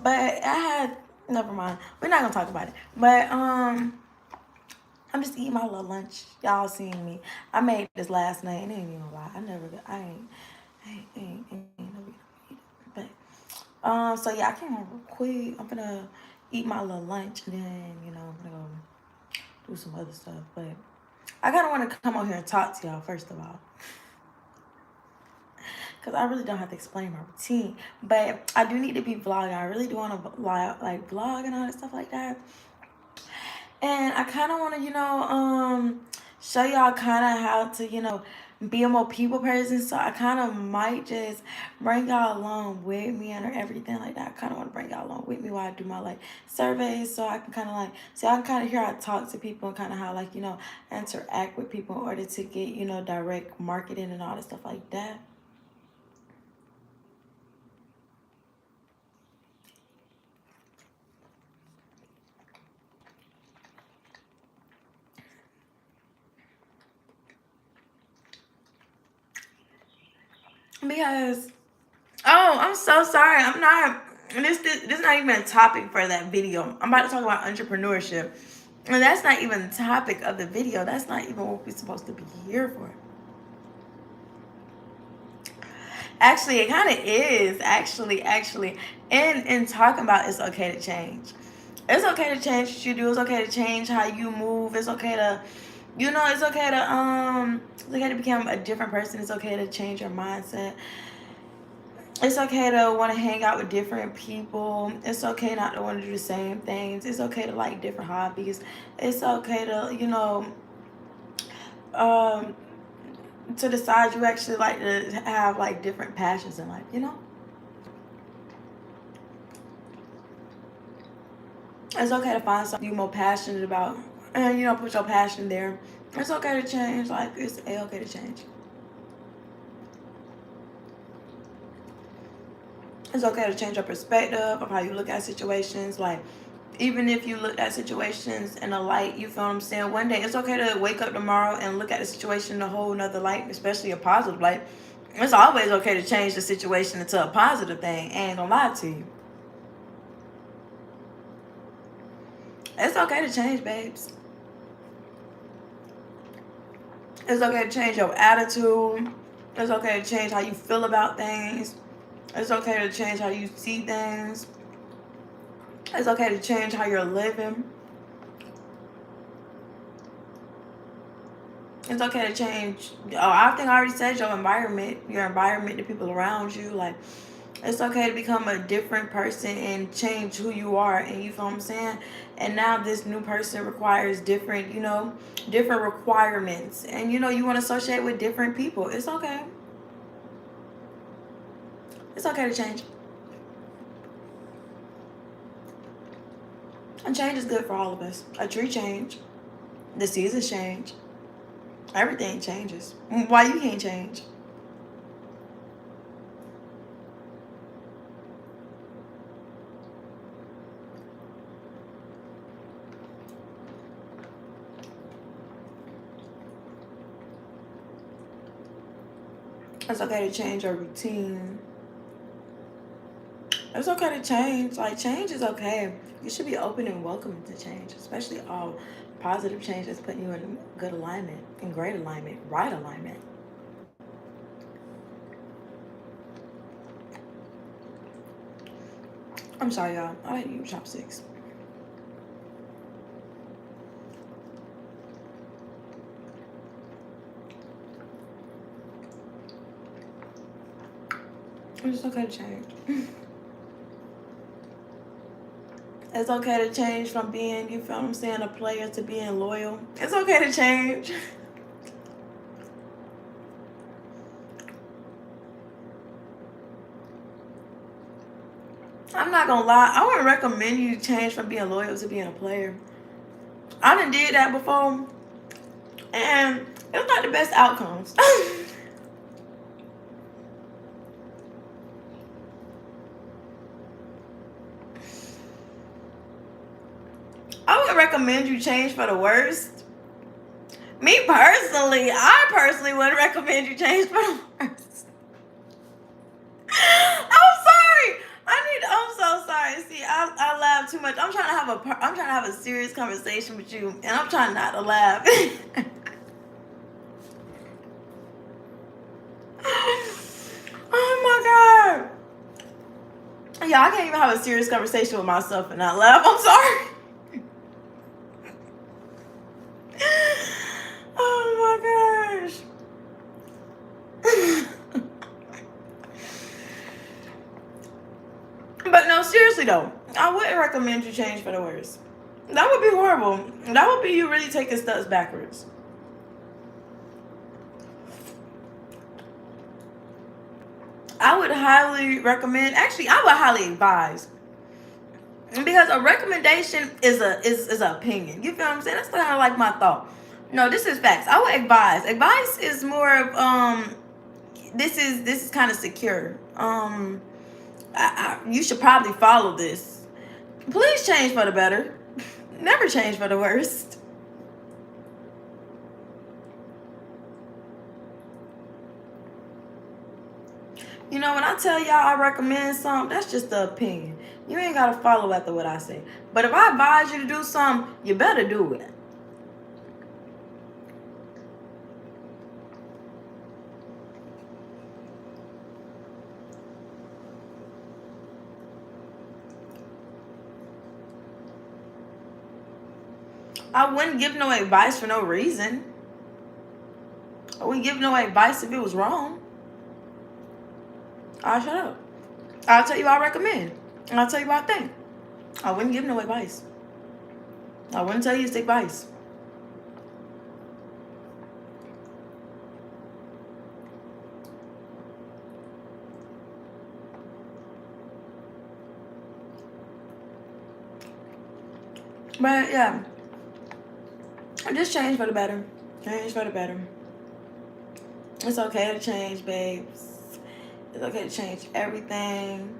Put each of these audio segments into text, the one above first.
But I had, never mind. We're not gonna talk about it. But I'm just eating my little lunch. Y'all seen me. I made this last night, and it ain't even a lie. I ain't never gonna eat it. But so yeah, I came home real quick. I'm gonna eat my little lunch, and then I'm gonna go do some other stuff. But I kind of want to come on here and talk to y'all first of all, because I really don't have to explain my routine. But I do need to be vlogging. I really do want to vlog and all that stuff like that. And I kind of want to, show y'all kind of how to, be a more people person. So I kind of might just bring y'all along with me and everything like that. I kind of want to bring y'all along with me while I do my like surveys, so I can kind of so I can kind of hear how I talk to people and kind of how interact with people in order to get direct marketing and all that stuff like that. Because I'm so sorry. I'm not. This is not even a topic for that video. I'm about to talk about entrepreneurship, and that's not even the topic of the video. That's not even what we're supposed to be here for. Actually, it kind of is. Actually, in talking about it's okay to change. It's okay to change what you do. It's okay to change how you move. It's okay to, it's okay to become a different person. It's okay to change your mindset. It's okay to want to hang out with different people. It's okay not to want to do the same things. It's okay to like different hobbies. It's okay to, um, to decide you actually like to have like different passions in life. It's okay to find something you're more passionate about and, put your passion there. It's okay to change. Like, it's okay to change. It's okay to change your perspective of how you look at situations. Like, even if you look at situations in a light, you feel what I'm saying? One day, it's okay to wake up tomorrow and look at the situation in a whole nother light, especially a positive light. It's always okay to change the situation into a positive thing. I ain't gonna lie to you. It's okay to change, babes. It's okay to change your attitude. It's okay to change how you feel about things. It's okay to change how you see things. It's okay to change how you're living. It's okay to change. Oh, I think I already said your environment, the people around you. Like, it's okay to become a different person and change who you are. And you feel what I'm saying? And now this new person requires different, different requirements. And, you want to associate with different people. It's okay. It's okay to change. And change is good for all of us. A tree change. The seasons change. Everything changes. Why you can't change? It's okay to change your routine. It's okay to change. Like, change is okay. You should be open and welcoming to change, especially all positive change that's putting you in good alignment, in great alignment, right alignment. I'm sorry, y'all. I like to use chopsticks. It's okay to change. It's okay to change from being, you feel what I'm saying, a player to being loyal. It's okay to change. I'm not gonna lie, I wouldn't recommend you change from being loyal to being a player. I done did that before, and it was not the best outcomes. I would recommend you change for the worst. Me personally, I personally would recommend you change for the worst. I'm sorry. I'm so sorry. See, laughing too much. I'm trying to have a serious conversation with you, and I'm trying not to laugh. Oh my god. Yeah, I can't even have a serious conversation with myself and not laugh. I'm sorry. Oh my gosh. But no, seriously though, I wouldn't recommend you change for the worse. That would be horrible. That would be you really taking steps backwards. I would highly recommend, actually I would highly advise, because a recommendation is an opinion. You feel what I'm saying? That's kind of like my thought. No, this is facts. I would advise. Advice is more of this is kind of secure. You should probably follow this. Please change for the better. Never change for the worst. You know, when I tell y'all I recommend something, that's just the opinion. You ain't gotta follow after what I say. But if I advise you to do something, you better do it. I wouldn't give no advice for no reason. I wouldn't give no advice if it was wrong. I'll shut up. I'll tell you what I recommend. And I'll tell you what I think. I wouldn't give no advice. I wouldn't tell you to take advice. But yeah, just change for the better. Change for the better. It's okay to change, babes. It's okay to change everything.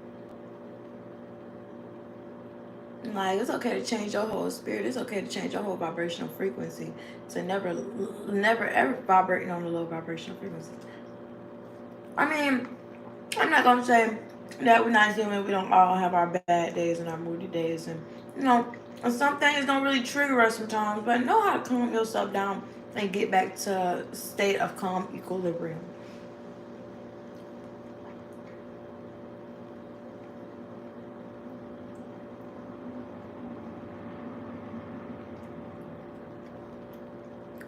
Like, it's okay to change your whole spirit. It's okay to change your whole vibrational frequency to never ever vibrating on a low vibrational frequency. I mean, I'm not gonna say that we're not human. We don't all have our bad days and our moody days, and you know, some things don't really trigger us sometimes. But know how to calm yourself down and get back to a state of calm equilibrium.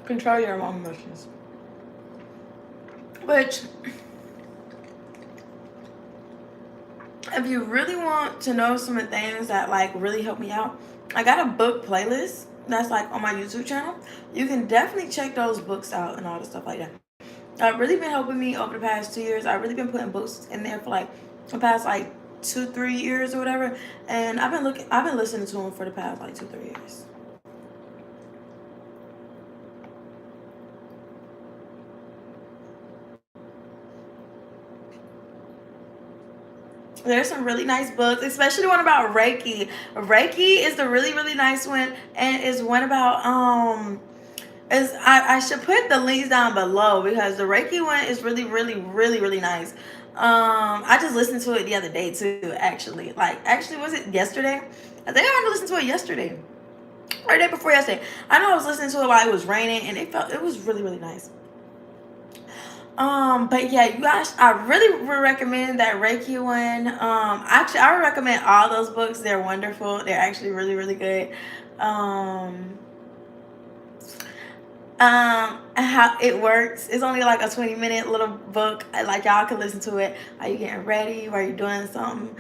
Control your own emotions. Which, if you really want to know some of the things that like really help me out, I got a book playlist that's like on my YouTube channel. You can definitely check those books out and all the stuff like that. Really been helping me over the past 2 years. I've really been putting books in there for like the past like 2-3 years or whatever, and I've been listening to them for the past like 2-3 years. There's some really nice books, especially the one about Reiki. Reiki is the really, really nice one, and is one about is I should put the links down below because the Reiki one is really, really, really, really nice. I just listened to it the other day too, actually. Like, actually, was it yesterday? I think I listened to it yesterday. Or the day before yesterday. I know I was listening to it while it was raining, and it was really, really nice. But yeah, you guys, I really would recommend that Reiki one. Actually, I would recommend all those books. They're wonderful. They're actually really, really good. Um, how it works. It's only like a 20-minute little book. Like, y'all can listen to it while you're getting ready, while you're doing something,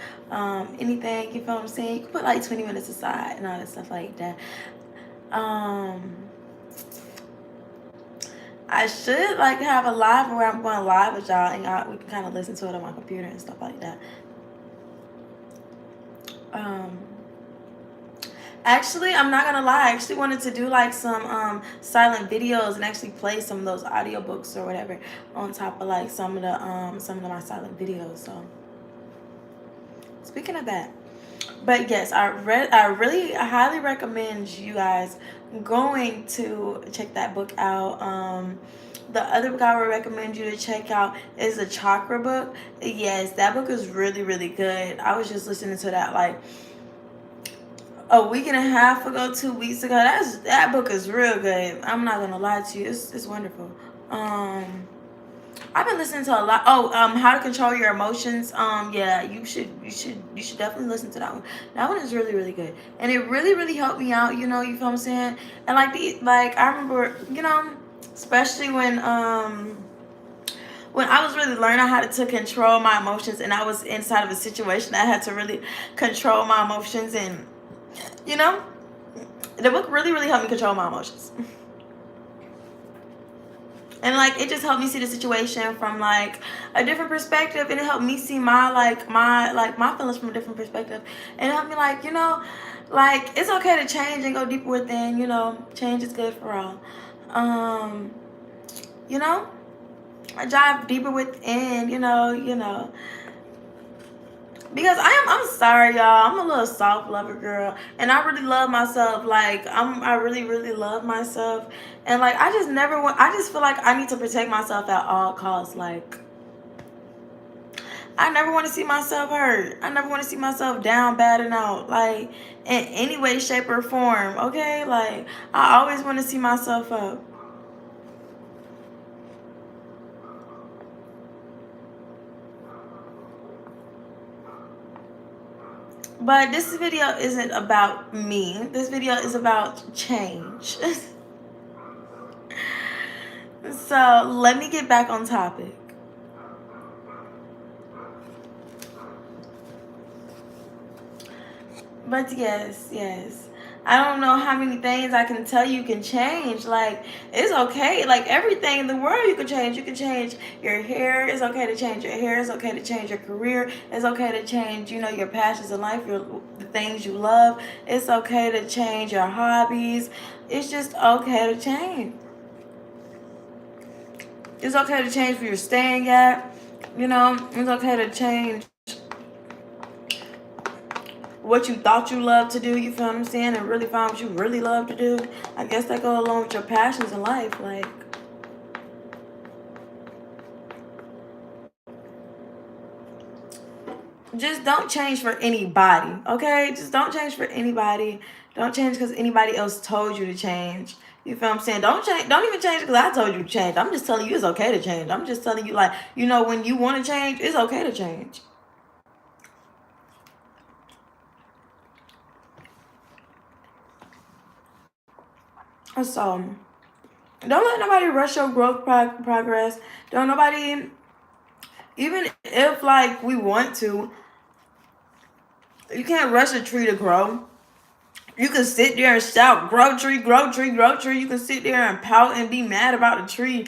anything. You feel what I'm saying? You can put like 20 minutes aside and all that stuff like that. I should like have a live where I'm going live with y'all, and we can kind of listen to it on my computer and stuff like that. Actually, I'm not gonna lie. I actually wanted to do like some silent videos and actually play some of those audiobooks or whatever on top of like some of my silent videos. So speaking of that, but yes, I really highly recommend you guys going to check that book out. The other book I would recommend you to check out is the Chakra book. Yes, that book is really, really good. I was just listening to that like a week and a half ago, 2 weeks ago. That book is real good. I'm not gonna lie to you. It's wonderful. I've been listening to a lot. Oh, How to Control Your Emotions. Yeah, you should definitely listen to that one. That one is really really good, and it really really helped me out. You feel what I'm saying? And like I remember, especially when I was really learning how to control my emotions, and I was inside of a situation that I had to really control my emotions, and you know, the book really really helped me control my emotions. And like it just helped me see the situation from like a different perspective, and it helped me see my feelings from a different perspective, and it helped me like it's okay to change and go deeper within. Change is good for all. You know, I dive deeper within. Because I'm sorry, y'all. I'm a little soft lover girl, and I really love myself. Like I really really love myself, and like I just never want. I just feel like I need to protect myself at all costs. Like I never want to see myself hurt. I never want to see myself down, bad, and out. Like in any way, shape, or form. Okay, like I always want to see myself up. But this video isn't about me. This video is about change. So let me get back on topic. But yes. I don't know how many things I can tell you can change. Like, it's okay. Like, everything in the world you can change. You can change your hair. It's okay to change your hair. It's okay to change your career. It's okay to change, your passions in life, the things you love. It's okay to change your hobbies. It's just okay to change. It's okay to change where you're staying at. It's okay to change what you thought you loved to do, you feel what I'm saying, and really find what you really love to do. I guess that go along with your passions in life. Like, just don't change for anybody, okay? Just don't change for anybody. Don't change because anybody else told you to change. You feel what I'm saying? Don't change. Don't even change because I told you to change. I'm just telling you it's okay to change. I'm just telling you, like, when you want to change, it's okay to change. So, don't let nobody rush your growth progress. Don't nobody, even if like we want to, you can't rush a tree to grow. You can sit there and shout, grow tree, grow tree, grow tree. You can sit there and pout and be mad about the tree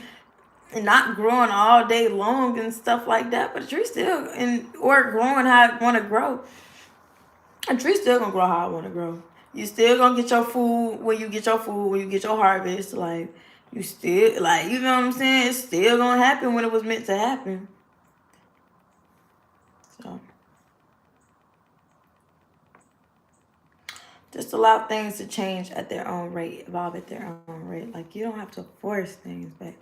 and not growing all day long and stuff like that. But the tree still, or growing how it want to grow. A tree still gonna grow how it want to grow. You still gonna get your food when you get your food, when you get your harvest. Like, you still, like, you know what I'm saying? It's still gonna happen when it was meant to happen. So, just allow things to change at their own rate, evolve at their own rate. Like, you don't have to force things, but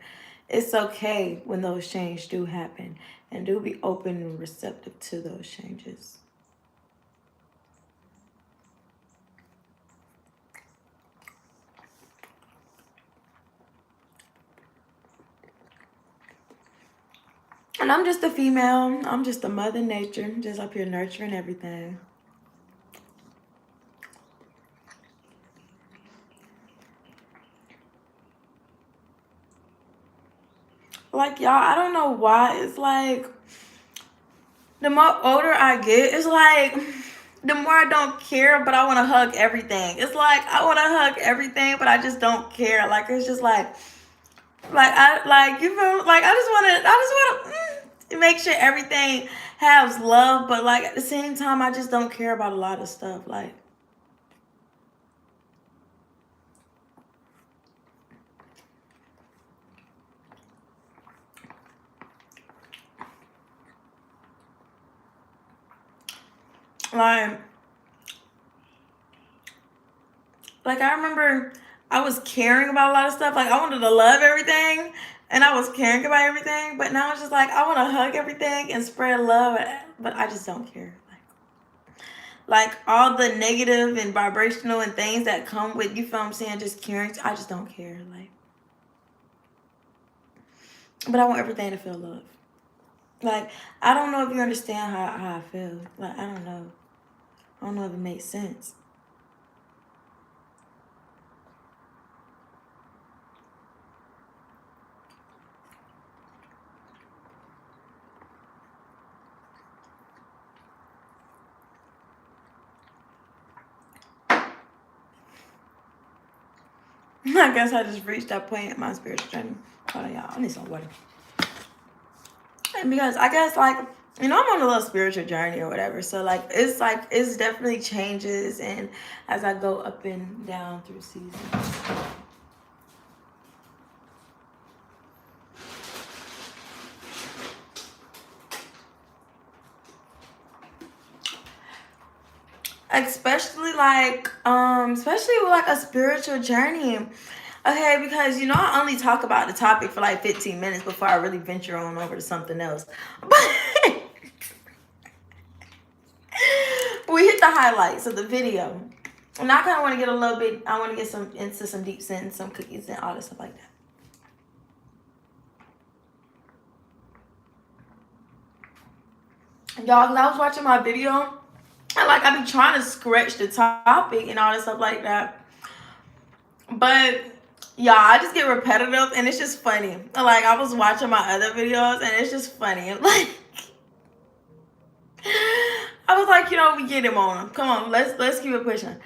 it's okay when those changes do happen, and do be open and receptive to those changes. And I'm just a female. I'm just a mother nature, just up here nurturing everything. Like, y'all, I don't know why. It's like, the more older I get, it's like, the more I don't care, but I want to hug everything. It's like, I want to hug everything, but I just don't care. Like, it's just like I, like, you feel, like, I just want to make sure everything has love, but like, at the same time, I just don't care about a lot of stuff. Like, I remember I was caring about a lot of stuff. Like, I wanted to love everything, and I was caring about everything. But now it's just like, I want to hug everything and spread love, but I just don't care. like all the negative and vibrational and things that come with, you feel what I'm saying, just caring. I just don't care. Like, but I want everything to feel love. Like, I don't know if you understand how I feel. Like, I don't know. I don't know if it makes sense. I guess I just reached that point in my spiritual journey. Hold on, y'all. I need some water. And because I guess, like, you know, I'm on a little spiritual journey or whatever. So, like, it's definitely changes. And as I go up and down through seasons. Especially especially with like a spiritual journey. Okay, because you know I only talk about the topic for like 15 minutes before I really venture on over to something else. But we hit the highlights of the video. And I kind of want to get a little bit, I want to get into some deep scent, some cookies and all that stuff like that. Y'all, because I was watching my video and like I be trying to scratch the topic and all that stuff like that. But yeah, I just get repetitive and it's just funny. Like I was watching my other videos and it's just funny. Like I was like, you know, we get him on. Come on, let's keep it pushing.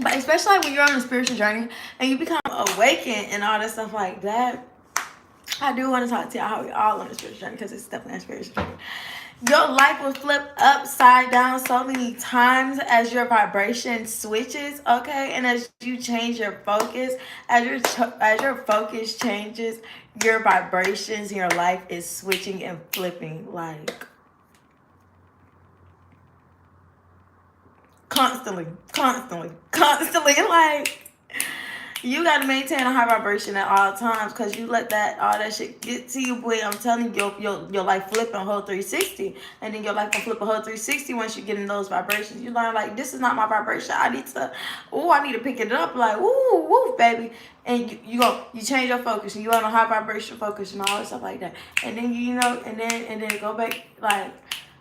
But especially like when you're on a spiritual journey and you become awakened and all that stuff like that, I do want to talk to you how we all on a spiritual journey because it's definitely a spiritual journey. Your life will flip upside down so many times as your vibration switches, okay? And as you change your focus, as your focus changes, your vibrations in your life is switching and flipping like constantly. Like you gotta maintain a high vibration at all times because you let all that shit get to you, boy. I'm telling you, your life flip a whole 360, and then your life will flip a whole 360 once you get in those vibrations. You learn like this is not my vibration. I need to pick it up. Like woo, baby. And you change your focus and you on a high vibration focus and all that stuff like that. And then and then go back like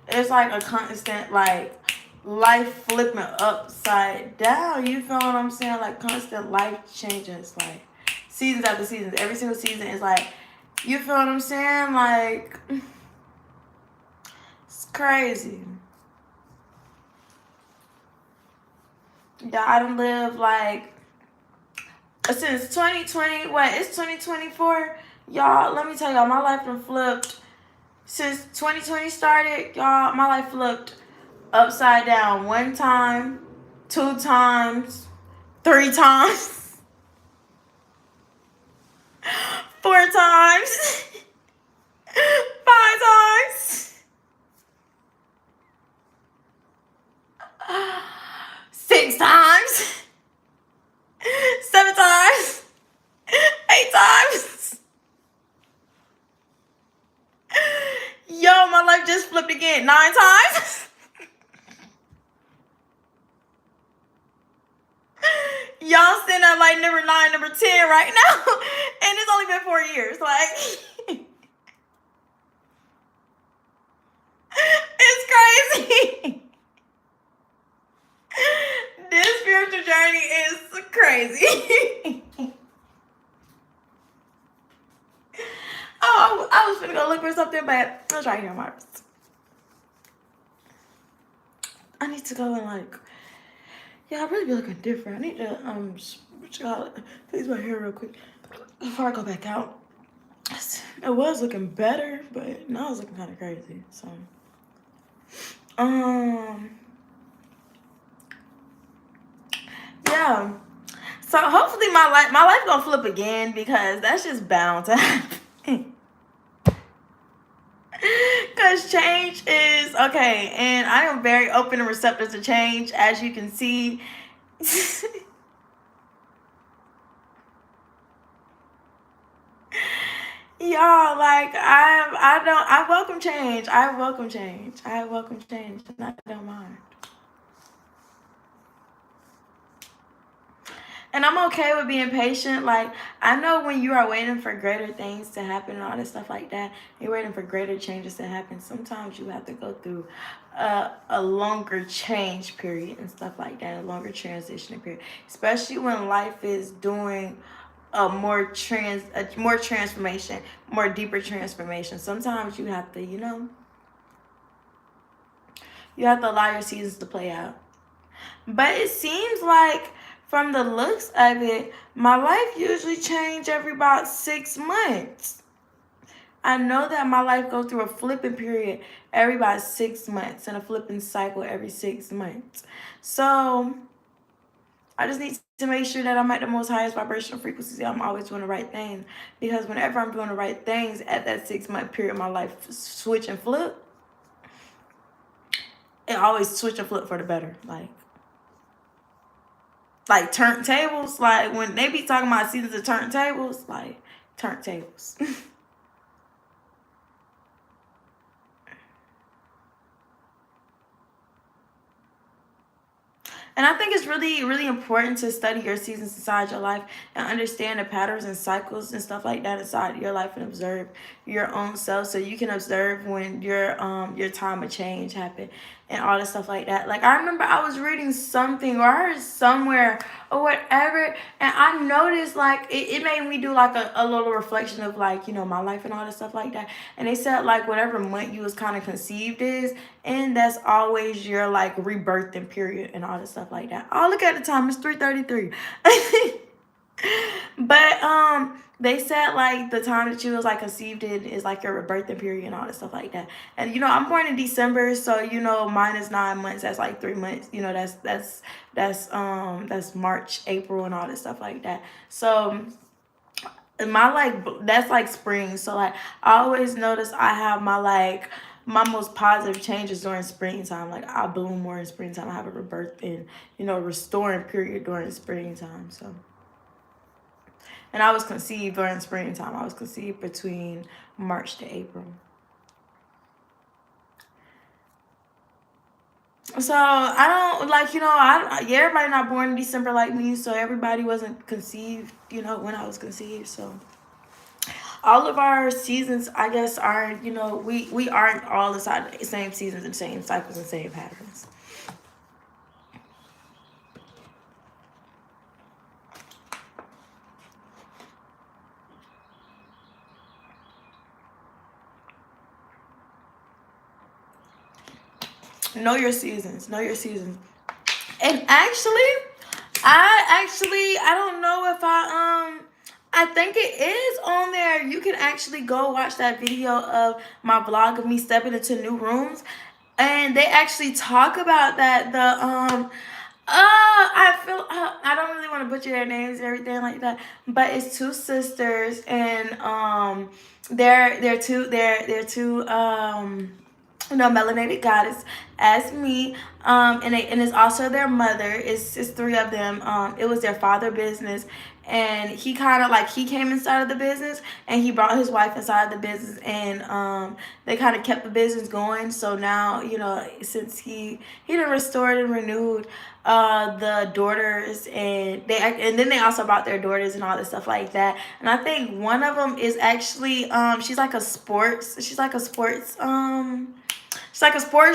it's like a constant like life flipping upside down. You feel what I'm saying? Like constant life changes, like seasons after seasons. Every single season is like, you feel what I'm saying? Like it's crazy. Yeah, I done lived like since 2020. What? It's 2024. Y'all, let me tell y'all, my life done flipped since 2020 started. Y'all, my life flipped upside down 1 time, 2 times, 3 times, 4 times, 5 times, 6 times, 7 times, 8 times. Yo, my life just flipped again 9 times. Y'all sitting at like number 9, number 10 right now. And it's only been 4 years. Like, it's crazy. This spiritual journey is crazy. Oh, I was gonna go look for something, but it's right here, Mars. I need to go and like, yeah, I really be looking different. I need to fix my hair real quick before I go back out. It was looking better, but now it's looking kind of crazy. So, yeah. So hopefully my life gonna flip again because that's just bound to happen. Cause Because change is okay, and I am very open and receptive to change, as you can see. Y'all, like I welcome change. I welcome change. I welcome change, and I don't mind. And I'm okay with being patient. Like, I know when you are waiting for greater things to happen and all this stuff like that, you're waiting for greater changes to happen. Sometimes you have to go through a longer change period and stuff like that, a longer transition period, especially when life is doing a more transformation, more deeper transformation. Sometimes you have to, you have to allow your seasons to play out. But it seems like from the looks of it, my life usually change every about 6 months. I know that my life goes through a flipping period every about 6 months and a flipping cycle every 6 months. So I just need to make sure that I'm at the most highest vibrational frequency. I'm always doing the right thing. Because whenever I'm doing the right things at that 6 month period, my life switch and flip. It always switch and flip for the better. Like turntables, like when they be talking about seasons of turntables, like turntables. And I think it's really, really important to study your seasons inside your life and understand the patterns and cycles and stuff like that inside your life and observe your own self so you can observe when your time of change happened and all the stuff like that. Like I remember I was reading something or I heard somewhere or whatever, and I noticed like it made me do like a little reflection of like, my life and all this stuff like that. And they said like whatever month you was kind of conceived is, and that's always your like rebirthing period and all this stuff like that. Oh, look at the time, it's 3:33. But they said like the time that you was like conceived in is like your rebirthing period and all this stuff like that. And I'm born in December, so mine is 9 months. That's like 3 months. That's March, April, and all this stuff like that. So my like that's like spring. So like I always notice I have my most positive changes during springtime. Like I bloom more in springtime. I have a rebirth and restoring period during springtime. So. And I was conceived during springtime. I was conceived between March to April. So I don't everybody not born in December like me. So everybody wasn't conceived, when I was conceived. So all of our seasons, I guess, aren't, we aren't all inside the same seasons and same cycles and same patterns. Know your seasons. Know your seasons. And I don't know if I think it is on there. You can actually go watch that video of my vlog of me stepping into new rooms, and they actually talk about that. I feel I don't really want to butcher their names and everything like that, but it's two sisters, and they're two melanated goddess as me, and it's also their mother. It's three of them. It was their father business, and he kind of like he came inside of the business, and he brought his wife inside the business, and they kind of kept the business going. So now since he done restored and renewed the daughters, and then they also brought their daughters and all this stuff like that. And I think one of them is actually she's like a sports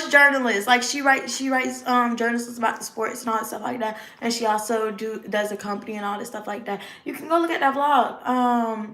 journalist. Like she writes journalists about the sports and all that stuff like that. And she also does a company and all this stuff like that. You can go look at that vlog.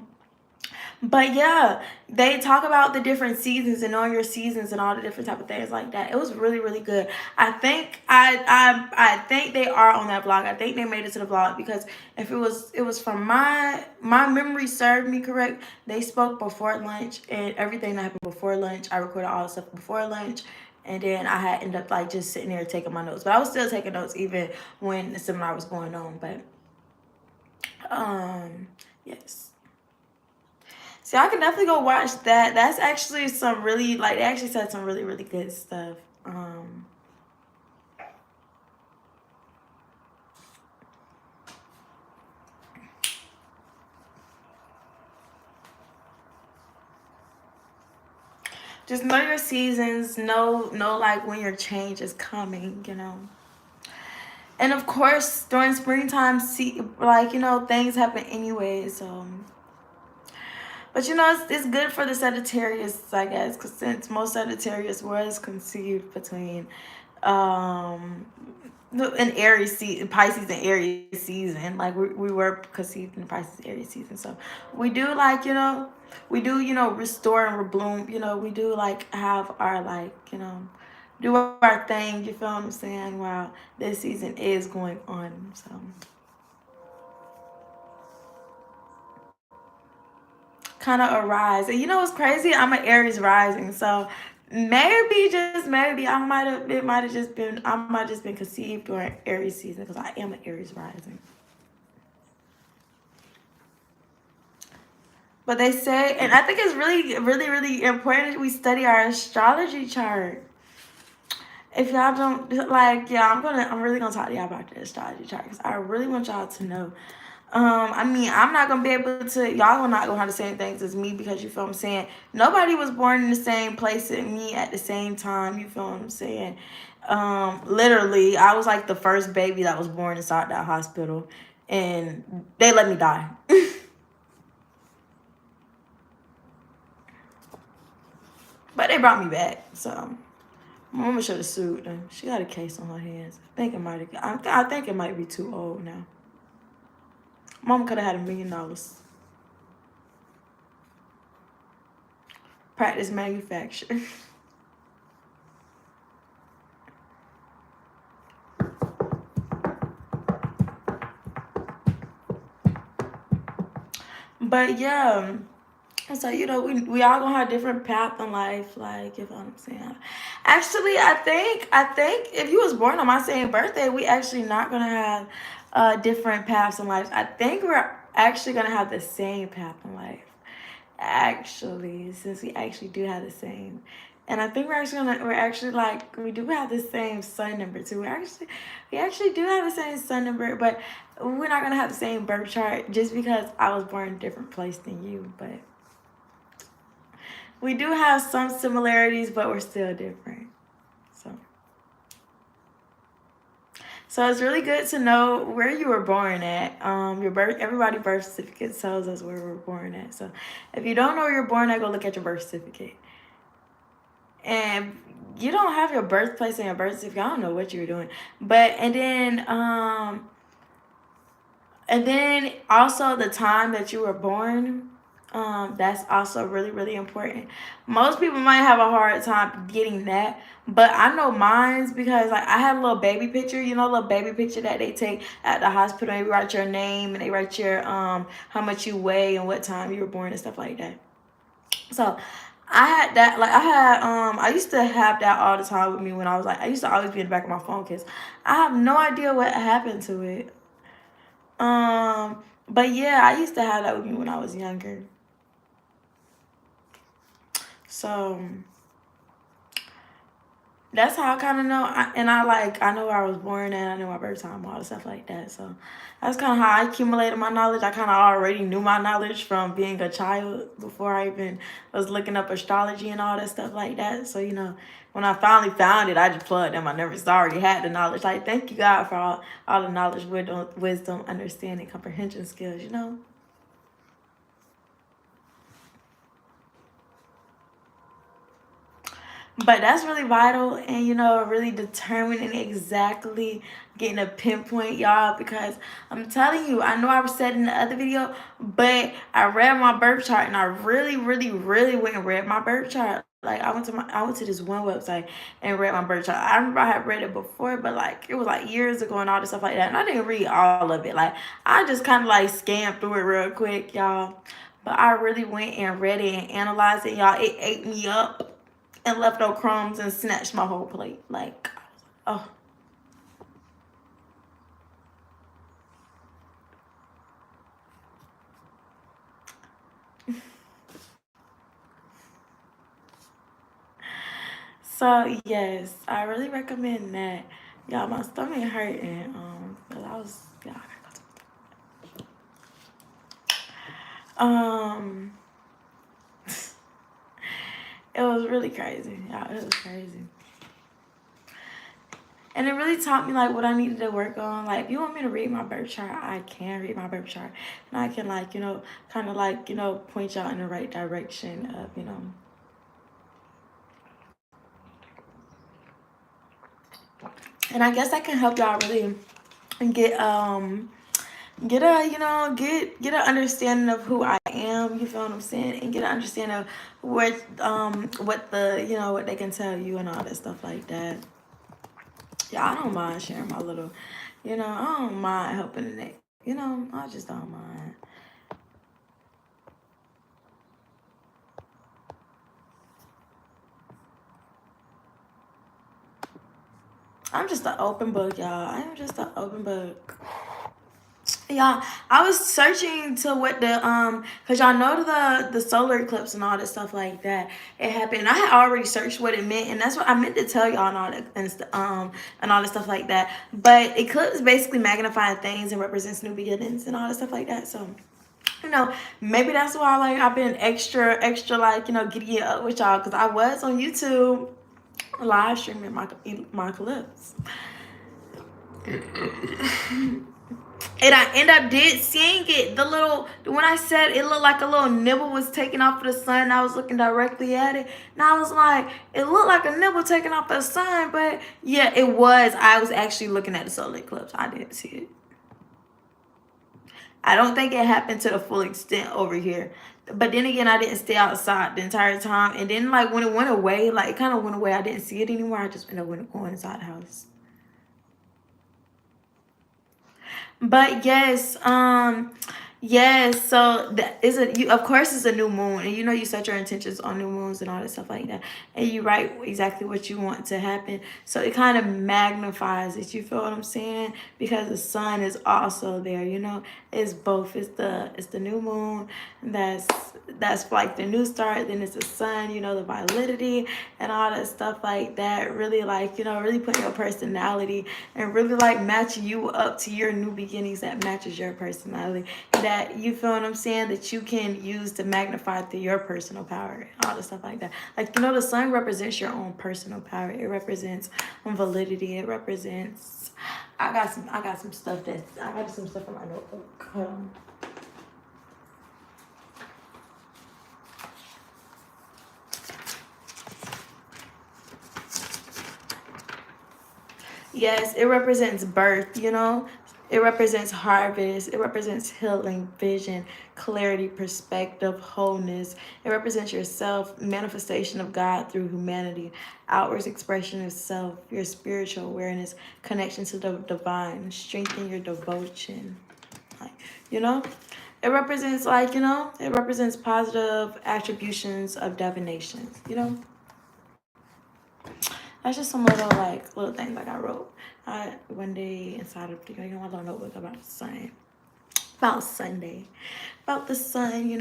But yeah, they talk about the different seasons and knowing your seasons and all the different type of things like that. It was really, really good. I think I think they are on that vlog. I think they made it to the vlog because if it was from my memory served me correct, they spoke before lunch, and everything that happened before lunch, I recorded all the stuff before lunch. And then I had ended up like just sitting there taking my notes. But I was still taking notes even when the seminar was going on. But yes. So I can definitely go watch that. That's actually some really, like, they actually said some really, really good stuff. Just know your seasons, know like when your change is coming, you know. And of course, during springtime, see, like, you know, things happen anyway. So, but you know, it's good for the Sagittarius, I guess, because since most Sagittarius was conceived between um in Aries season, Pisces and Aries season, like we were conceived in Pisces Aries season. So we do, like, you know, we do, you know, restore and rebloom, you know, we do like have our, like, you know, do our thing, you feel what I'm saying, while this season is going on. So kind of arise. And you know what's crazy? I'm an Aries rising, so maybe, just maybe, I might just been conceived during Aries season because I am an Aries rising. But they say, and I think it's really, really, really important we study our astrology chart. If y'all don't, like, yeah, I'm really gonna talk to y'all about the astrology chart because I really want y'all to know. I mean, I'm not gonna be able to. Y'all are not gonna have the same things as me because you feel what I'm saying. Nobody was born in the same place as me at the same time. You feel what I'm saying? Literally, I was like the first baby that was born inside that hospital, and they let me die. But they brought me back, so my mama should have sued them. She got a case on her hands. I think it might be too old now. Mama could have had $1 million. Practice manufacture. But yeah, so you know, we all gonna have different path in life, like, you know what I'm saying. Actually, I think if you was born on my same birthday, we actually not gonna have different paths in life. I think we're actually gonna have the same path in life. Actually, since we actually do have the same. And I think we're actually like, we do have the same sun number too. We actually do have the same sun number, but we're not gonna have the same birth chart just because I was born in a different place than you. But we do have some similarities, but we're still different. So so it's really good to know where you were born at. Everybody birth certificate tells us where we're born at. So if you don't know where you're born at, go look at your birth certificate. And you don't have your birthplace and your birth certificate, I don't know what you were doing. But and then also the time that you were born. That's also really, really important. Most people might have a hard time getting that, but I know mine's because, like, I had a little baby picture, you know, a little baby picture that they take at the hospital. They write your name and they write your how much you weigh and what time you were born and stuff like that. So I had that, like, I used to have that all the time with me when I was like, I used to always be in the back of my phone case. I have no idea what happened to it. But yeah, I used to have that with me when I was younger. So that's how I kind of know. I know where I was born and I know my birth time, all the stuff like that. So that's kind of how I accumulated my knowledge. I kind of already knew my knowledge from being a child before I even was looking up astrology and all that stuff like that. So, you know, when I finally found it, I just plugged in. I never already had the knowledge. Like, thank you, God, for all the knowledge, wisdom, understanding, comprehension skills, you know. But that's really vital, and you know, really determining exactly, getting a pinpoint, y'all, because I'm telling you, I know I was said in the other video, but I read my birth chart and I really, really, really went and read my birth chart. Like, I went to this one website and read my birth chart. I remember I had read it before, but like it was like years ago and all this stuff like that. And I didn't read all of it. Like, I just kind of like scanned through it real quick, y'all. But I really went and read it and analyzed it, y'all. It ate me up and left no crumbs and snatched my whole plate. Like, oh. So yes, I really recommend that. Y'all, my stomach hurting. But I was, yeah, I gotta go it was really crazy. Yeah, it was crazy. And it really taught me like what I needed to work on. Like if you want me to read my birth chart, I can read my birth chart. And I can like, kind of like, point y'all in the right direction of. And I guess I can help y'all really get a get an understanding of who I am, you feel what I'm saying, and get an understanding of what the what they can tell you and all that stuff like that. Yeah, I don't mind sharing my little, I don't mind helping the next, I just don't mind. I'm just an open book, y'all. I am just an open book. Yeah, I was searching to what cause y'all know the solar eclipse and all that stuff like that. It happened. I had already searched what it meant, and that's what I meant to tell y'all and all that and all that stuff like that. But eclipse basically magnifying things and represents new beginnings and all that stuff like that. So maybe that's why like I've been extra like giddy up with y'all, cause I was on YouTube live streaming my eclipse. And I end up did seeing it. When I said it looked like a little nibble was taken off of the sun, I was looking directly at it. And I was like, it looked like a nibble taken off of the sun, but yeah, it was. I was actually looking at the solar eclipse. I didn't see it. I don't think it happened to the full extent over here. But then again, I didn't stay outside the entire time. And then like when it went away, like it kind of went away. I didn't see it anymore. I just ended up going inside the house. But yes, so that is of course it's a new moon, and you set your intentions on new moons and all that stuff like that, and you write exactly what you want to happen. So it kind of magnifies it. You feel what I'm saying? Because the sun is also there. It's both. It's the new moon that's like the new start. Then it's the sun. The validity and all that stuff like that. Really like really putting your personality and really like matching you up to your new beginnings that matches your personality, that you feel what I'm saying, that you can use to magnify through your personal power, all the stuff like that. Like the sun represents your own personal power. It represents validity. It represents I got some stuff in my notebook. Yes, it represents birth, It represents harvest. It represents healing, vision, clarity, perspective, wholeness. It represents yourself, manifestation of God through humanity, outward expression of self, your spiritual awareness, connection to the divine, strengthen your devotion. Like, you know? It represents it represents positive attributions of divinations. That's just some little things like I wrote one day inside of my little notebook about the sun, about Sunday, about the sun.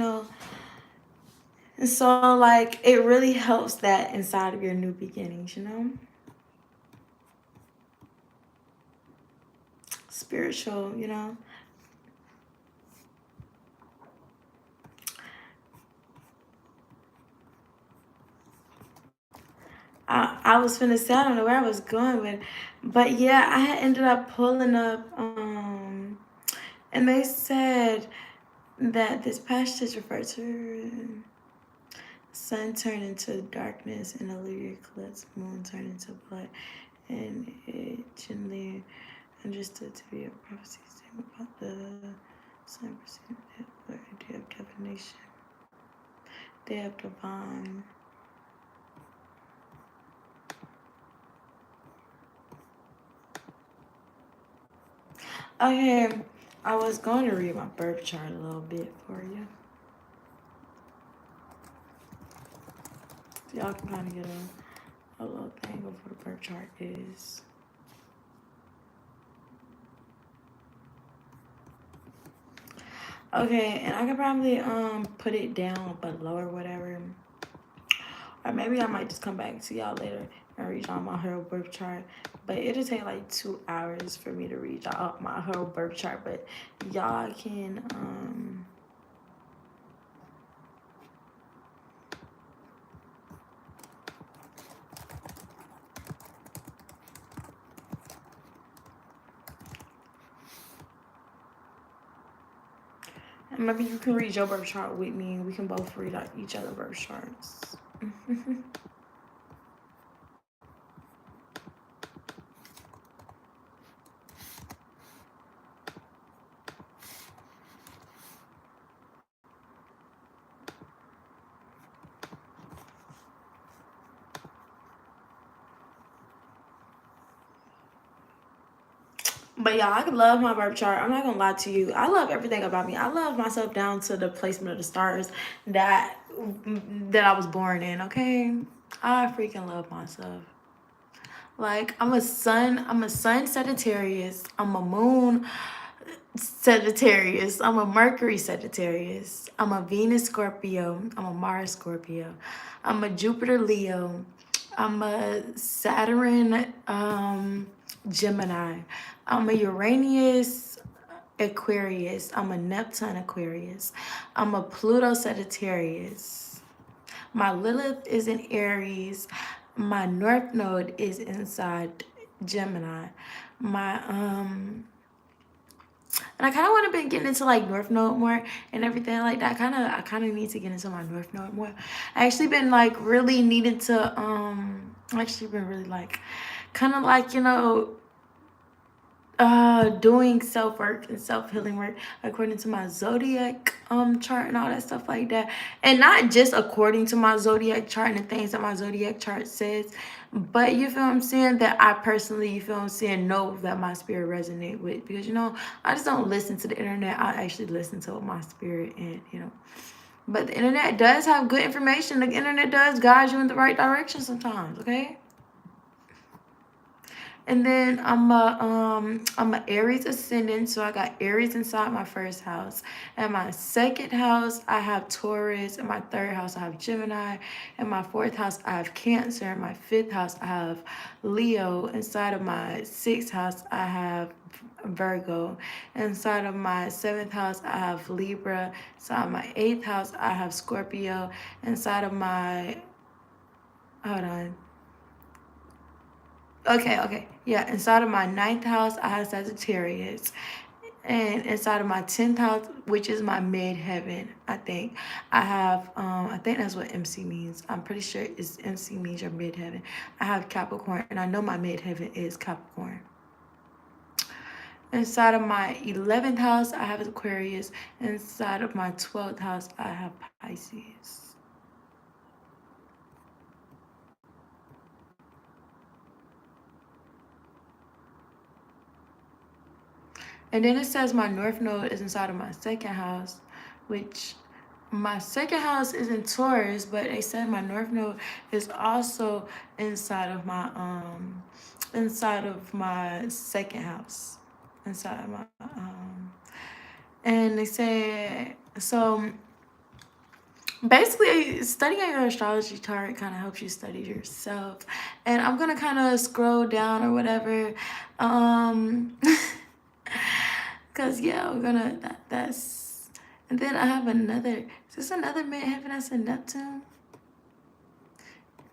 And so like it really helps that inside of your new beginnings. Spiritual. I was finna say I don't know where I was going with, but yeah, I had ended up pulling up, and they said that this passage referred to sun turned into darkness and a lunar eclipse, moon turned into blood, and it generally understood to be a prophecy statement about the sun preceding the day of divination, day of divine. Okay, I was going to read my birth chart a little bit for you. So y'all can kind of get a little thing of what a birth chart is. Okay, and I could probably put it down below or whatever. Or maybe I might just come back to y'all later and read y'all my whole birth chart. But it'll take like 2 hours for me to read y'all my whole birth chart. But y'all can maybe you can read your birth chart with me and we can both read out each other's birth charts. But yeah, I love my birth chart. I'm not gonna lie to you. I love everything about me. I love myself down to the placement of the stars that I was born in. Okay, I freaking love myself. Like I'm a sun Sagittarius. I'm a moon Sagittarius. I'm a Mercury Sagittarius. I'm a Venus Scorpio. I'm a Mars Scorpio. I'm a Jupiter Leo. I'm a Saturn Gemini. I'm a Uranus Aquarius. I'm a Neptune Aquarius. I'm a Pluto Sagittarius. My Lilith is in Aries. My North Node is inside Gemini. My and I kind of want to be getting into like North Node more and everything like that. I kind of need to get into my North Node more. I actually been like really needing to actually been really like kind of like, you know, doing self-work and self-healing work according to my zodiac chart and all that stuff like that, and not just according to my zodiac chart and the things that my zodiac chart says, but you feel what I'm saying, that I personally, you feel what I'm saying, know that my spirit resonate with, because you know I just don't listen to the internet. I actually listen to my spirit, and you know, but the internet does have good information. The internet does guide you in the right direction sometimes, okay? And then I'm a Aries ascendant, so I got Aries inside my first house. And my second house, I have Taurus. In my third house, I have Gemini. In my fourth house, I have Cancer. In my fifth house, I have Leo. Inside of my sixth house, I have Virgo. Inside of my seventh house, I have Libra. Inside of my eighth house, I have Scorpio. Inside of my, hold on. Okay. Yeah, inside of my ninth house, I have Sagittarius. And inside of my 10th house, which is my midheaven, I think, I have, I think that's what MC means. I'm pretty sure it's MC means your midheaven. I have Capricorn, and I know my midheaven is Capricorn. Inside of my 11th house, I have Aquarius. Inside of my 12th house, I have Pisces. And then it says my North Node is inside of my second house, which my second house is in Taurus, but they said my North Node is also inside of my second house. Inside of my and they say, so basically studying your astrology chart kind of helps you study yourself. And I'm gonna kind of scroll down or whatever. Cause yeah, we're gonna that's and then I have another, is this another midheaven that's in Neptune?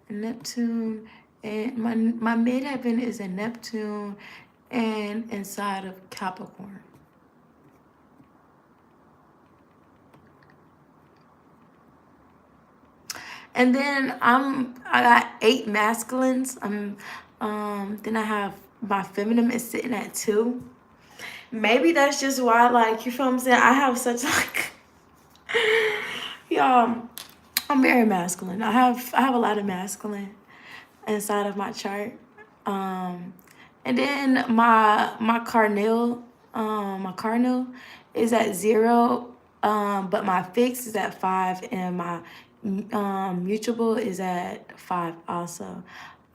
Neptune, and my midheaven is in Neptune and inside of Capricorn. And then I got 8 masculines. Then I have my feminine is sitting at 2. Maybe that's just why, like, you feel what I'm saying? I have such like y'all, I'm very masculine. I have a lot of masculine inside of my chart. And then my cardinal is at 0. But my fixed is at 5, and my mutable is at 5 also.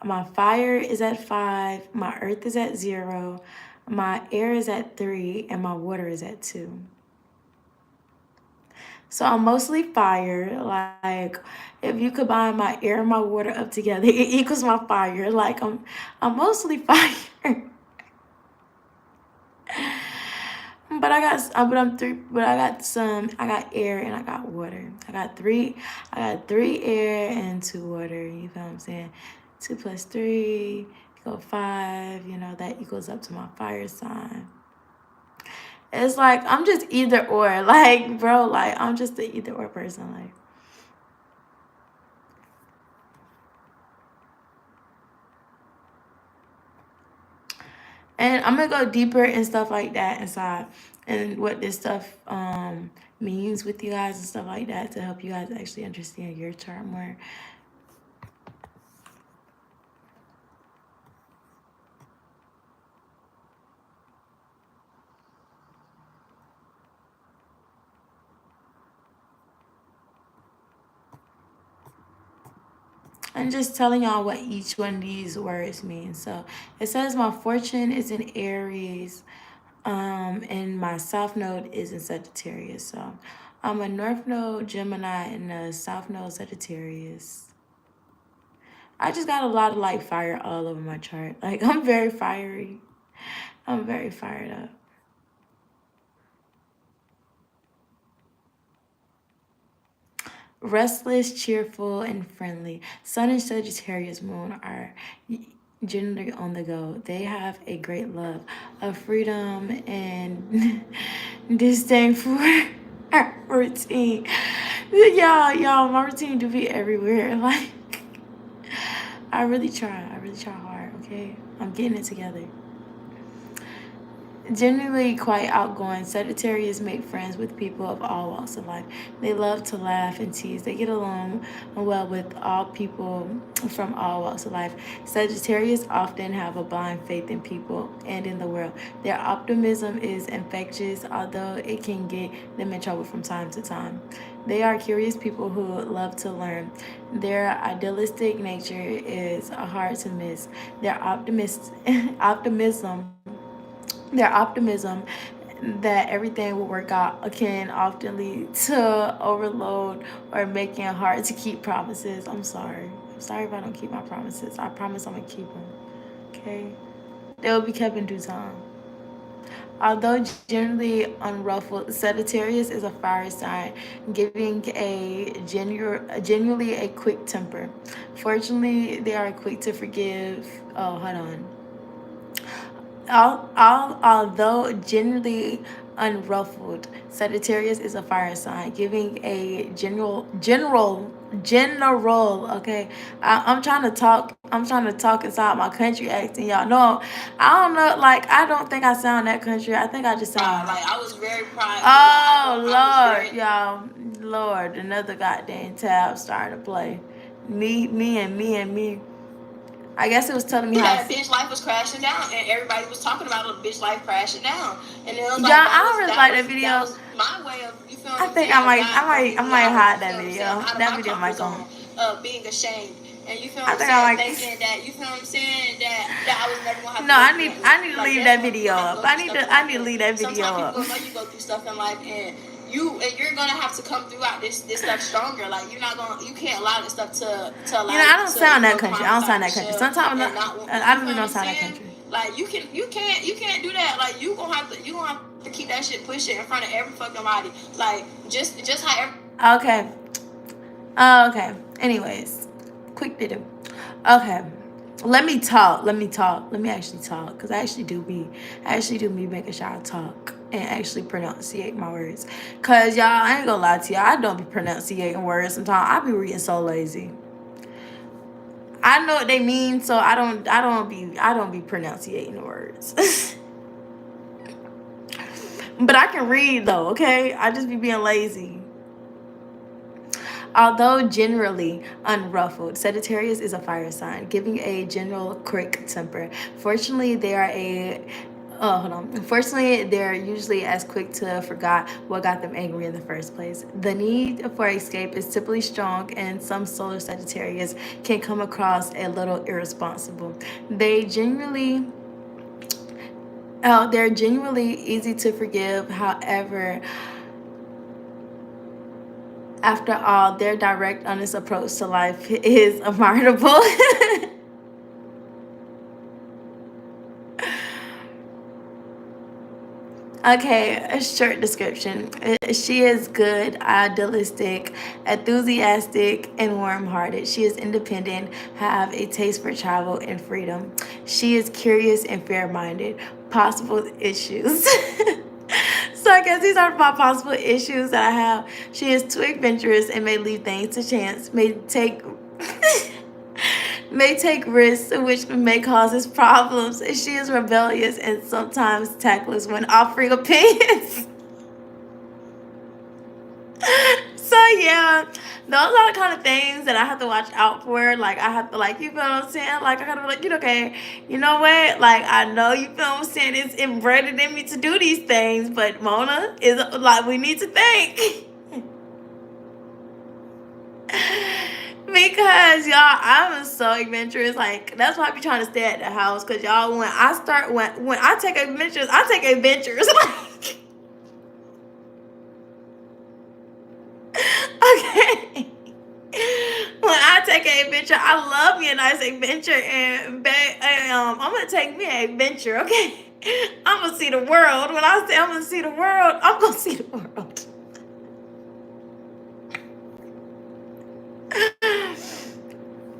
My fire is at 5, my earth is at 0, my air is at 3, and my water is at 2. So I'm mostly fire. Like if you combine my air and my water up together, it equals my fire. Like I'm mostly fire. But I got, but I'm three. But I got some. I got air and I got water. I got three. I got three air and two water. You feel what I'm saying? 2 plus 3 equal 5. You know that equals up to my fire sign. It's like I'm just either or. Like bro, like I'm just the either or person. Like. And I'm gonna go deeper and stuff like that inside and what this stuff means with you guys and stuff like that to help you guys actually understand your chart more. I'm just telling y'all what each one of these words means. So it says my fortune is in Aries, and my south node is in Sagittarius. So I'm a north node Gemini and a south node Sagittarius. I just got a lot of like fire all over my chart. Like I'm very fiery. I'm very fired up. Restless, cheerful, and friendly. Sun and Sagittarius moon are generally on the go. They have a great love of freedom and disdain for routine. Y'all, my routine do be everywhere. Like, I really try. I really try hard, okay? I'm getting it together. Generally quite outgoing, Sagittarius make friends with people of all walks of life. They love to laugh and tease. They get along well with all people from all walks of life. Sagittarius often have a blind faith in people and in the world. Their optimism is infectious, although it can get them in trouble from time to time. They are curious people who love to learn. Their idealistic nature is hard to miss. Their optimism their optimism that everything will work out can often lead to overload or making it hard to keep promises. I'm sorry. I'm sorry if I don't keep my promises. I promise I'm going to keep them. Okay? They will be kept in due time. Although generally unruffled, Sagittarius is a fire sign, giving genuinely a quick temper. Fortunately, they are quick to forgive. Oh, hold on. Although generally unruffled, Sagittarius is a fire sign, giving a general. Okay, I'm trying to talk. I'm trying to talk inside my country accent. Y'all know, I don't know. Like I don't think I sound that country. I think I just sound like I was very proud. Oh Lord, y'all, Lord, another goddamn tab starting to play. Me. I guess it was telling me how. Bitch life was crashing down, and everybody was talking about a bitch life crashing down, and it was like, yeah, I don't really like that video. That was my way of, you feel I think I might hide that video. That video might go on. Being ashamed, and you feel what I'm saying, thinking that, you feel what I'm saying, that I was never gonna have. No, I need to leave that video up. I need to leave that video up. Sometimes people know you go through stuff in life, and you're gonna have to come throughout this stuff stronger. Like you can't allow this stuff to allow. You know, I don't sound that country. I don't sound that country. Sometimes I really don't sound that country. Like you can't do that. Like you gonna have to keep that shit pushing in front of every fucking body. Like just how every. Okay. Okay. Anyways, quick video. Okay. Let me talk. Let me actually talk, because I actually do be making sure I talk and actually pronunciate my words. Cause y'all, I ain't gonna lie to y'all, I don't be pronunciating words sometimes. I be reading so lazy. I know what they mean, so I don't be pronunciating the words. But I can read though, okay? I just be being lazy. Although generally unruffled, Sagittarius is a fire sign, giving a general quick temper. Fortunately, Unfortunately, they're usually as quick to forget what got them angry in the first place. The need for escape is typically strong, and some solar Sagittarius can come across a little irresponsible. They're genuinely easy to forgive. However, After all, their direct, honest approach to life is admirable. Okay, a short description. She is good, idealistic, enthusiastic, and warm-hearted. She is independent, have a taste for travel and freedom. She is curious and fair-minded. Possible issues. So I guess these are my possible issues that I have. She is too adventurous and may leave things to chance. May take risks which may cause us problems. She is rebellious and sometimes tactless when offering opinions. So yeah, those are the kind of things that I have to watch out for. Like I have to like, you feel what I'm saying? Like I gotta be like, okay, you know what? Like I know you feel what I'm saying. It's embedded in me to do these things, but Mona is like we need to think. Because y'all, I'm so adventurous. Like that's why I be trying to stay at the house. Cause y'all, when I take adventures, I take adventures. Okay. When I take an adventure, I love me a nice adventure, and I'm gonna take me an adventure. Okay. I'm gonna see the world. When I say I'm gonna see the world, I'm gonna see the world.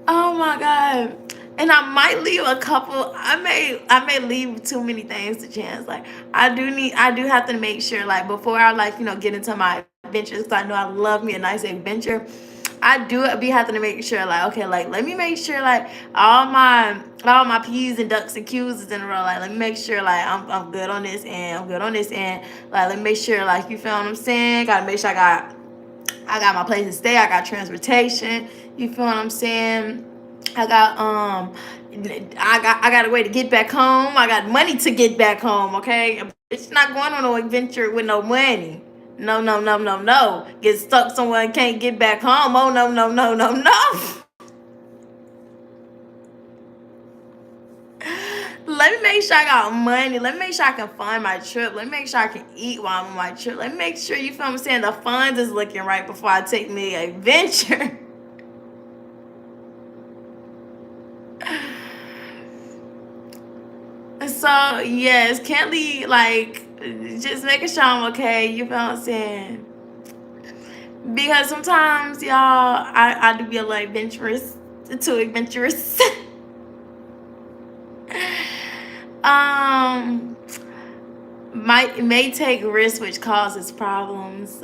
Oh my god. And I might leave a couple. I may leave too many things to chance. Like I do have to make sure like before I like get into my adventures. 'Cause I know I love me a nice adventure. I do be having to make sure like okay like let me make sure like all my P's and ducks and Q's is in a row. Like let me make sure like I'm good on this end. I'm good on this end. Like let me make sure like you feel what I'm saying. Gotta make sure I got my place to stay. I got transportation. You feel what I'm saying? I got I got a way to get back home. I got money to get back home. Okay, it's not going on no adventure with no money. No, no, no, no, no. Get stuck somewhere and can't get back home. Oh no, no, no, no, no. Let me make sure I got money. Let me make sure I can fund my trip. Let me make sure I can eat while I'm on my trip. Let me make sure you feel what I'm saying the funds is looking right before I take me a venture. So yes, Kelly, like just making sure I'm okay. You feel what I'm saying? Because sometimes y'all, I do be a little adventurous, too adventurous. um, might may take risks which causes problems.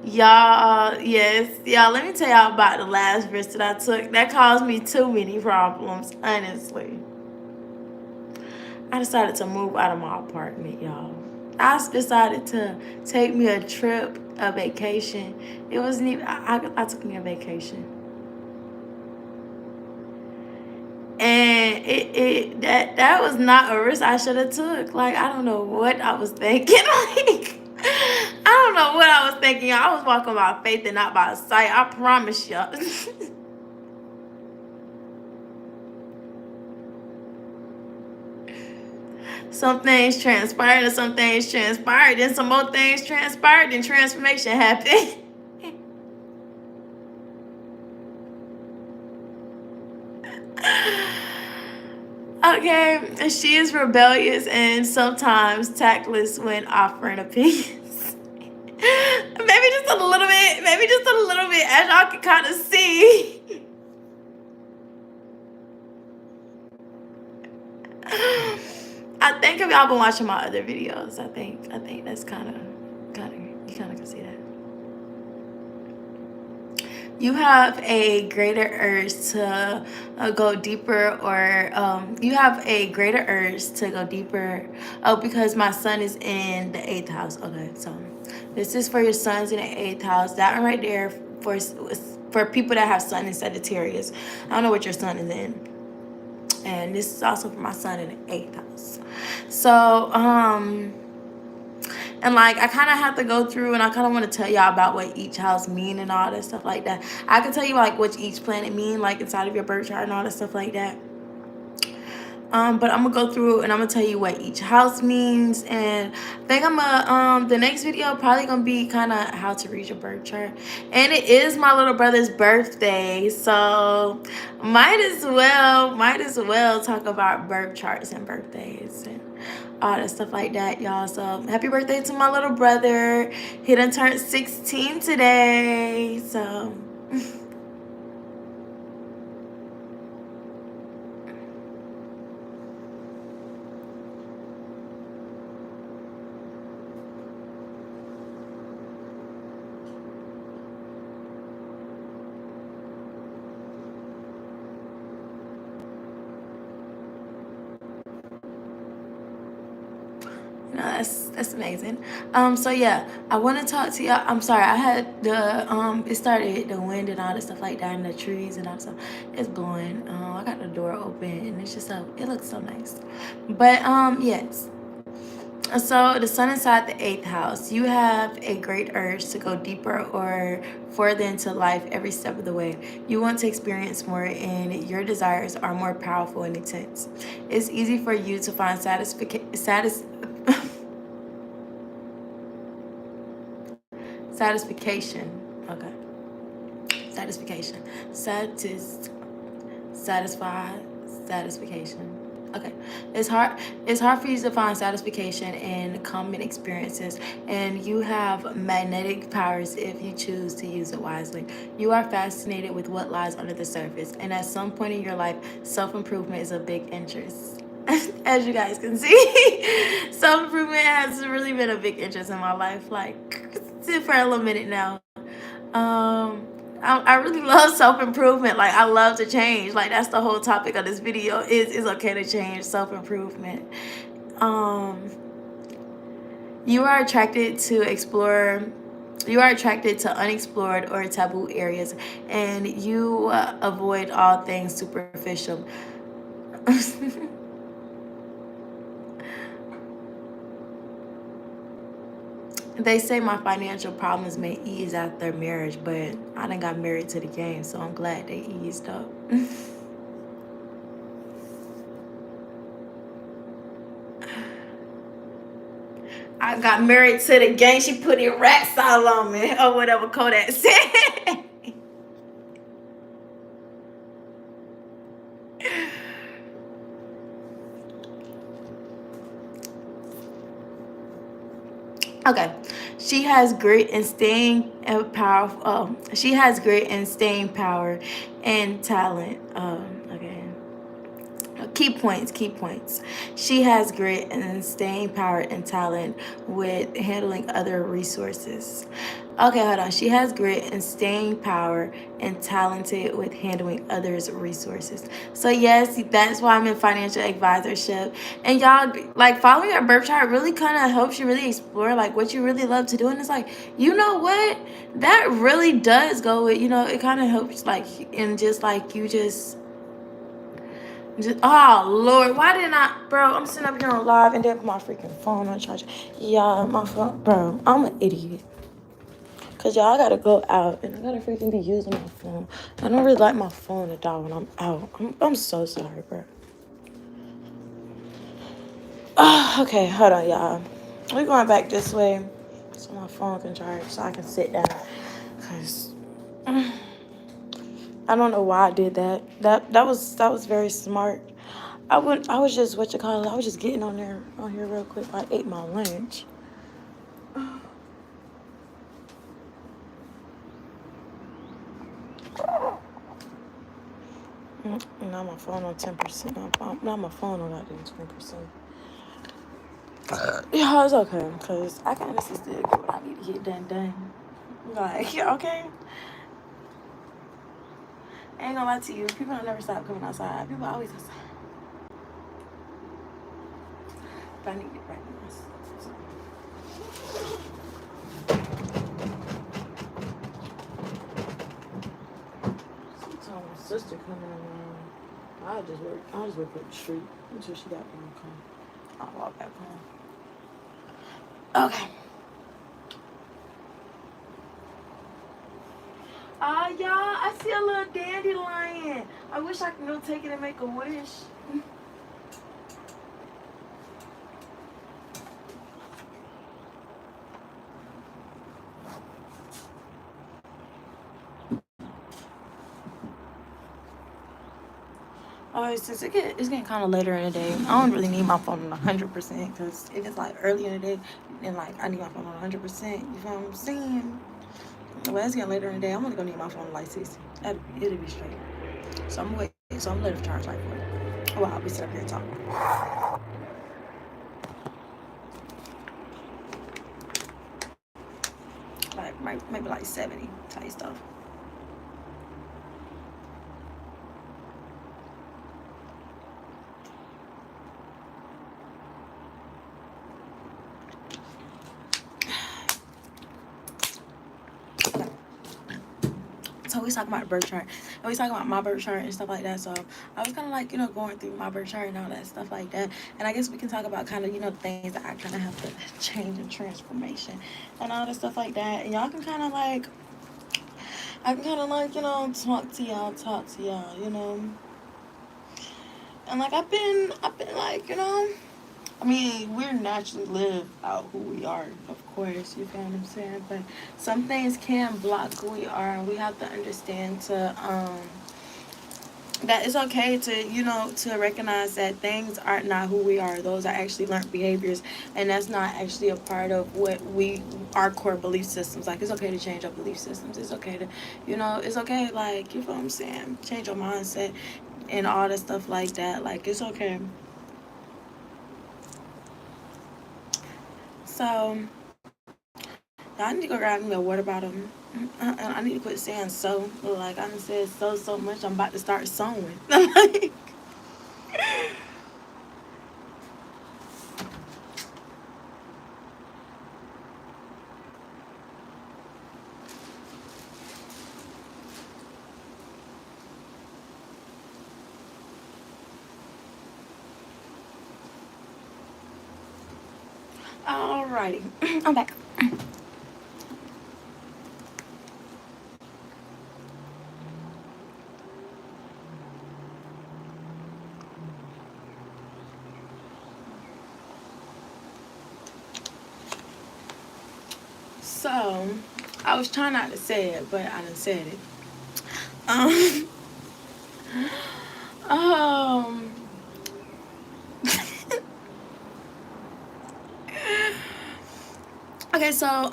Y'all, yes, y'all. Let me tell y'all about the last risk that I took. That caused me too many problems. Honestly, I decided to move out of my apartment, y'all. Decided to take me a trip, a vacation. It wasn't even. I took me a vacation, and that was not a risk I should have took. Like I don't know what I was thinking. Like I don't know what I was thinking. I was walking by faith and not by sight. I promise you. Some things transpired and some things transpired, and some more things transpired, and transformation happened. Okay, she is rebellious and sometimes tactless when offering opinions. Maybe just a little bit, maybe just a little bit, as y'all can kind of see. I think if y'all been watching my other videos, I think that's kind of you kind of can see that. You have a greater urge to go deeper, or you have a greater urge to go deeper. Oh, because my son is in the eighth house. Okay, so this is for your sons in the eighth house. That one right there for people that have sun in Sagittarius. I don't know what your son is in, and this is also for my son in the eighth house. So and like I kind of have to go through and I kind of want to tell y'all about what each house mean and all that stuff like that. I can tell you like what each planet mean like inside of your birth chart and all that stuff like that. But I'm gonna go through and I'm gonna tell you what each house means. And I think I'm gonna the next video probably gonna be kind of how to read your birth chart. And it is my little brother's birthday, so might as well talk about birth charts and birthdays and all that stuff like that, y'all. So happy birthday to my little brother. He done turned 16 today, so no, that's amazing. So yeah, I want to talk to y'all. I'm sorry, I had the it started the wind and all this stuff like that, and the trees and all stuff. It's blowing. I got the door open, and it's just so it looks so nice. But yes. So the sun inside the 8th house, you have a great urge to go deeper or further into life every step of the way. You want to experience more, and your desires are more powerful and intense. It's easy for you to find satisfaction. Okay. Satisfaction. Satisfaction. Okay. It's hard for you to find satisfaction in common experiences, and you have magnetic powers if you choose to use it wisely. You are fascinated with what lies under the surface, and at some point in your life, self-improvement is a big interest. As you guys can see, self-improvement has really been a big interest in my life, like for a little minute now. I really love self-improvement. Like, I love to change. Like, that's the whole topic of this video is okay to change, self-improvement. Um, you are attracted to explore. You are attracted to unexplored or taboo areas, and you avoid all things superficial. They say my financial problems may ease after marriage, but I done got married to the game, so I'm glad they eased up. I got married to the game. She put it rats all on me, or whatever Kodak said. Okay, she has grit and staying power. She has grit and staying power and talent. Okay. Key points. She has grit and staying power and talent with handling other resources. Okay, hold on. She has grit and staying power and talented with handling others' resources. So yes, that's why I'm in financial advisorship. And y'all, like, following your birth chart really kind of helps you really explore like what you really love to do. And it's like, you know what? That really does go with, it kind of helps like, and just like you just, oh Lord, why didn't I, bro? I'm sitting up here on live and then put my freaking phone on charger. Yeah, my phone, bro. I'm an idiot. Cause y'all, I gotta go out and I gotta freaking be using my phone. I don't really like my phone to die when I'm out. I'm so sorry, bro. Okay, hold on, y'all. We're going back this way so my phone can charge so I can sit down. Cause I don't know why I did that. That was very smart. I was just what you call it. I was just getting on here real quick. I ate my lunch. Now my phone on 10%. Now my phone on goddamn 20%. Yeah, it's okay, cause I can honestly still get what I need to get done. Like, yeah, okay. I ain't gonna lie to you. People don't never stop coming outside. People always outside. But I need to get back to this. Sometimes my sister coming around. I'll just work up the street until she got done come. I'll walk back home. Okay. Y'all, I see a little dandelion. I wish I could go take it and make a wish. Oh, since it's getting kind of later in the day, I don't really need my phone on 100% because if it's like early in the day, then like I need my phone on 100%. You feel what I'm saying? Well, it's getting later in the day. I'm only gonna need my phone on like 60. It'll be straight. So I'm gonna wait. So I'm gonna let it charge like for. Well, I'll be sitting up here and talking. Like maybe like 70 type stuff. So we talking about the birth chart, and we talking about my birth chart and stuff like that. So I was kind of like, going through my birth chart and all that stuff like that. And I guess we can talk about kind of, things that I kind of have to change and transformation and all that stuff like that. And y'all can kind of like, I can kind of like, talk to y'all. And like I've been like, I mean, we're naturally live out who we are, of course, you feel what I'm saying? But some things can block who we are, and we have to understand that it's okay to, to recognize that things are not who we are. Those are actually learned behaviors, and that's not actually a part of our core belief systems. Like, it's okay to change our belief systems. It's okay to, it's okay, like, you feel what I'm saying? Change your mindset and all that stuff like that. Like, it's okay. So, I need to go grab me a water bottle. I need to quit saying so. Like, I done said so much, I'm about to start sewing. Like, alrighty. I'm back. So, I was trying not to say it, but I done said it. Um, um, okay, so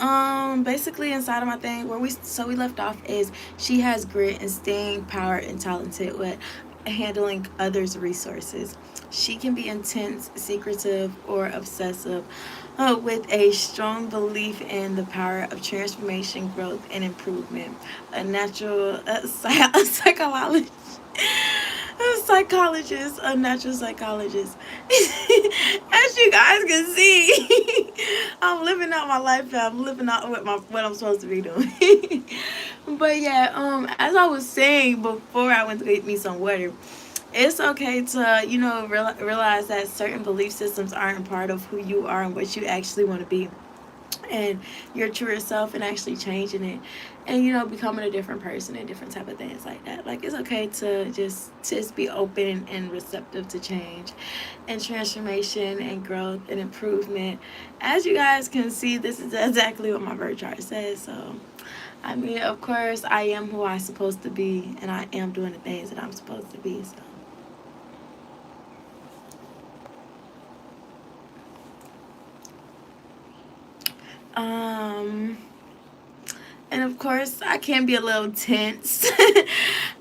basically inside of my thing where we left off is she has grit and staying power and talented with handling others' resources. She can be intense, secretive, or obsessive, with a strong belief in the power of transformation, growth, and improvement. A natural psychologist. A psychologist, a natural psychologist. As you guys can see, I'm living out my life. I'm living out what I'm supposed to be doing. But yeah, as I was saying before I went to get me some water, it's okay to realize that certain belief systems aren't part of who you are and what you actually want to be, and your truer self, and actually changing it, and becoming a different person and different type of things like that. Like, it's okay to just be open and receptive to change and transformation and growth and improvement. As you guys can see, this is exactly what my birth chart says. So I mean, of course, I am who I'm supposed to be, and I am doing the things that I'm supposed to be. So um and of course I can be a little tense.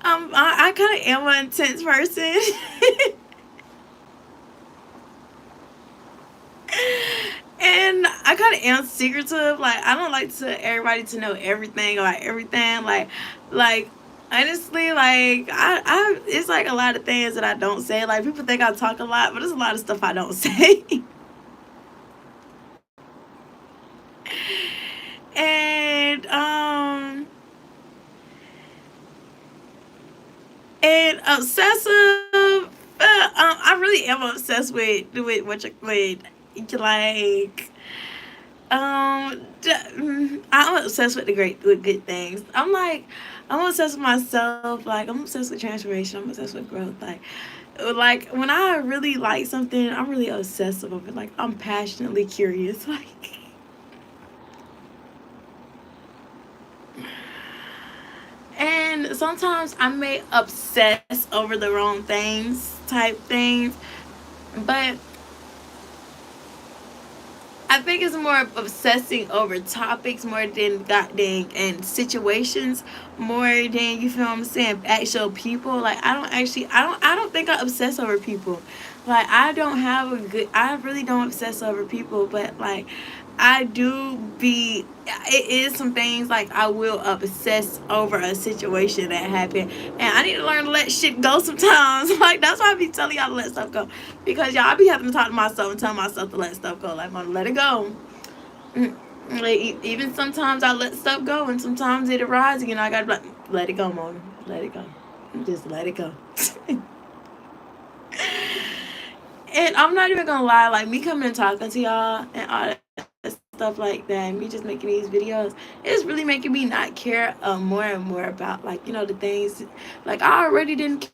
I kind of am an intense person. And I kind of am secretive. Like, I don't like to everybody to know everything about everything. Like honestly, like it's like a lot of things that I don't say. Like, people think I talk a lot, but there's a lot of stuff I don't say. And and obsessive. I really am obsessed with what you like. I'm obsessed with with good things. I'm obsessed with myself. Like, I'm obsessed with transformation. I'm obsessed with growth. Like when I really like something, I'm really obsessive of it. Like, I'm passionately curious. Like, and sometimes I may obsess over the wrong things, type things, but I think it's more of obsessing over topics more than goddamn and situations more than, you feel what I'm saying, actual people. Like I don't think I obsess over people. Like I really don't obsess over people, but like I do be it is some things like I will obsess over a situation that happened, and I need to learn to let shit go sometimes. Like that's why I be telling y'all to let stuff go, because y'all I be having to talk to myself and tell myself to let stuff go. Like I'm gonna let it go. Like, even sometimes I let stuff go, and sometimes it arises again. I gotta be like, let it go, Mona. Let it go. Just let it go. And I'm not even gonna lie, like me coming and talking to y'all and all that stuff like that, and me just making these videos, it's really making me not care more and more about, like, the things like I already didn't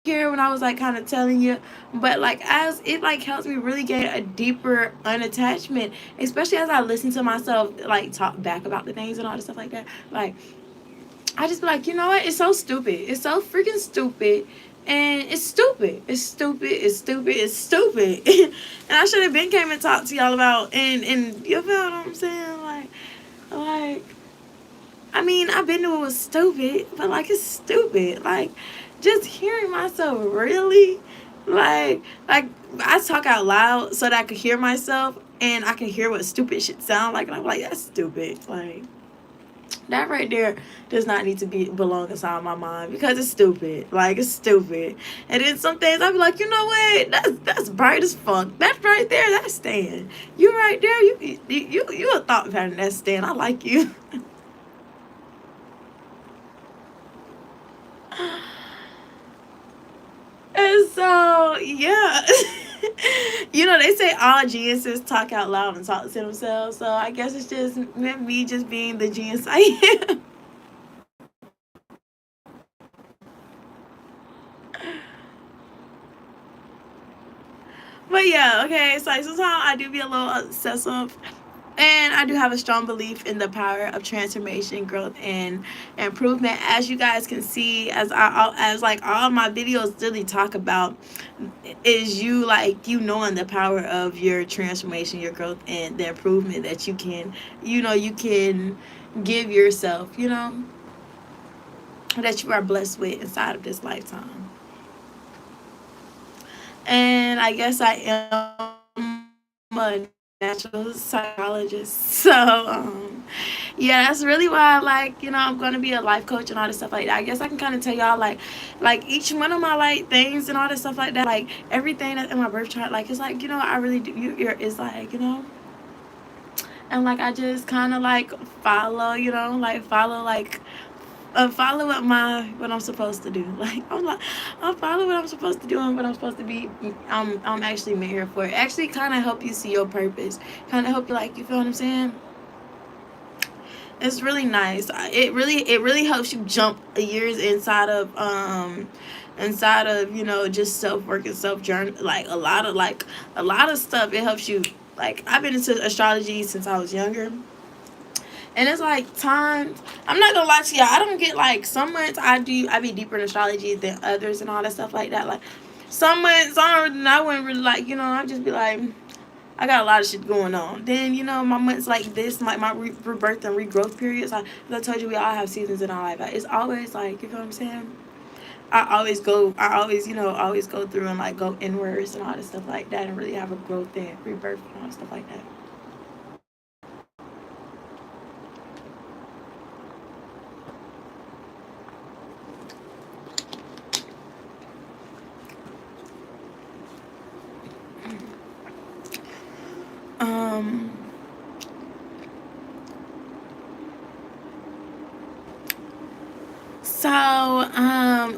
care when I was like kind of telling you, but like as it like helps me really get a deeper unattachment, especially as I listen to myself like talk back about the things and all the stuff like that. Like I just be like, you know what? It's so stupid. It's so freaking stupid. And it's stupid. It's stupid. It's stupid. It's stupid. And I should have been came and talked to y'all about, and you feel what I'm saying? Like I mean, I've been to it was stupid, but like it's stupid. Like just hearing myself really like I talk out loud so that I could hear myself and I can hear what stupid shit sound like, and I'm like, that's stupid. Like that right there does not need to be belong inside my mind because it's stupid. Like it's stupid. And then some things I be like, you know what? That's bright as fuck. That's right there. That's Stan. You right there. You a thought pattern. That's Stan. I like you. And so yeah. They say all geniuses talk out loud and talk to themselves. So I guess it's just me just being the genius I am. But yeah, okay. So like, sometimes I do be a little obsessive, and I do have a strong belief in the power of transformation, growth, and improvement. As you guys can see, as like all my videos really talk about, is you like knowing the power of your transformation, your growth, and the improvement that you can give yourself. That you are blessed with inside of this lifetime. And I guess I am a natural psychologist. So, yeah, that's really why, like, I'm gonna be a life coach and all this stuff like that. I guess I can kind of tell y'all, like each one of my like things and all this stuff like that, like everything that's in my birth chart, like it's like I really do. It's like and like I just kind of like follow, like follow like follow what I'm supposed to do. Like I follow what I'm supposed to do and what I'm supposed to be. I'm actually made here for it. Actually, kind of help you see your purpose. Kind of help you, like, you feel what I'm saying. It's really nice. It really helps you jump years inside of just self work and self journey. Like a lot of stuff. It helps you. Like I've been into astrology since I was younger. And it's like times, I'm not gonna lie to y'all, I don't get like some months I be deeper in astrology than others and all that stuff like that. Like some months I wouldn't really like, I just be like, I got a lot of shit going on. Then, my months like this, like my rebirth and regrowth periods, like as I told you, we all have seasons in our life. Like, it's always like, you know what I'm saying? I always go through and like go inwards and all this stuff like that, and really have a growth and rebirth and all that stuff like that. Um,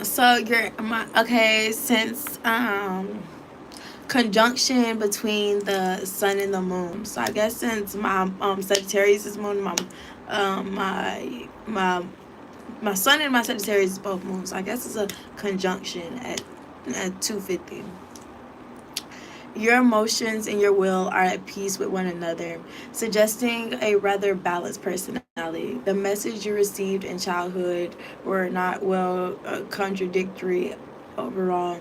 so you're my okay, since conjunction between the sun and the moon. So I guess since my Sagittarius is moon, my sun and my Sagittarius is both moons. So I guess it's a conjunction at 2:50. Your emotions and your will are at peace with one another, suggesting a rather balanced personality. The message you received in childhood were not well contradictory overall.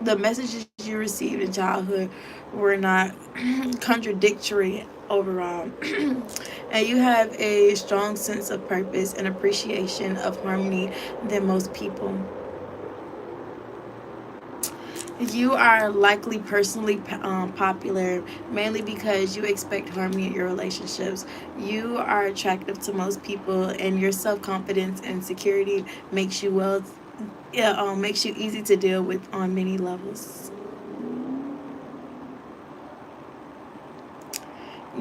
The messages you received in childhood were not contradictory overall. And you have a strong sense of purpose and appreciation of harmony than most people. You are likely personally popular mainly because you expect harmony in your relationships. You are attractive to most people, and your self confidence and security makes you well, yeah, makes you easy to deal with on many levels.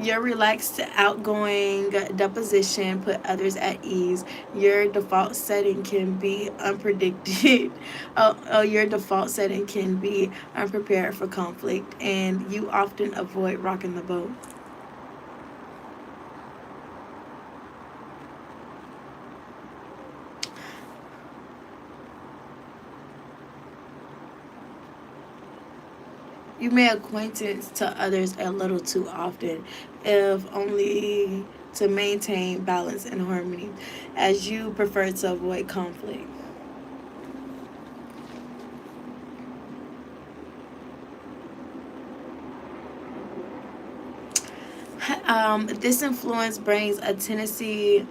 Your relaxed, outgoing deposition put others at ease. Your default setting can be unpredicted. Your default setting can be unprepared for conflict, and you often avoid rocking the boat. You may acquaintance to others a little too often, if only to maintain balance and harmony, as you prefer to avoid conflict. This influence brings a tendency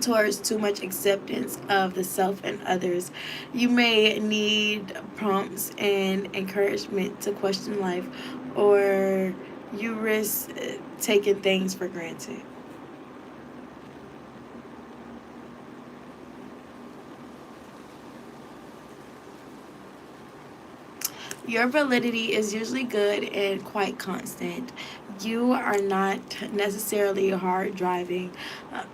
towards too much acceptance of the self and others. You may need prompts and encouragement to question life, or you risk taking things for granted. Your validity is usually good and quite constant. You are not necessarily hard driving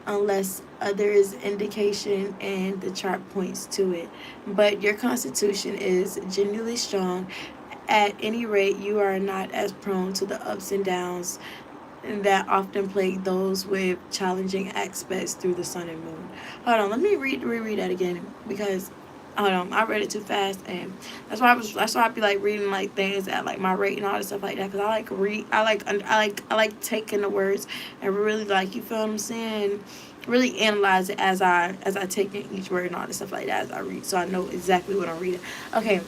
unless others' indication and the chart points to it. But your constitution is genuinely strong. At any rate, you are not as prone to the ups and downs that often plague those with challenging aspects through the sun and moon. Hold on, let me reread that again because hold on, I read it too fast, and that's why I be like reading like things at like my rate and all this stuff like that, because I like read I like taking the words and really, like, you feel what I'm saying, really analyze it as I take in each word and all this stuff like that as I read, so I know exactly what I'm reading. Okay,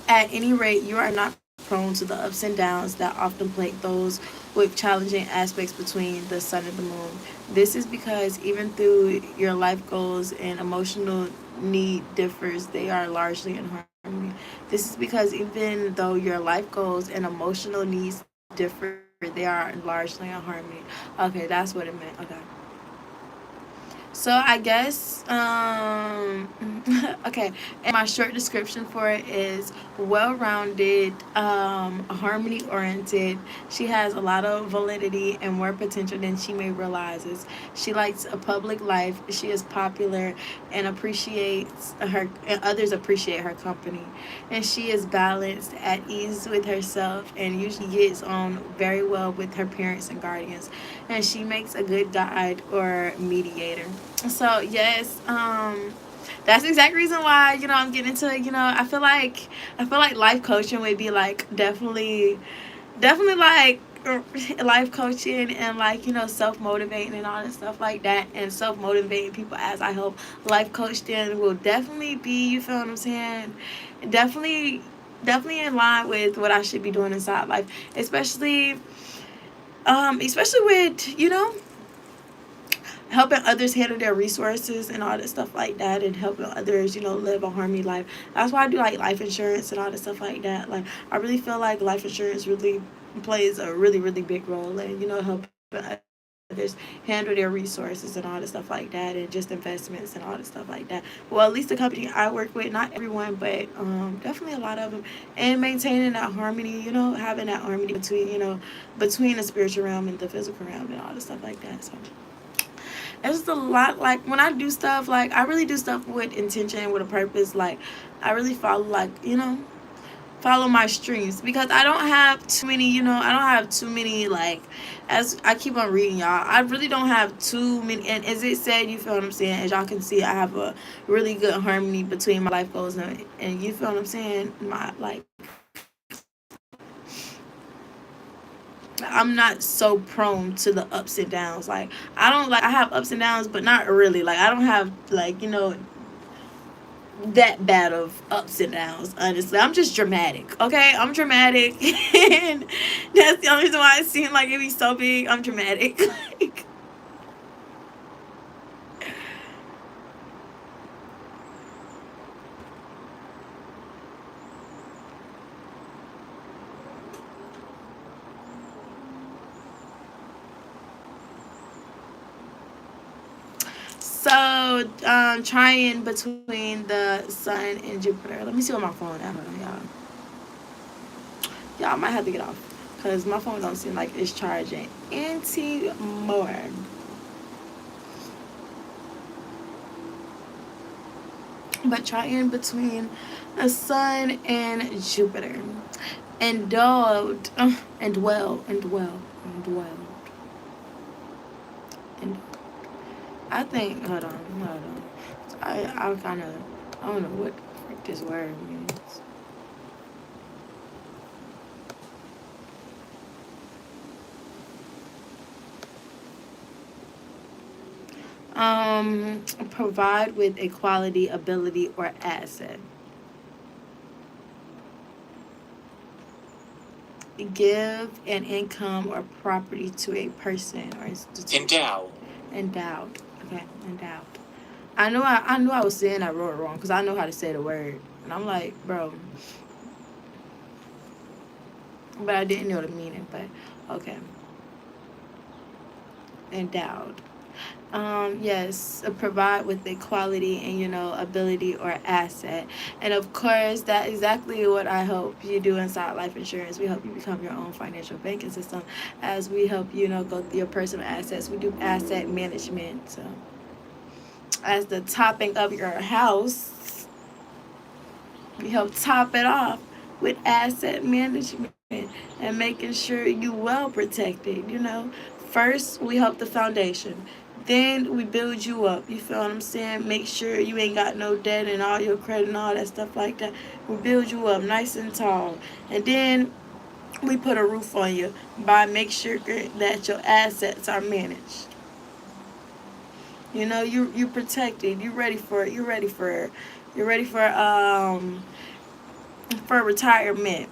at any rate, you are not prone to the ups and downs that often plague those with challenging aspects between the sun and the moon. This is because even through your life goals and emotional need differs, they are largely in harmony. This is because even though your life goals and emotional needs differ, they are largely in harmony. Okay, that's what it meant. Okay. So I guess okay, and my short description for it is well-rounded, harmony-oriented. She has a lot of validity and more potential than she may realizes. She likes a public life. She is popular and appreciates her, and others appreciate her company. And she is balanced, at ease with herself, and usually gets on very well with her parents and guardians. And she makes a good guide or mediator. So yes, that's the exact reason why, I'm getting into, I feel like life coaching would be like definitely like life coaching and, like, self motivating and all that stuff like that, and self motivating people as I help life coach them will definitely be, you feel what I'm saying, definitely in line with what I should be doing inside life, especially with, helping others handle their resources and all that stuff like that, and helping others, live a harmony life. That's why I do like life insurance and all that stuff like that. Like, I really feel like life insurance really plays a really, really big role in, helping others handle their resources and all that stuff like that, and just investments and all that stuff like that. Well, at least the company I work with, not everyone, but definitely a lot of them, and maintaining that harmony, having that harmony between, between the spiritual realm and the physical realm and all the stuff like that. So it's just a lot. Like, when I do stuff, like, I really do stuff with intention, with a purpose. Like, I really follow, like, follow my streams, because I don't have too many, I don't have too many, like, as I keep on reading, y'all, I really don't have too many. And as it said, you feel what I'm saying, as y'all can see, I have a really good harmony between my life goals and you feel what I'm saying, my, like, I'm not so prone to the ups and downs. Like, I don't, like, I have ups and downs, but not really. Like, I don't have, like, that bad of ups and downs, honestly. I'm just dramatic, okay? I'm dramatic. And that's the only reason why it seemed like it'd be so big. I'm dramatic. Like, so, trying between the sun and Jupiter. Let me see what my phone at. Hold on, y'all. Y'all might have to get off because my phone don't seem like it's charging anymore. But trying between the sun and Jupiter. Endowed, and well, and well, and well. And I think, hold on. I kind of, I don't know what the frick this word means. Provide with a quality, ability, or asset. Give an income or property to a person or institution. Endowed. Okay, endowed. I knew I was saying I wrote it wrong because I know how to say the word, and I'm like, bro, but I didn't know the meaning. But okay, endowed. Yes, provide with a quality and ability or asset, and of course that's exactly what I hope you do inside life insurance. We help you become your own financial banking system, as we help go through your personal assets. We do asset management. So as the topping of your house, we help top it off with asset management and making sure you well protected. First we help the foundation. Then we build you up. You feel what I'm saying? Make sure you ain't got no debt and all your credit and all that stuff like that. We build you up nice and tall. And then we put a roof on you by make sure that your assets are managed. You protected. You ready for it. You're ready for retirement.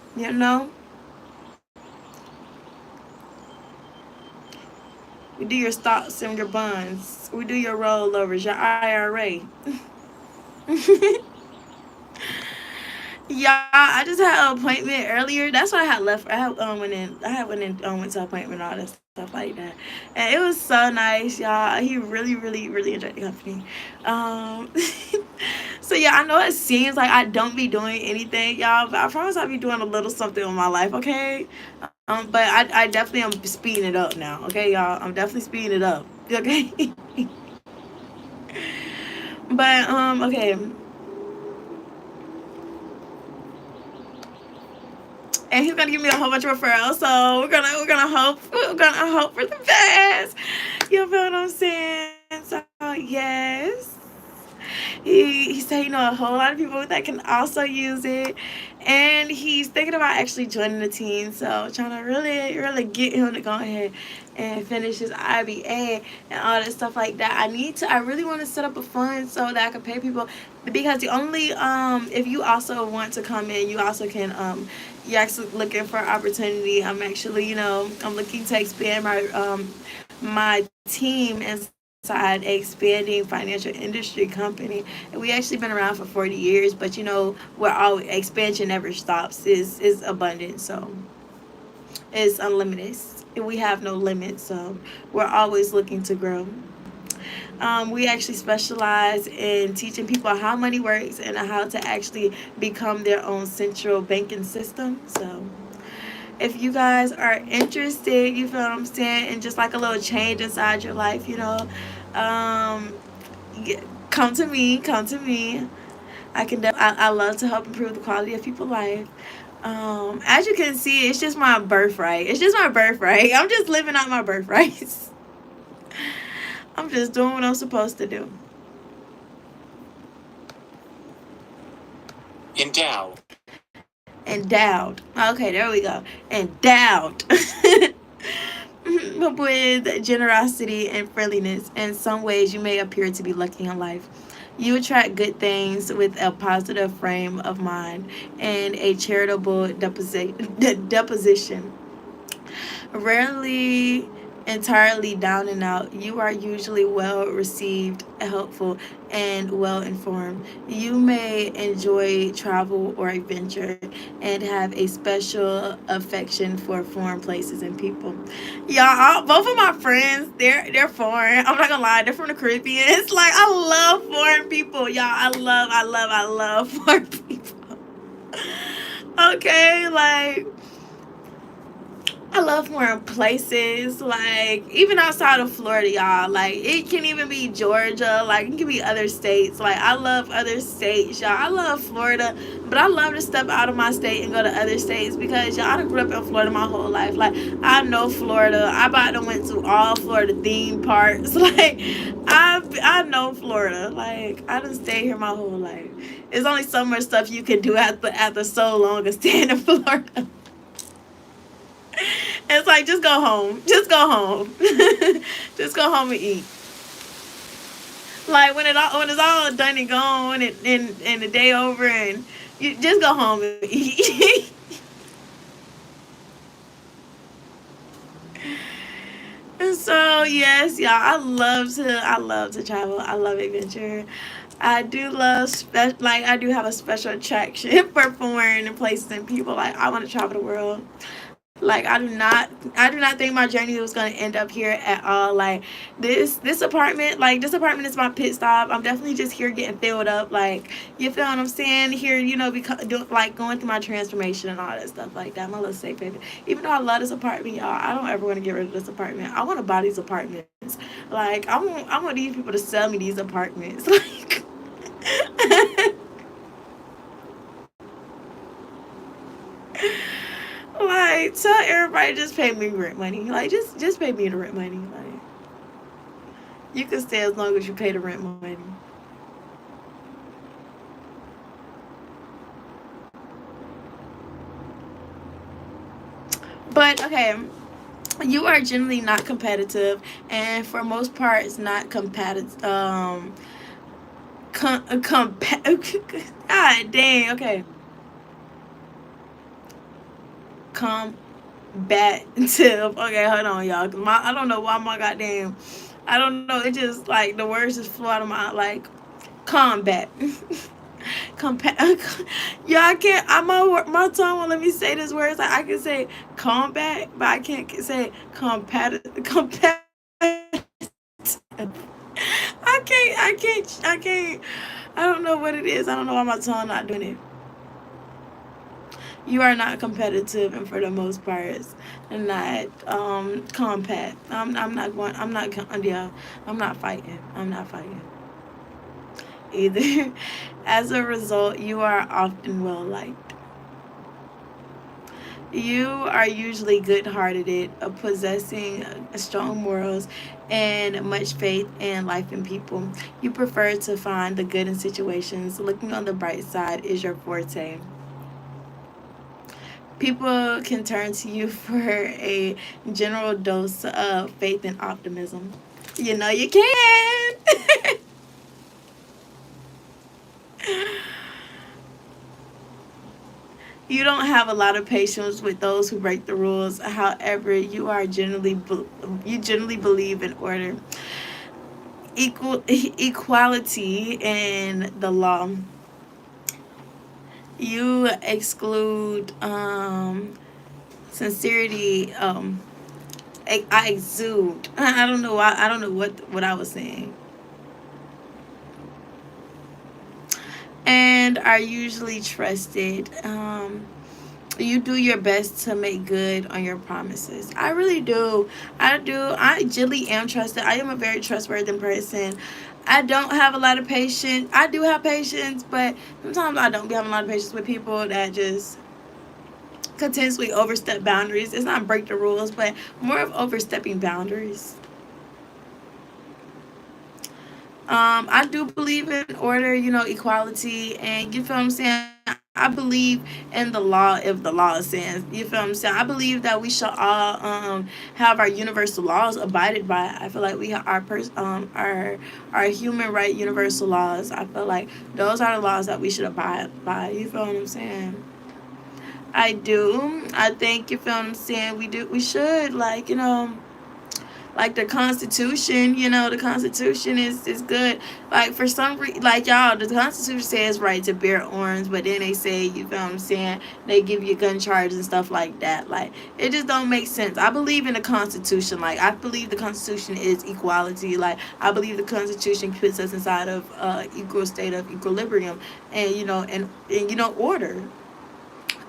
We do your stocks and your bonds. We do your rollovers, your IRA. Yeah, I just had an appointment earlier. That's why I had left. Went to an appointment and all that stuff like that, and it was so nice, y'all. He really, really, really enjoyed the company. Um, so yeah, I know it seems like I don't be doing anything, y'all, but I promise I'll be doing a little something in my life, okay? But I definitely am speeding it up now, okay, y'all. I'm definitely speeding it up, okay? But okay. And he's gonna give me a whole bunch of referrals. So we're gonna hope for the best. You feel what I'm saying? So yes. He said a whole lot of people that can also use it, and he's thinking about actually joining the team. So trying to really get him to go ahead and finish his IBA and all that stuff like that. I really want to set up a fund so that I can pay people, because the only if you also want to come in, you also can you're actually looking for opportunity. I'm actually I'm looking to expand my team inside a expanding financial industry company. And we actually been around for 40 years, but we're all expansion never stops. Is abundant, so it's unlimited. We have no limits, so we're always looking to grow. We actually specialize in teaching people how money works and how to actually become their own central banking system. So if you guys are interested, you feel what I'm saying, and just like a little change inside your life, um, come to me. I love to help improve the quality of people's life. As you can see, it's just my birthright. It's just my birthright. I'm just living out my birthrights. I'm just doing what I'm supposed to do. Endow. Endowed. Okay, there we go. Endowed. With generosity and friendliness. In some ways, you may appear to be lucky in life. You attract good things with a positive frame of mind and a charitable deposition. Rarely entirely down and out, you are usually well received, helpful, and well informed. You may enjoy travel or adventure and have a special affection for foreign places and people. Y'all, both of my friends, they're foreign. I'm not gonna lie, they're from the Caribbean. It's like I love foreign people, y'all. I love foreign people. Okay, like I love foreign places, like even outside of Florida, y'all. Like it can even be Georgia, like it can be other states. Like I love other states, y'all. I love Florida, but I love to step out of my state and go to other states because y'all, I done grew up in Florida my whole life. Like I know Florida. I about to went to all Florida theme parks. Like I know Florida. Like I done stayed here my whole life. There's only so much stuff you can do after so long of staying in Florida. It's like just go home. Just go home. Just go home and eat. Like when it's all done and gone and the day over and you just go home and eat. And so yes, y'all, I love to travel. I love adventure. I do love like I do have a special attraction for foreign places and people. Like I want to travel the world. Like I do not think my journey was gonna end up here at all. Like this apartment, like this apartment is my pit stop. I'm definitely just here getting filled up. Like you feel what I'm saying? Here, like going through my transformation and all that stuff like that. My little safe haven. Even though I love this apartment, y'all, I don't ever want to get rid of this apartment. I want to buy these apartments. Like I want these people to sell me these apartments. Like like tell everybody just pay me rent money. Like just pay me the rent money. Like you can stay as long as you pay the rent money. But okay, you are generally not competitive, and for most part, it's not competitive. God dang. Okay, combative. Okay, hold on, y'all. I don't know why my goddamn. I don't know. It just like the words just flew out of my like combat. Compa- yeah, I can't. My tongue won't let me say this word. It's like I can say combat, but I can't say compat. I can't. I can't. I can't. I don't know what it is. I don't know why my tongue not doing it. You are not competitive, and for the most part, it's not compat. I'm not going. I'm not. Yeah. I'm not fighting. I'm not fighting either. As a result, you are often well liked. You are usually good hearted, possessing strong morals and much faith in life and people. You prefer to find the good in situations. Looking on the bright side is your forte. People can turn to you for a general dose of faith and optimism. You know you can. You don't have a lot of patience with those who break the rules. However, you generally believe in order, equality, and the law. You exclude sincerity. I exude. I don't know why. I don't know what I was saying. And are usually trusted. You do your best to make good on your promises. I really do. I do. I generally am trusted. I am a very trustworthy person. I don't have a lot of patience. I do have patience, but sometimes I don't be having a lot of patience with people that just continuously overstep boundaries. It's not break the rules, but more of overstepping boundaries. I do believe in order, equality, and you feel what I'm saying. I believe in the law if the law stands. You feel what I'm saying. I believe that we should all have our universal laws abided by. I feel like we have our human right universal laws. I feel like those are the laws that we should abide by. You feel what I'm saying. I do. I think you feel what I'm saying. We do. We should like the Constitution. The Constitution is good. Like for some reason, like y'all, the Constitution says right to bear arms, but then they say, you feel what I'm saying, they give you gun charges and stuff like that. Like it just don't make sense. I believe in the Constitution. Like I believe the Constitution is equality. Like I believe the Constitution puts us inside of equal state of equilibrium, and order.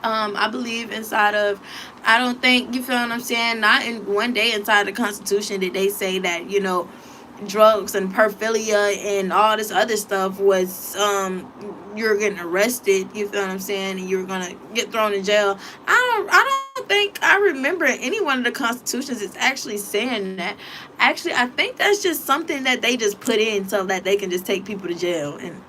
I believe inside of, I don't think, you feel what I'm saying, not in one day inside the Constitution did they say that, drugs and pedophilia and all this other stuff was, you're getting arrested, you feel what I'm saying, and you're gonna get thrown in jail. I don't think I remember any one of the constitutions is actually saying that. Actually, I think that's just something that they just put in so that they can just take people to jail. And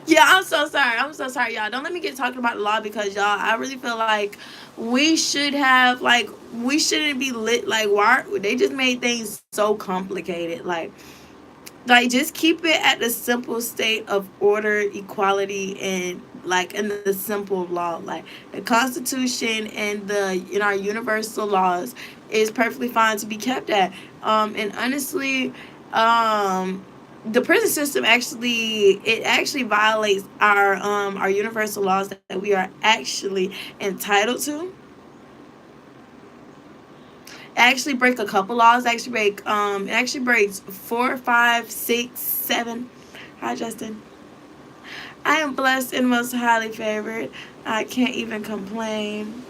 yeah, I'm so sorry. I'm so sorry, y'all. Don't let me get talking about the law because y'all, I really feel like we should have like we shouldn't be lit like why they just made things so complicated. Like just keep it at the simple state of order, equality, and like in the simple law. Like the Constitution and the our universal laws is perfectly fine to be kept at. And honestly, um the prison system actually violates our universal laws that we are actually entitled to. It actually break a couple laws. It actually breaks 4, 5, 6, 7. Hi Justin. I am blessed and most highly favored. I can't even complain.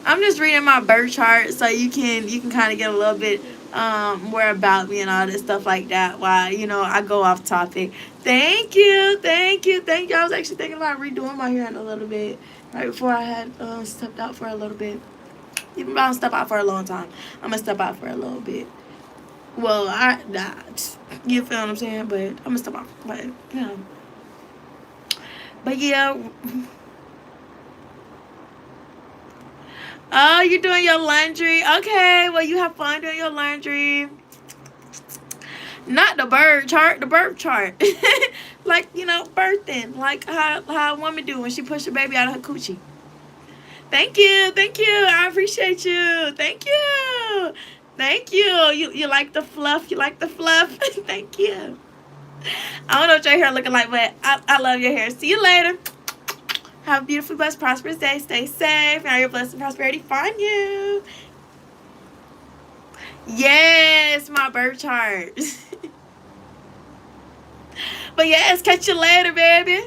I'm just reading my birth chart so you can kind of get a little bit more about me and all this stuff like that. While I go off topic. Thank you. I was actually thinking about redoing my hair in a little bit right before I had stepped out for a little bit. Even if I don't step out for a long time, I'm gonna step out for a little bit. Well, you feel what I'm saying, but I'm gonna step out. But yeah. Oh, you're doing your laundry. Okay, well, you have fun doing your laundry. Not the birth chart, the birth chart. Like, birthing. Like how a woman do when she push her baby out of her coochie. Thank you. Thank you. I appreciate you. Thank you. Thank you. You like the fluff? You like the fluff? Thank you. I don't know what your hair looking like, but I love your hair. See you later. Have a beautiful, blessed, prosperous day. Stay safe. Now your blessing and prosperity find you. Yes, my birth chart. But yes, catch you later, baby.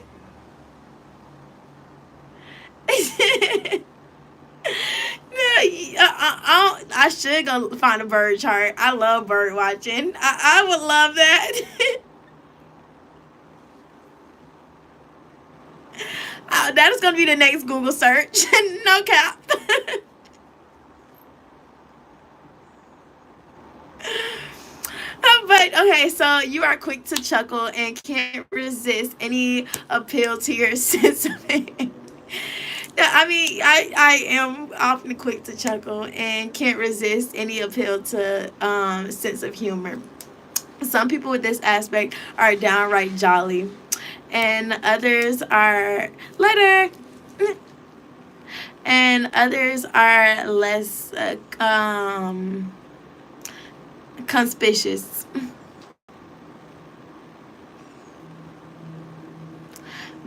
I should go find a bird chart. I love bird watching. I would love that. That is going to be the next Google search. No cap. But okay, so you are quick to chuckle and can't resist any appeal to your sense of it. I mean, I am often quick to chuckle and can't resist any appeal to sense of humor. Some people with this aspect are downright jolly, and others are later, and others are less conspicuous.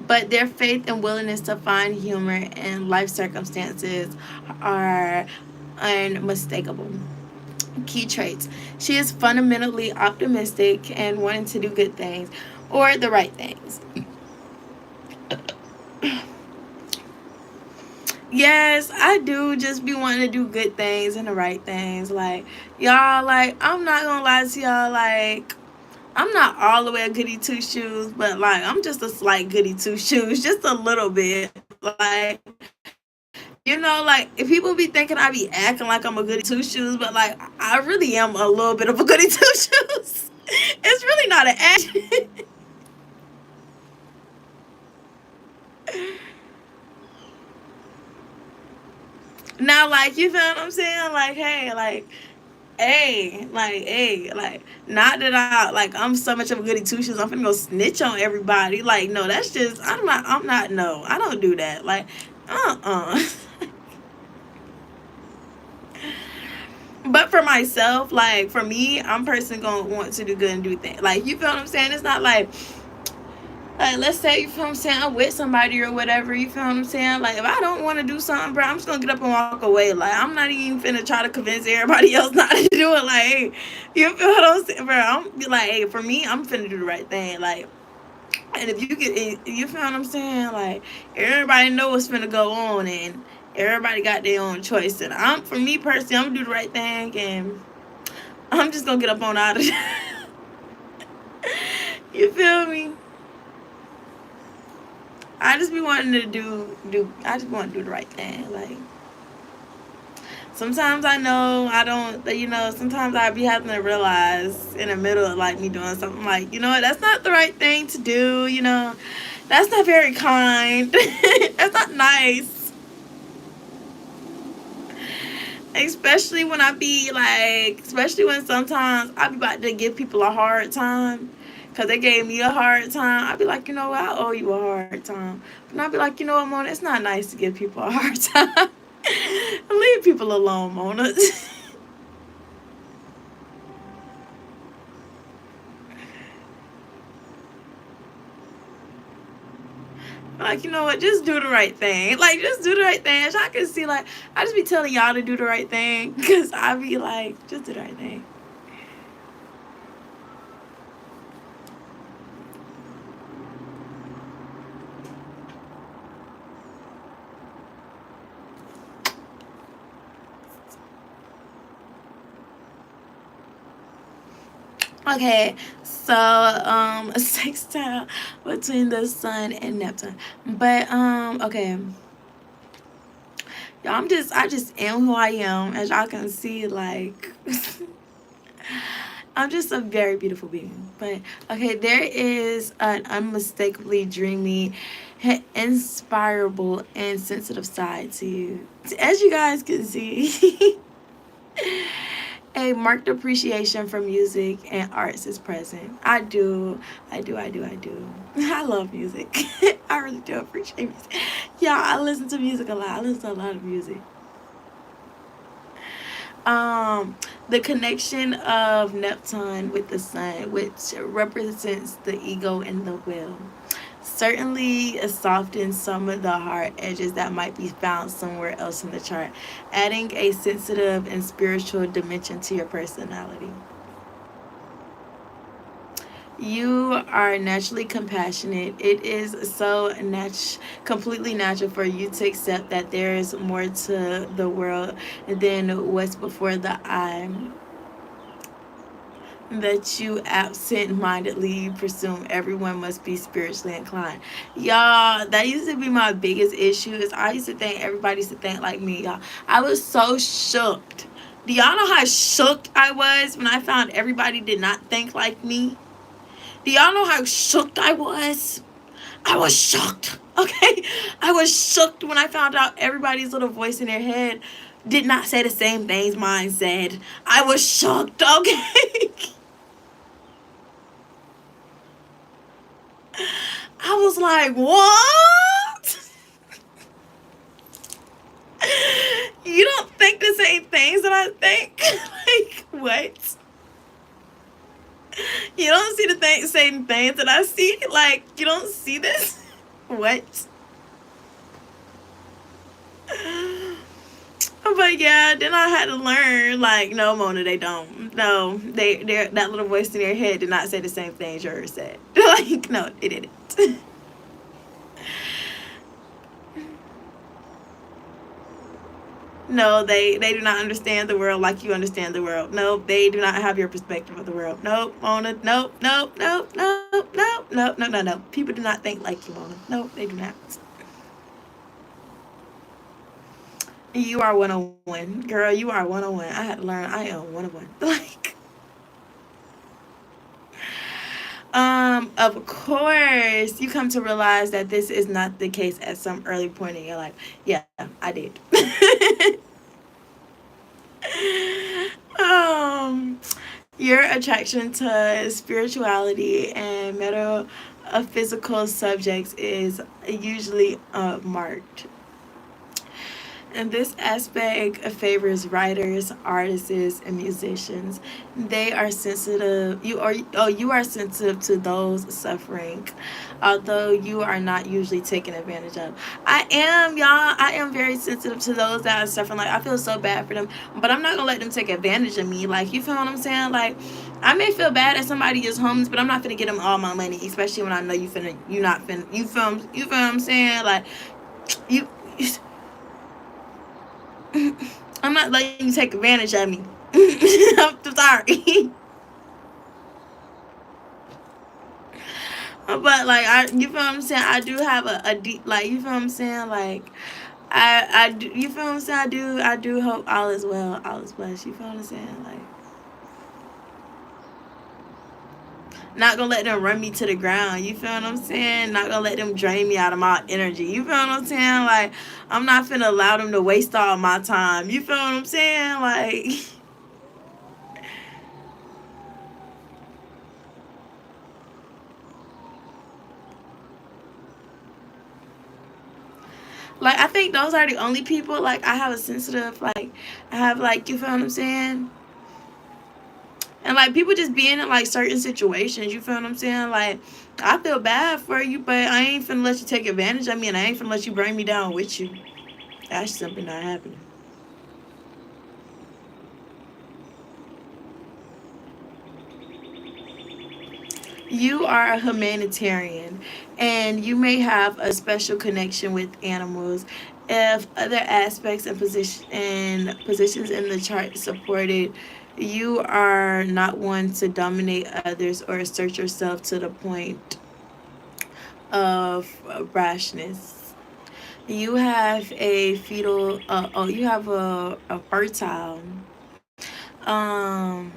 But their faith and willingness to find humor in life circumstances are unmistakable. Key traits: she is fundamentally optimistic and wanting to do good things or the right things. Yes, I do just be wanting to do good things and the right things. Like, y'all, like, I'm not gonna lie to y'all, like, I'm not all the way a goody two shoes, but like I'm just a slight goody two shoes, just a little bit. Like, like if people be thinking I be acting like I'm a goody two shoes, but like I really am a little bit of a goody two shoes. It's really not an act. Now, like, you feel what I'm saying? Like, hey, like, not that I'm so much of a goody two shoes. I'm finna go snitch on everybody. Like, no, that's just, no, I don't do that. Like, But for myself, like, for me, I'm personally gonna want to do good and do things. Like, you feel what I'm saying? It's not like, let's say, you feel what I'm saying, I'm with somebody or whatever, you feel what I'm saying? Like, if I don't want to do something, bro, I'm just going to get up and walk away. Like, I'm not even finna try to convince everybody else not to do it. Like, hey, you feel what I'm saying, bro? I'm like, hey, for me, I'm finna do the right thing. Like, and if you feel what I'm saying? Like, everybody know what's finna go on, and everybody got their own choice. And for me personally, I'm gonna do the right thing, and I'm just gonna get up on out of it. You feel me? I just be wanting to I just want to do the right thing. Like, sometimes I know I don't, sometimes I be having to realize in the middle of like me doing something like, that's not the right thing to do, that's not very kind. That's not nice. Especially when especially when sometimes I be about to give people a hard time because they gave me a hard time. I'd be like, what, I owe you a hard time. But I'd be like, what, Mona, it's not nice to give people a hard time. Leave people alone, Mona. Like, what, just do the right thing. Like, just do the right thing. As y'all can see, like, I just be telling y'all to do the right thing because I be like, just do the right thing. Okay, so sextile between the sun and Neptune. But okay. Y'all, I just am who I am. As y'all can see, like I'm just a very beautiful being. But okay, there is an unmistakably dreamy, inspirable, and sensitive side to you. As you guys can see. A marked appreciation for music and arts is present. I do. I love music. I really do appreciate music. Yeah, I listen to music a lot. I listen to a lot of music. The connection of Neptune with the sun, which represents the ego and the will, certainly softens some of the hard edges that might be found somewhere else in the chart, adding a sensitive and spiritual dimension to your personality. You are naturally compassionate. It is so completely natural for you to accept that there is more to the world than what's before the eye, that you absent-mindedly presume everyone must be spiritually inclined. Y'all, that used to be my biggest issue. Is I used to think everybody used to think like me. Y'all, I was so shocked. Do y'all know how shocked I was when I found everybody did not think like me? Do y'all know how shocked I was? I was shocked. Okay, I was shocked when I found out everybody's little voice in their head did not say the same things mine said. I was shocked. Okay. I was like, what? You don't think the same things that I think? Like, what? You don't see the same things that I see? Like, you don't see this? What? But yeah, then I had to learn, like, no, Mona, they don't. No, that little voice in their head did not say the same things yours said. Like, no, it didn't. No, they do not understand the world like you understand the world. Nope, they do not have your perspective of the world. Nope, Mona. Nope, nope, nope, nope, nope, nope, no, no, no. People do not think like you, Mona. Nope, they do not. You are 101. Girl, you are 101. I had to learn I am 101. Like, of course, you come to realize that this is not the case at some early point in your life. Yeah, I did. um, your attraction to spirituality and metaphysical subjects is usually marked. And this aspect favors writers, artists, and musicians. They are sensitive. You are sensitive to those suffering, although you are not usually taken advantage of. I am, y'all. I am very sensitive to those that are suffering. Like, I feel so bad for them, but I'm not gonna let them take advantage of me. Like, you feel what I'm saying? Like, I may feel bad if somebody is homeless, but I'm not gonna get them all my money, especially when I know you not finna. You feel what I'm saying? Like, you. I'm not letting you take advantage of me. I'm sorry. But like you feel what I'm saying? I do have a deep, like, you feel what I'm saying? Like, I do, you feel what I'm saying? I do hope all is well, all is blessed. You feel what I'm saying? Like, not gonna let them run me to the ground. You feel what I'm saying? Not gonna let them drain me out of my energy. You feel what I'm saying? Like, I'm not finna allow them to waste all my time. You feel what I'm saying? Like, like, I think those are the only people. Like, I have a sensitive, like, I have, like, you feel what I'm saying? And like, people just being in like certain situations, you feel what I'm saying? Like, I feel bad for you, but I ain't finna let you take advantage of me, and I ain't finna let you bring me down with you. That's simply not happening. You are a humanitarian, and you may have a special connection with animals. If other aspects and positions in the chart supported, you are not one to dominate others or assert yourself to the point of rashness. You have a fetal. You have a fertile. Um,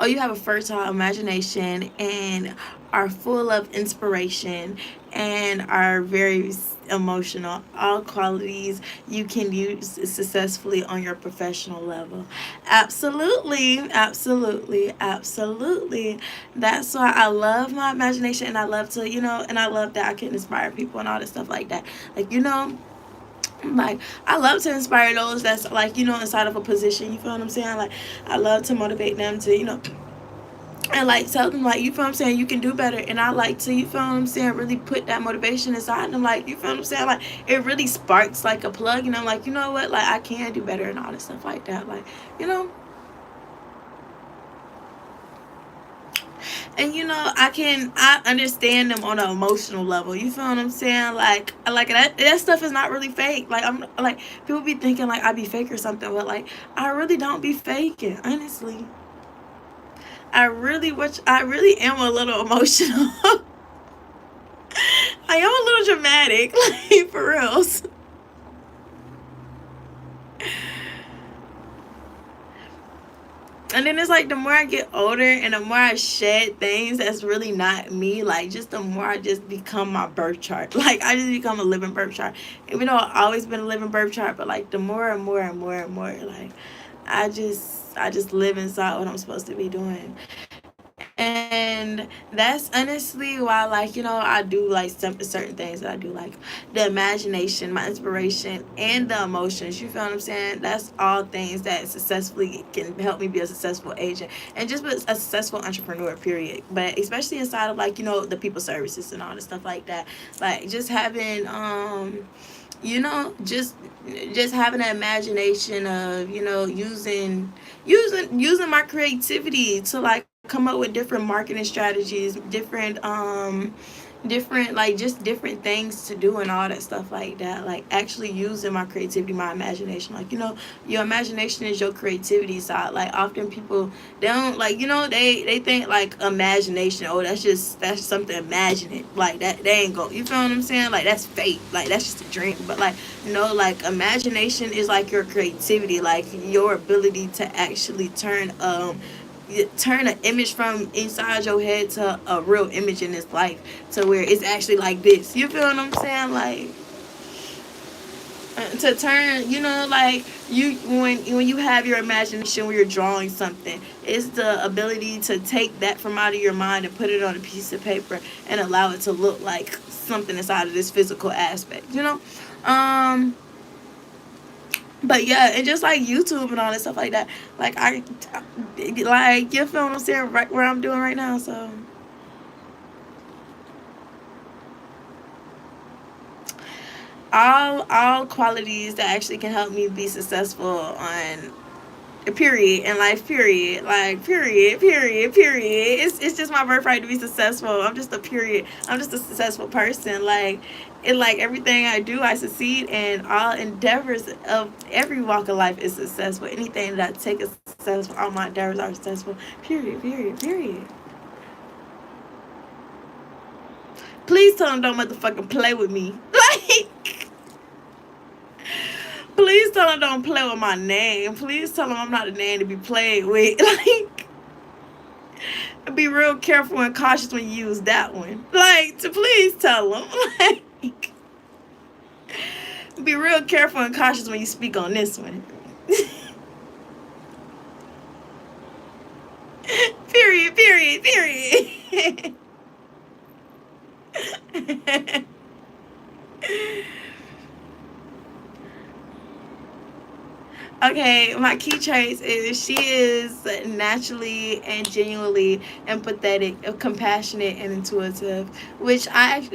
you have a fertile imagination and are full of inspiration and are very emotional. All qualities you can use successfully on your professional level. Absolutely, absolutely, absolutely. That's why I love my imagination, and I love to, and I love that I can inspire people and all this stuff like that. Like, like, I love to inspire those that's like, inside of a position. You feel what I'm saying? Like, I love to motivate them to, and like tell them, like, you feel what I'm saying, you can do better. And I like to, you feel what I'm saying, really put that motivation inside them. Like, you feel what I'm saying? Like, it really sparks like a plug, and I'm like, you know what, like, I can do better and all this stuff like that. Like, you know and I understand them on an emotional level. You feel what I'm saying? Like that stuff is not really fake. Like, I'm like, people be thinking like I be fake or something, but like, I really don't be faking, honestly. I really am a little emotional. I am a little dramatic, like, for reals. And then it's like, the more I get older and the more I shed things that's really not me, like, just the more I just become my birth chart. Like, I just become a living birth chart. Even though I've always been a living birth chart, but like, the more and more and more and more, like, I just live inside what I'm supposed to be doing. And that's honestly why, like, I do like some certain things that I do, like the imagination, my inspiration, and the emotions. You feel what I'm saying? That's all things that successfully can help me be a successful agent and just be a successful entrepreneur, period. But especially inside of, like, the people services and all the stuff like that. Like, just having just having an imagination of, using my creativity to, like, come up with different marketing strategies, different different, like just different things to do and all that stuff like that, like actually using my creativity, my imagination. Like, your imagination is your creativity side. Like often people, they don't, like, they think like imagination, oh, that's something, imagine it, like that, they ain't go, you feel what I'm saying, like that's fate, like that's just a dream. But like, like imagination is like your creativity, like your ability to actually turn an image from inside your head to a real image in this life, to where it's actually like this. You feel what I'm saying? Like, to turn, like when you have your imagination, when you're drawing something, it's the ability to take that from out of your mind and put it on a piece of paper and allow it to look like something inside of this physical aspect. But yeah, and just like YouTube and all that stuff like that, like like, you feel what I'm saying, right where I'm doing right now. So all qualities that actually can help me be successful on a period in life, period, like period. It's just my birthright to be successful. I'm just a period. I'm just a successful person. Like, in like everything I do, I succeed, and all endeavors of every walk of life is successful. Anything that I take is successful. All my endeavors are successful. Period. Please tell them don't motherfucking play with me. Like, please tell them don't play with my name. Please tell them I'm not a name to be played with. Like, be real careful and cautious when you use that one. Like, to please tell them. Like, be real careful and cautious when you speak on this one. Period. Okay, my key traits is she is naturally and genuinely empathetic, compassionate, and intuitive. Which my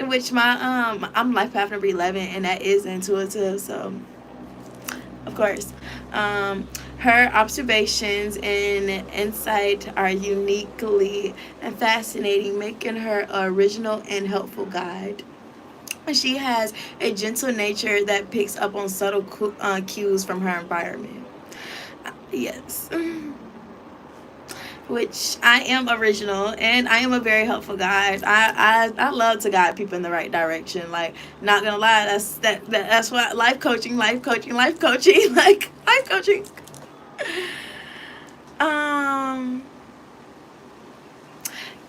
I'm life path number 11, and that is intuitive. So of course, her observations and insight are uniquely and fascinating, making her an original and helpful guide. She has a gentle nature that picks up on subtle cues from her environment. Yes. Which I am original, and I am a very helpful guide. I love to guide people in the right direction. Like, not gonna lie, that's why life coaching, like life coaching. Um,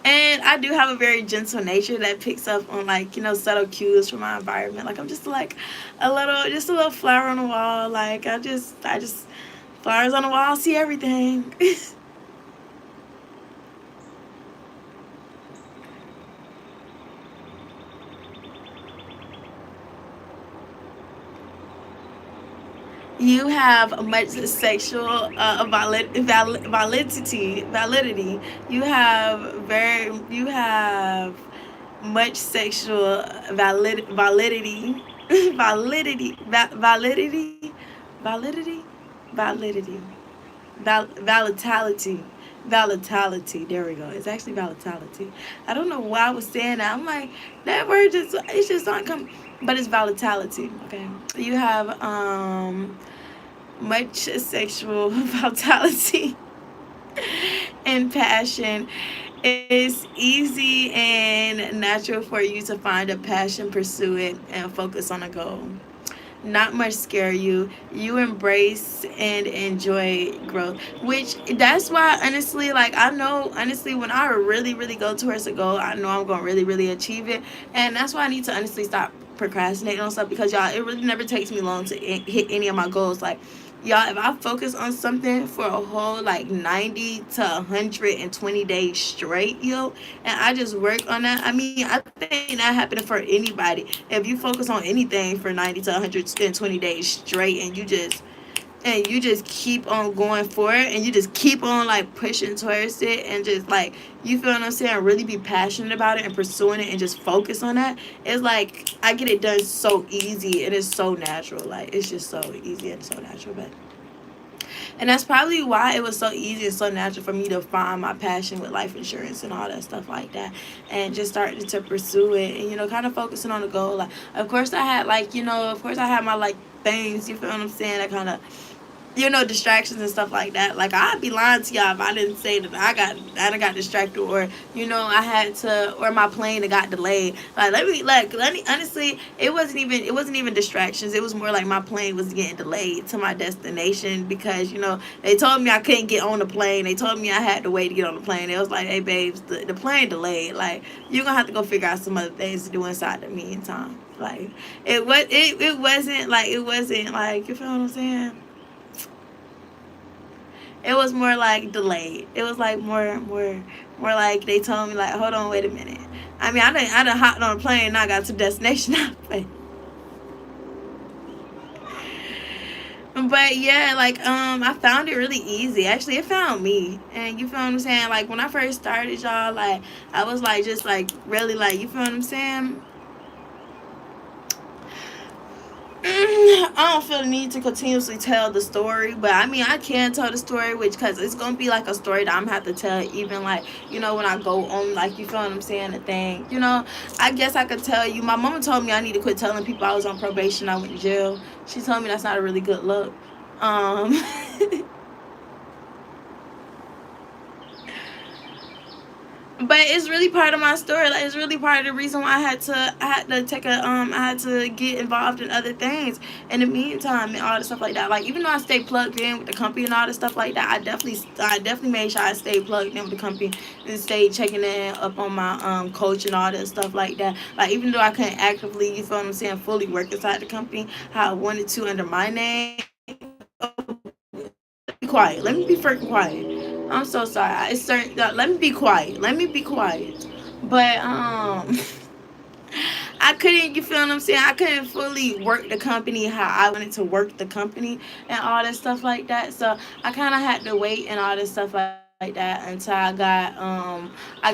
and I do have a very gentle nature that picks up on, like, subtle cues from my environment. Like, I'm just like just a little flower on the wall. Like, I just flowers on the wall, see everything. You have much sexual validity. You have much sexual validity validity validity volatility volatility. There we go. It's actually volatility. I don't know why I was saying that. I'm like, that word just, it's just not coming, but it's volatility. Okay, you have much sexual vitality and passion. It's easy and natural for you to find a passion, pursue it, and focus on a goal. Not much scare you. You embrace and enjoy growth, which that's why, honestly, like, I know, honestly, when I really go towards a goal, I know I'm gonna really achieve it. And that's why I need to honestly stop procrastinating on stuff, because y'all, it really never takes me long to hit any of my goals. Like, y'all, if I focus on something for a whole like 90 to 120 days straight, yo, and I just work on that, I mean, I think that happening for anybody. If you focus on anything for 90 to 120 days straight, and you just keep on going for it, and you just keep on like pushing towards it, and just like, you feel what I'm saying, really be passionate about it and pursuing it and just focus on that, it's like I get it done so easy. It is so natural. Like, it's just so easy and so natural. But And that's probably why it was so easy and so natural for me to find my passion with life insurance and all that stuff like that, and just starting to pursue it, and kind of focusing on the goal. Like, of course I had, like, of course I had my, like, things, you feel what I'm saying, that kind of, distractions and stuff like that. Like, I'd be lying to y'all if I didn't say that I got distracted, or I had to, or my plane that got delayed. Like, let me honestly, it wasn't even distractions. It was more like my plane was getting delayed to my destination, because they told me I couldn't get on the plane. They told me I had to wait to get on the plane. It was like, hey babes, the plane delayed. Like, you're gonna have to go figure out some other things to do inside the meantime. Like, it wasn't like, you feel what I'm saying. It was more like delayed. It was like more like they told me, like, hold on, wait a minute. I mean, I done hopped on a plane and I got to the destination. But yeah, like, I found it really easy. Actually, it found me, and you feel what I'm saying. Like, when I first started, y'all, like, I was like, just like, really, like, you feel what I'm saying. I don't feel the need to continuously tell the story, but I mean, I can tell the story, which, because it's gonna be like a story that I'm gonna have to tell, even, like, when I go on, like, you feel what I'm saying, the thing, I guess I could tell you. My mama told me I need to quit telling people I was on probation, I went to jail. She told me that's not a really good look. Um, but it's really part of my story. Like, it's really part of the reason why I had to get involved in other things in the meantime, and all the stuff like that. Like, even though I stayed plugged in with the company and all the stuff like that, I definitely made sure I stayed plugged in with the company, and stayed checking in up on my coach and all that stuff like that. Like, even though I couldn't actively, you feel what I'm saying, fully work inside the company how I wanted to under my name. Be quiet. Let me be freaking quiet. I'm so sorry. It's certain. Let me be quiet. Let me be quiet. But I couldn't. You feel what I'm saying? I couldn't fully work the company how I wanted to work the company, and all that stuff like that. So I kind of had to wait and all this stuff like that until I got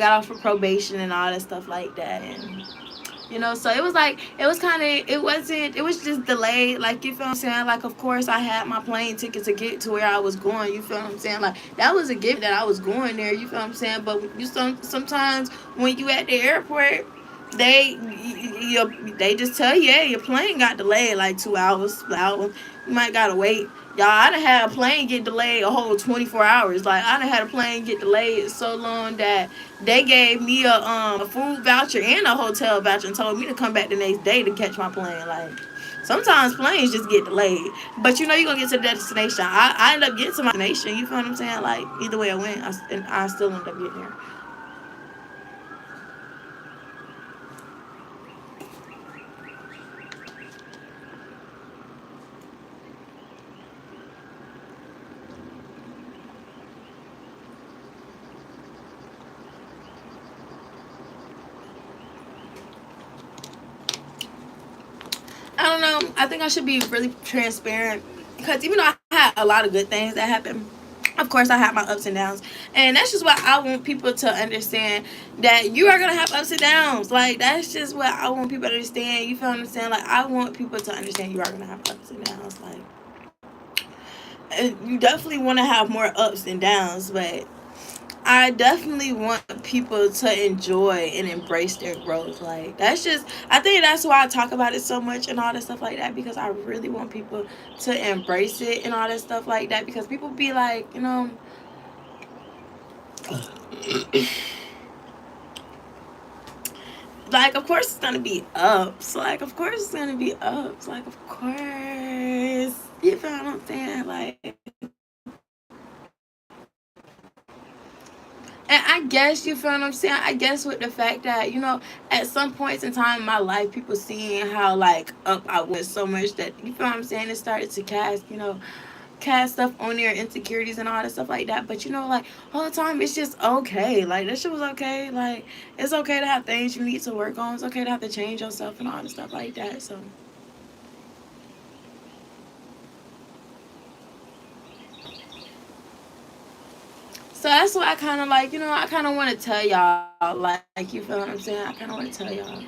off of probation and all that stuff like that. And so it was like, it was just delayed. Like, you feel what I'm saying. Like, of course I had my plane ticket to get to where I was going. You feel what I'm saying. Like, that was a gift that I was going there. You feel what I'm saying. But sometimes when you at the airport, they they just tell you, hey, your plane got delayed like 2 hours. You might gotta wait. Y'all, I done had a plane get delayed a whole 24 hours. Like, I done had a plane get delayed so long that they gave me a food voucher and a hotel voucher, and told me to come back the next day to catch my plane. Like, sometimes planes just get delayed, but you're gonna get to the destination. I ended up getting to my destination. You feel what I'm saying? Like, either way I went, I still ended up getting there. I don't know. I think I should be really transparent, because even though I had a lot of good things that happened, of course I had my ups and downs, and that's just what I want people to understand, that you are gonna have ups and downs. Like, that's just what I want people to understand. You feel what I'm saying? Like, I want people to understand you are gonna have ups and downs. Like, and you definitely want to have more ups and downs, but I definitely want people to enjoy and embrace their growth. Like, that's just, I think that's why I talk about it so much and all that stuff like that, because I really want people to embrace it and all that stuff like that, because people be like, like, of course it's gonna be ups. Like, of course it's gonna be ups. Like, of course. You feel what I'm saying? Like, and I guess, you feel what I'm saying. I guess with the fact that at some points in time in my life, people seeing how, like, up I went so much, that, you feel what I'm saying, it started to cast stuff on their insecurities and all that stuff like that. But like, all the time, it's just okay. Like, that shit was okay. Like, it's okay to have things you need to work on. It's okay to have to change yourself and all the stuff like that. So that's what I kind of like. I kind of want to tell y'all. Like, you feel what I'm saying. I kind of want to tell y'all.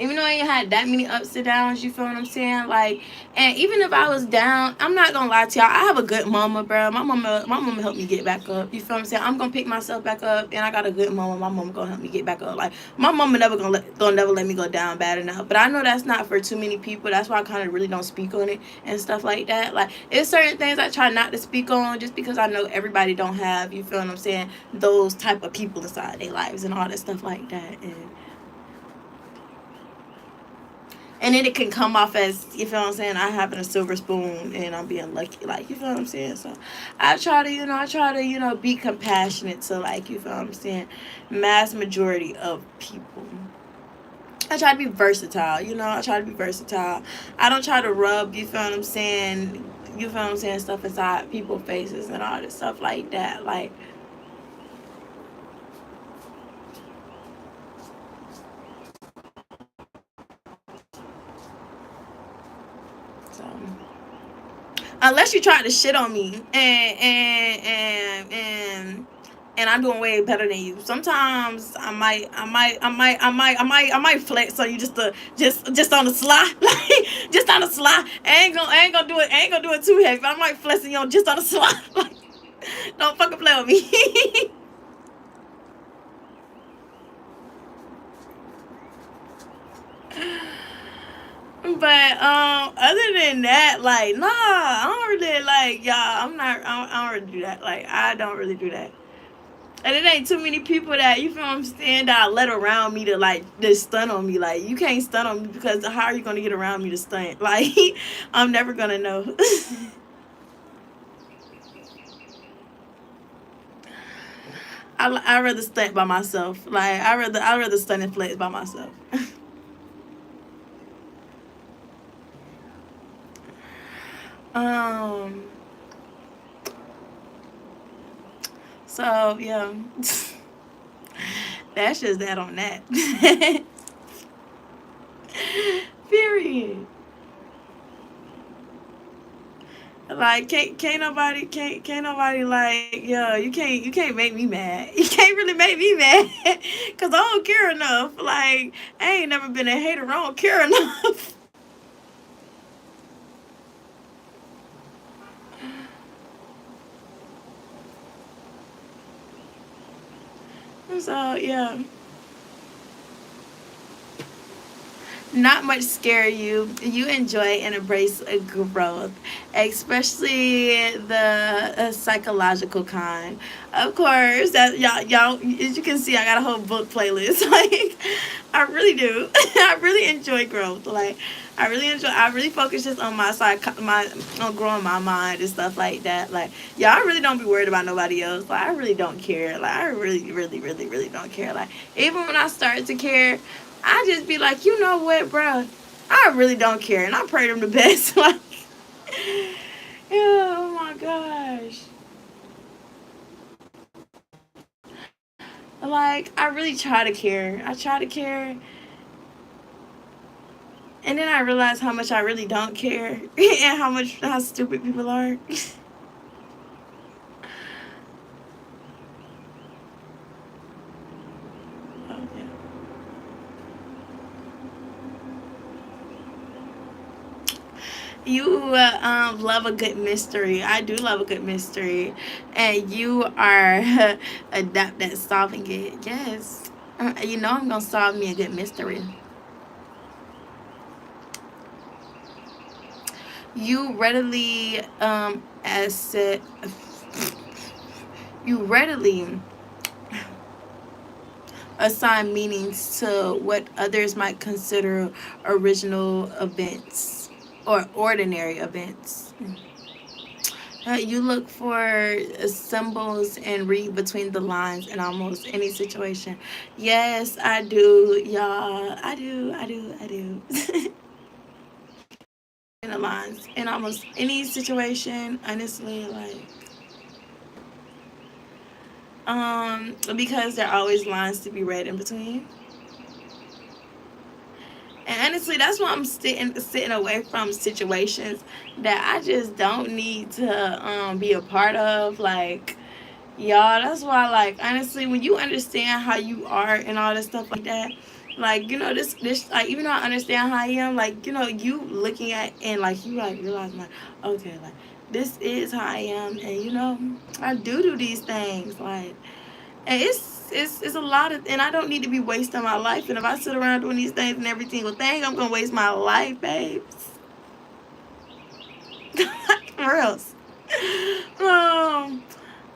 Even though I ain't had that many ups and downs, you feel what I'm saying? Like, and even if I was down, I'm not gonna lie to y'all. I have a good mama, bro. My mama helped me get back up. You feel what I'm saying? I'm gonna pick myself back up, and I got a good mama. My mama gonna help me get back up. Like, my mama gonna never let me go down bad enough. But I know that's not for too many people. That's why I kind of really don't speak on it and stuff like that. Like, it's certain things I try not to speak on, just because I know everybody don't have. You feel what I'm saying? Those type of people inside their lives and all that stuff like that. And then it can come off as, you feel what I'm saying, I having a silver spoon and I'm being lucky, like, you feel what I'm saying? So I try to be compassionate to, like, you feel what I'm saying, mass majority of people. I try to be versatile, I try to be versatile. I don't try to rub, you feel what I'm saying, stuff inside people's faces and all this stuff like that. Like, so unless you try to shit on me and I'm doing way better than you. Sometimes I might flex on you just on the sly, like, just on the sly. I ain't gonna do it too heavy. I might flex on you just on the sly. Like, don't fucking play with me. But other than that, like, nah, I don't really, like, y'all. I don't really do that. Like, I don't really do that. And it ain't too many people that, you feel what I'm saying, that I let around me to, like, just stun on me. Like, you can't stun on me, because how are you gonna get around me to stunt? Like, I'm never gonna know. I rather stunt by myself. Like, I rather stunt and flex by myself. um. So yeah, that's just that on that. Period. Like, can't nobody, like, yo, you can't make me mad. You can't really make me mad, cause I don't care enough. Like, I ain't never been a hater. I don't care enough. So yeah, not much scare you. You enjoy and embrace growth, especially the psychological kind. Of course, that y'all, as you can see, I got a whole book playlist. Like, I really do. I really enjoy growth. Like, I really focus just on on growing my mind and stuff like that. Like, yeah, I really don't be worried about nobody else. Like, I really don't care. Like, I really, really, really, really don't care. Like, even when I start to care, I just be like, you know what, bro? I really don't care, and I pray them the best. Like, yeah, oh my gosh. Like, I really try to care. I try to care, and then I realize how much I really don't care, and how stupid people are. Oh, yeah. You love a good mystery. I do love a good mystery, and you are adept at solving it. Yes, I'm gonna solve me a good mystery. You readily asset. You readily assign meanings to what others might consider original events or ordinary events. You look for symbols and read between the lines in almost any situation. Yes, I do, y'all. I do, I do, I do. In the lines in almost any situation, honestly, like, because there are always lines to be read in between. And honestly, that's why I'm sitting away from situations that I just don't need to be a part of. Like, Y'all, that's why, like, honestly, when you understand how you are and all this stuff like that, like, this, like, even though I understand how I am, like, you looking at and, like, you, like, realize, like, okay, like, this is how I am, and, I do these things, like, and it's a lot of, and I don't need to be wasting my life, and if I sit around doing these things and every single thing, I'm gonna waste my life, babes. For reals. Um,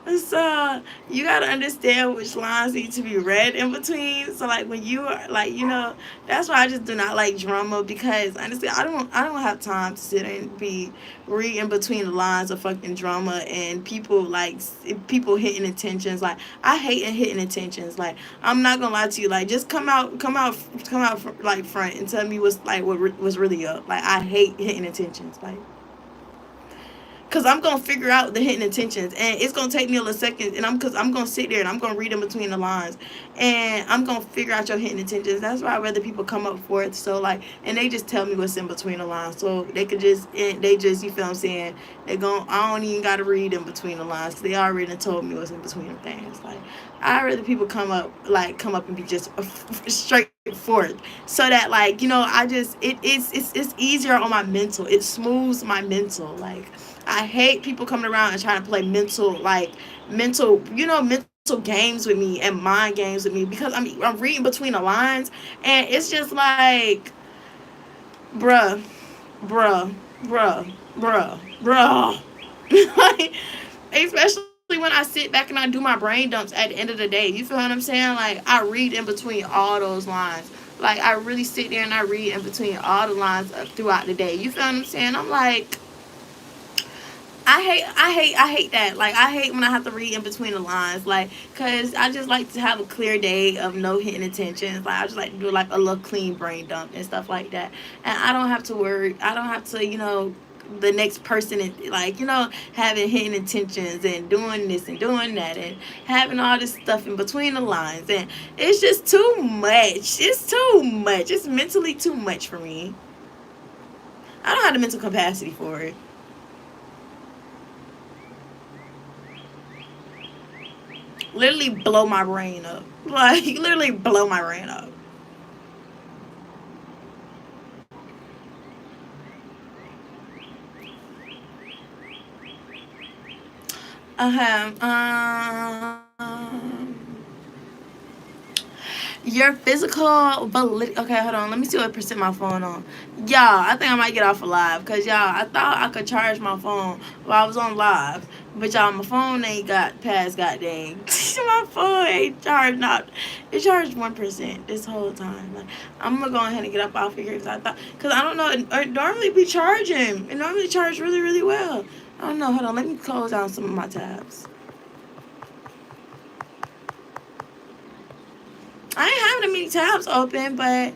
So you gotta understand which lines need to be read in between. So like when you are like, that's why I just do not like drama, because honestly I don't have time to sit and be reading between the lines of fucking drama and people like people hitting intentions. Like I hate and hitting intentions. Like I'm not gonna lie to you. Like just come out like front and tell me what's really up. Like I hate hitting intentions. Like because I'm gonna figure out the hidden intentions, and it's gonna take me a little second, and I'm gonna sit there and I'm gonna read in between the lines, and I'm gonna figure out your hidden intentions. That's why I rather people come up for it. So like, and they just tell me what's in between the lines, so they could just they just, you feel what I'm saying? They gon' I don't even gotta read in between the lines, 'cause they already done told me what's in between the things. Like I rather people come up and be just straightforward, so that like I just it's easier on my mental. It smooths my mental. Like I hate people coming around and trying to play mental games with me and mind games with me, because I'm reading between the lines, and it's just like, bruh, bruh, bruh, bruh, bruh. Like, especially when I sit back and I do my brain dumps at the end of the day. You feel what I'm saying? Like I read in between all those lines. Like I really sit there and I read in between all the lines throughout the day. You feel what I'm saying? I'm like, I hate that. Like, I hate when I have to read in between the lines. Like, cause I just like to have a clear day of no hidden intentions. Like, I just like to do like a little clean brain dump and stuff like that. And I don't have to worry. I don't have to, the next person like having hidden intentions and doing this and doing that and having all this stuff in between the lines, and it's just too much. It's too much. It's mentally too much for me. I don't have the mental capacity for it. Literally blow my brain up. Like literally blow my brain up. Your physical validity. Okay, hold on. Let me see what percent my phone on. Y'all, I think I might get off of live, because y'all, I thought I could charge my phone while I was on live, but y'all, my phone ain't got past goddamn. My phone ain't charged. Not it charged 1% this whole time. Like I'm gonna go ahead and get up off of here, because I don't know. It normally be charging. It normally charge really really well. I don't know. Hold on. Let me close down some of my tabs. I ain't having that many tabs open, but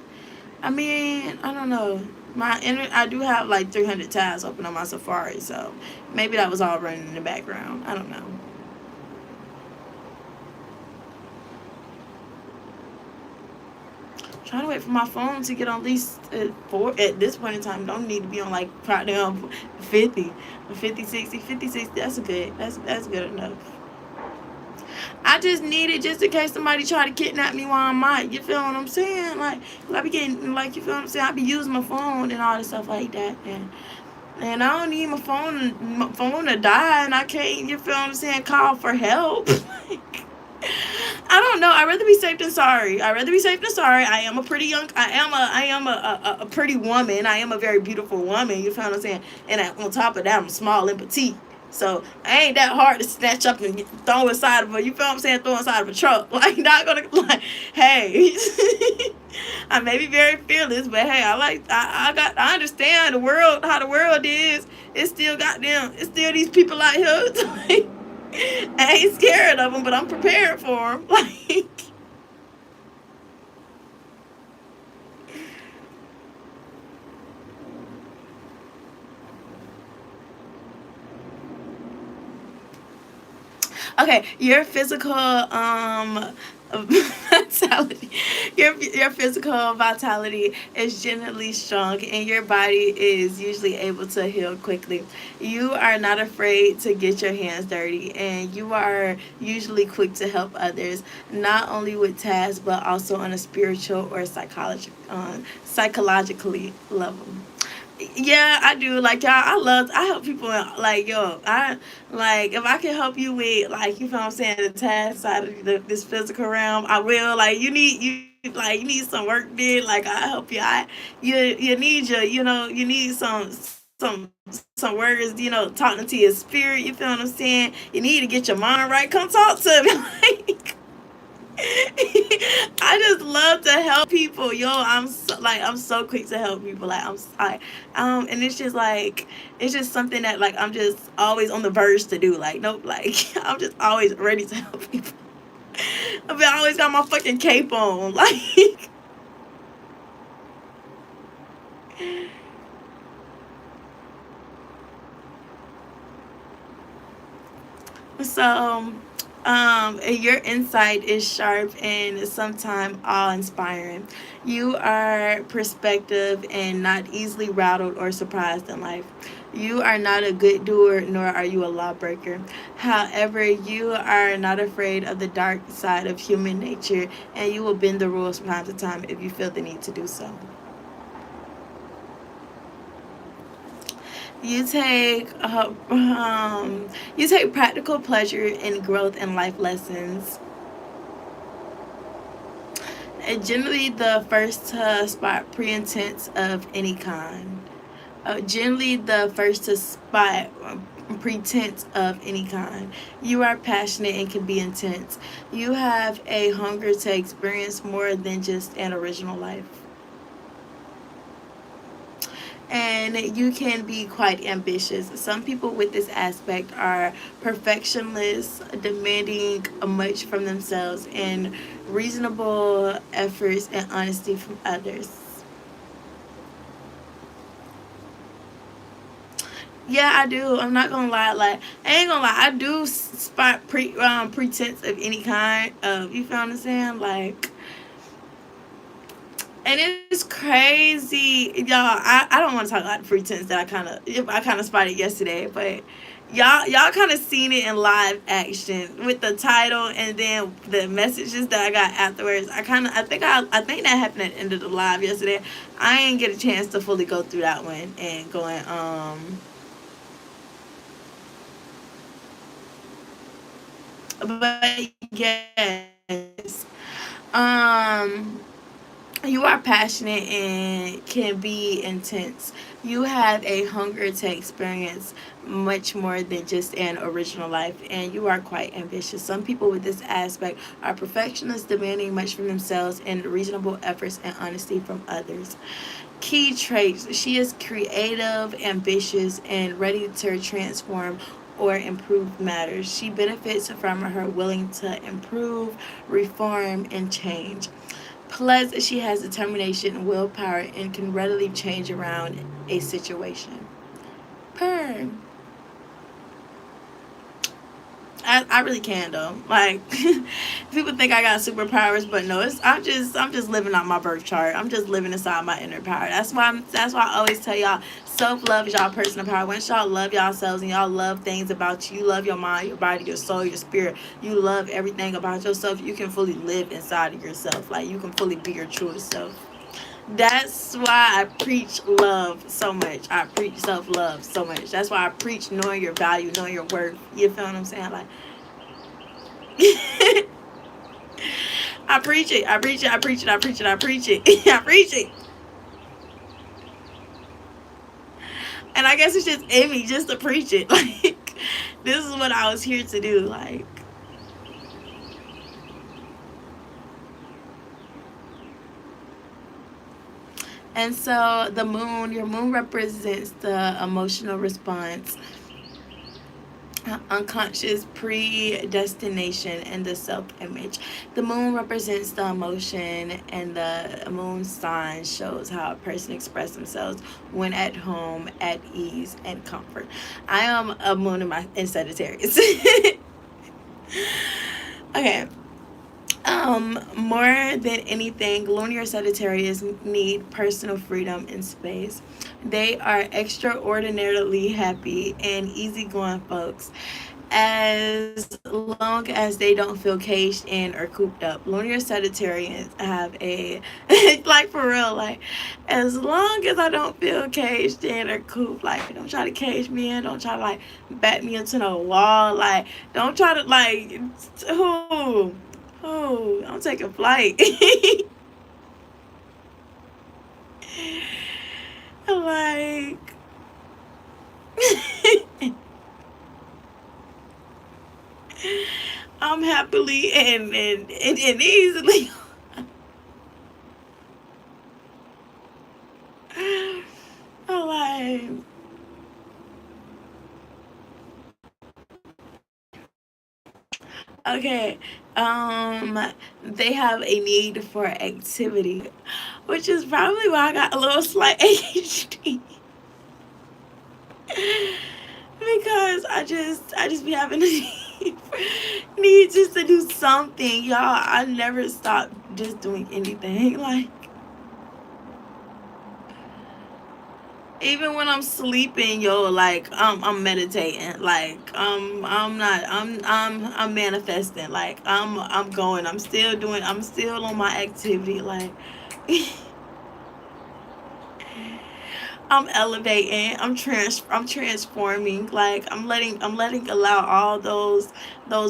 I mean, I don't know. I do have like 300 tabs open on my Safari, so maybe that was all running in the background. I don't know. Trying to wait for my phone to get on at least four at this point in time. Don't need to be on like probably on 50, 50, 60, 50, 60. That's good enough. I just need it just in case somebody try to kidnap me while I'm out. You feel what I'm saying? Like I be getting, like, you feel what I'm saying? I be using my phone and all this stuff like that, and I don't need my phone to die, and I can't, you feel what I'm saying, call for help. I don't know. I'd rather be safe than sorry. I'd rather be safe than sorry. I am a pretty young. I am a pretty woman. I am a very beautiful woman. You feel what I'm saying? And on top of that, I'm small and petite. So I ain't that hard to snatch up and throw inside of a. You feel what I'm saying? Throw inside of a truck. Like not gonna like. Hey, I may be very fearless, but hey, I understand the world, how the world is. It's still got them. It's still these people out here. I ain't scared of them, but I'm prepared for them. Like, okay, your physical vitality, your physical vitality is generally strong, and your body is usually able to heal quickly. You are not afraid to get your hands dirty, and you are usually quick to help others, not only with tasks but also on a spiritual or psychologically level. Yeah, I do. Like y'all, I help people out. Like yo, I like if I can help you with like you know what I'm saying the task side of this physical realm, I will. Like you need some work did. Like I help you. You need your you need some words. Talking to your spirit. You feel what I'm saying? You need to get your mind right. Come talk to me. Like I just love to help people, yo. I'm so quick to help people. Like and it's just something that like I'm just always on the verge to do. Like nope, like I'm just always ready to help people. I always got my fucking cape on, like. So, your insight is sharp and sometimes awe-inspiring. You are perspective and not easily rattled or surprised in life. You are not a good doer, nor are you a lawbreaker. However, you are not afraid of the dark side of human nature, and you will bend the rules from time to time if you feel the need to do so. You take you take practical pleasure in growth and life lessons. And generally, the first to spot pretense of any kind. Generally, the first to spot pretense of any kind. You are passionate and can be intense. You have a hunger to experience more than just an original life. And you can be quite ambitious. Some people with this aspect are perfectionists, demanding much from themselves, and reasonable efforts and honesty from others. Yeah, I do. I'm not gonna lie. Like I ain't gonna lie. I do spot pretense of any kind. You feel what I'm saying? Like, and it's crazy, y'all. I don't want to talk about the pretense that I kind of spotted yesterday, but y'all kind of seen it in live action with the title and then the messages that I got afterwards. I think that happened at the end of the live yesterday. I ain't get a chance to fully go through that one and going but yes. Um you are passionate and can be intense. You have a hunger to experience much more than just an original life, and you are quite ambitious. Some people with this aspect are perfectionists, demanding much from themselves and reasonable efforts and honesty from others. Key traits: she is creative, ambitious, and ready to transform or improve matters. She benefits from her willing to improve, reform, and change. Plus, she has determination, willpower, and can readily change around a situation. Purr. I really can though. Like people think I got superpowers, but no, I'm just living out my birth chart. I'm just living inside my inner power. That's why I always tell y'all self love is y'all personal power. Once y'all love yourselves and y'all love things about you, you love your mind, your body, your soul, your spirit. You love everything about yourself. You can fully live inside of yourself. Like you can fully be your truest self. That's why I preach love so much. I preach self love so much. That's why I preach knowing your value, knowing your worth. You feel what I'm saying? Like I preach it. I preach it. I preach it. I preach it. I preach it. I preach it. And I guess it's just in me just to preach it. Like this is what I was here to do. Like and so the moon, your moon represents the emotional response, unconscious predestination, and the self image. The moon represents the emotion, and the moon sign shows how a person expresses themselves when at home, at ease, and comfort. I am a moon in Sagittarius. Okay. More than anything, lunar Sagittarius need personal freedom and space. They are extraordinarily happy and easygoing folks as long as they don't feel caged in or cooped up. Lunar Sagittarians have a like for real, like as long as I don't feel caged in or cooped, like don't try to cage me in, don't try to like back me into the wall, like don't try to like who I'm taking flight. Like I'm happily and easily like okay. They have a need for activity, which is probably why I got a little slight ADHD. Because I just be having a need just to do something, y'all. I never stop just doing anything. Like even when I'm sleeping, yo, like I'm meditating. Like I'm not I'm manifesting. Like I'm going. I'm still doing. I'm still on my activity. Like I'm elevating. I'm transforming. Like I'm letting allow all those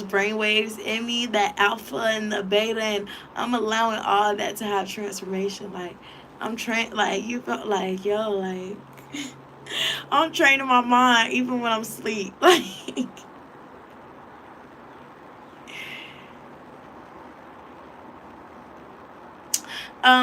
brain waves in me, that alpha and the beta, and I'm allowing all that to have transformation. Like like you felt like yo like I'm training my mind even when I'm asleep. Like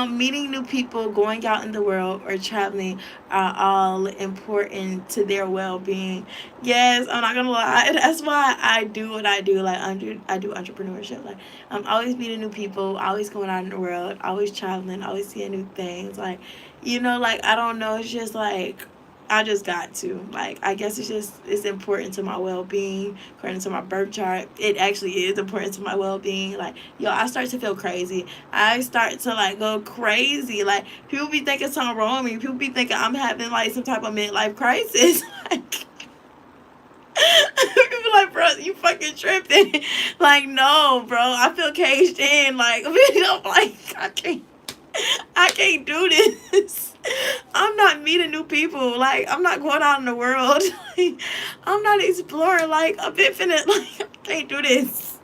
meeting new people, going out in the world, or traveling are all important to their well-being. Yes, I'm not gonna lie. That's why I do what I do. Like I do entrepreneurship. Like I'm always meeting new people, always going out in the world, always traveling, always seeing new things. Like like I don't know. It's just like I just got to. Like I guess it's important to my well being. According to my birth chart, it actually is important to my well being. Like yo, I start to feel crazy. I start to like go crazy. Like people be thinking something wrong with me. People be thinking I'm having like some type of midlife crisis. Like people like, bro, you fucking tripping. Like no, bro, I feel caged in. Like I'm like I can't do this. I'm not meeting new people. Like I'm not going out in the world. Like, I'm not exploring. Like I'm infinite. Like I can't do this.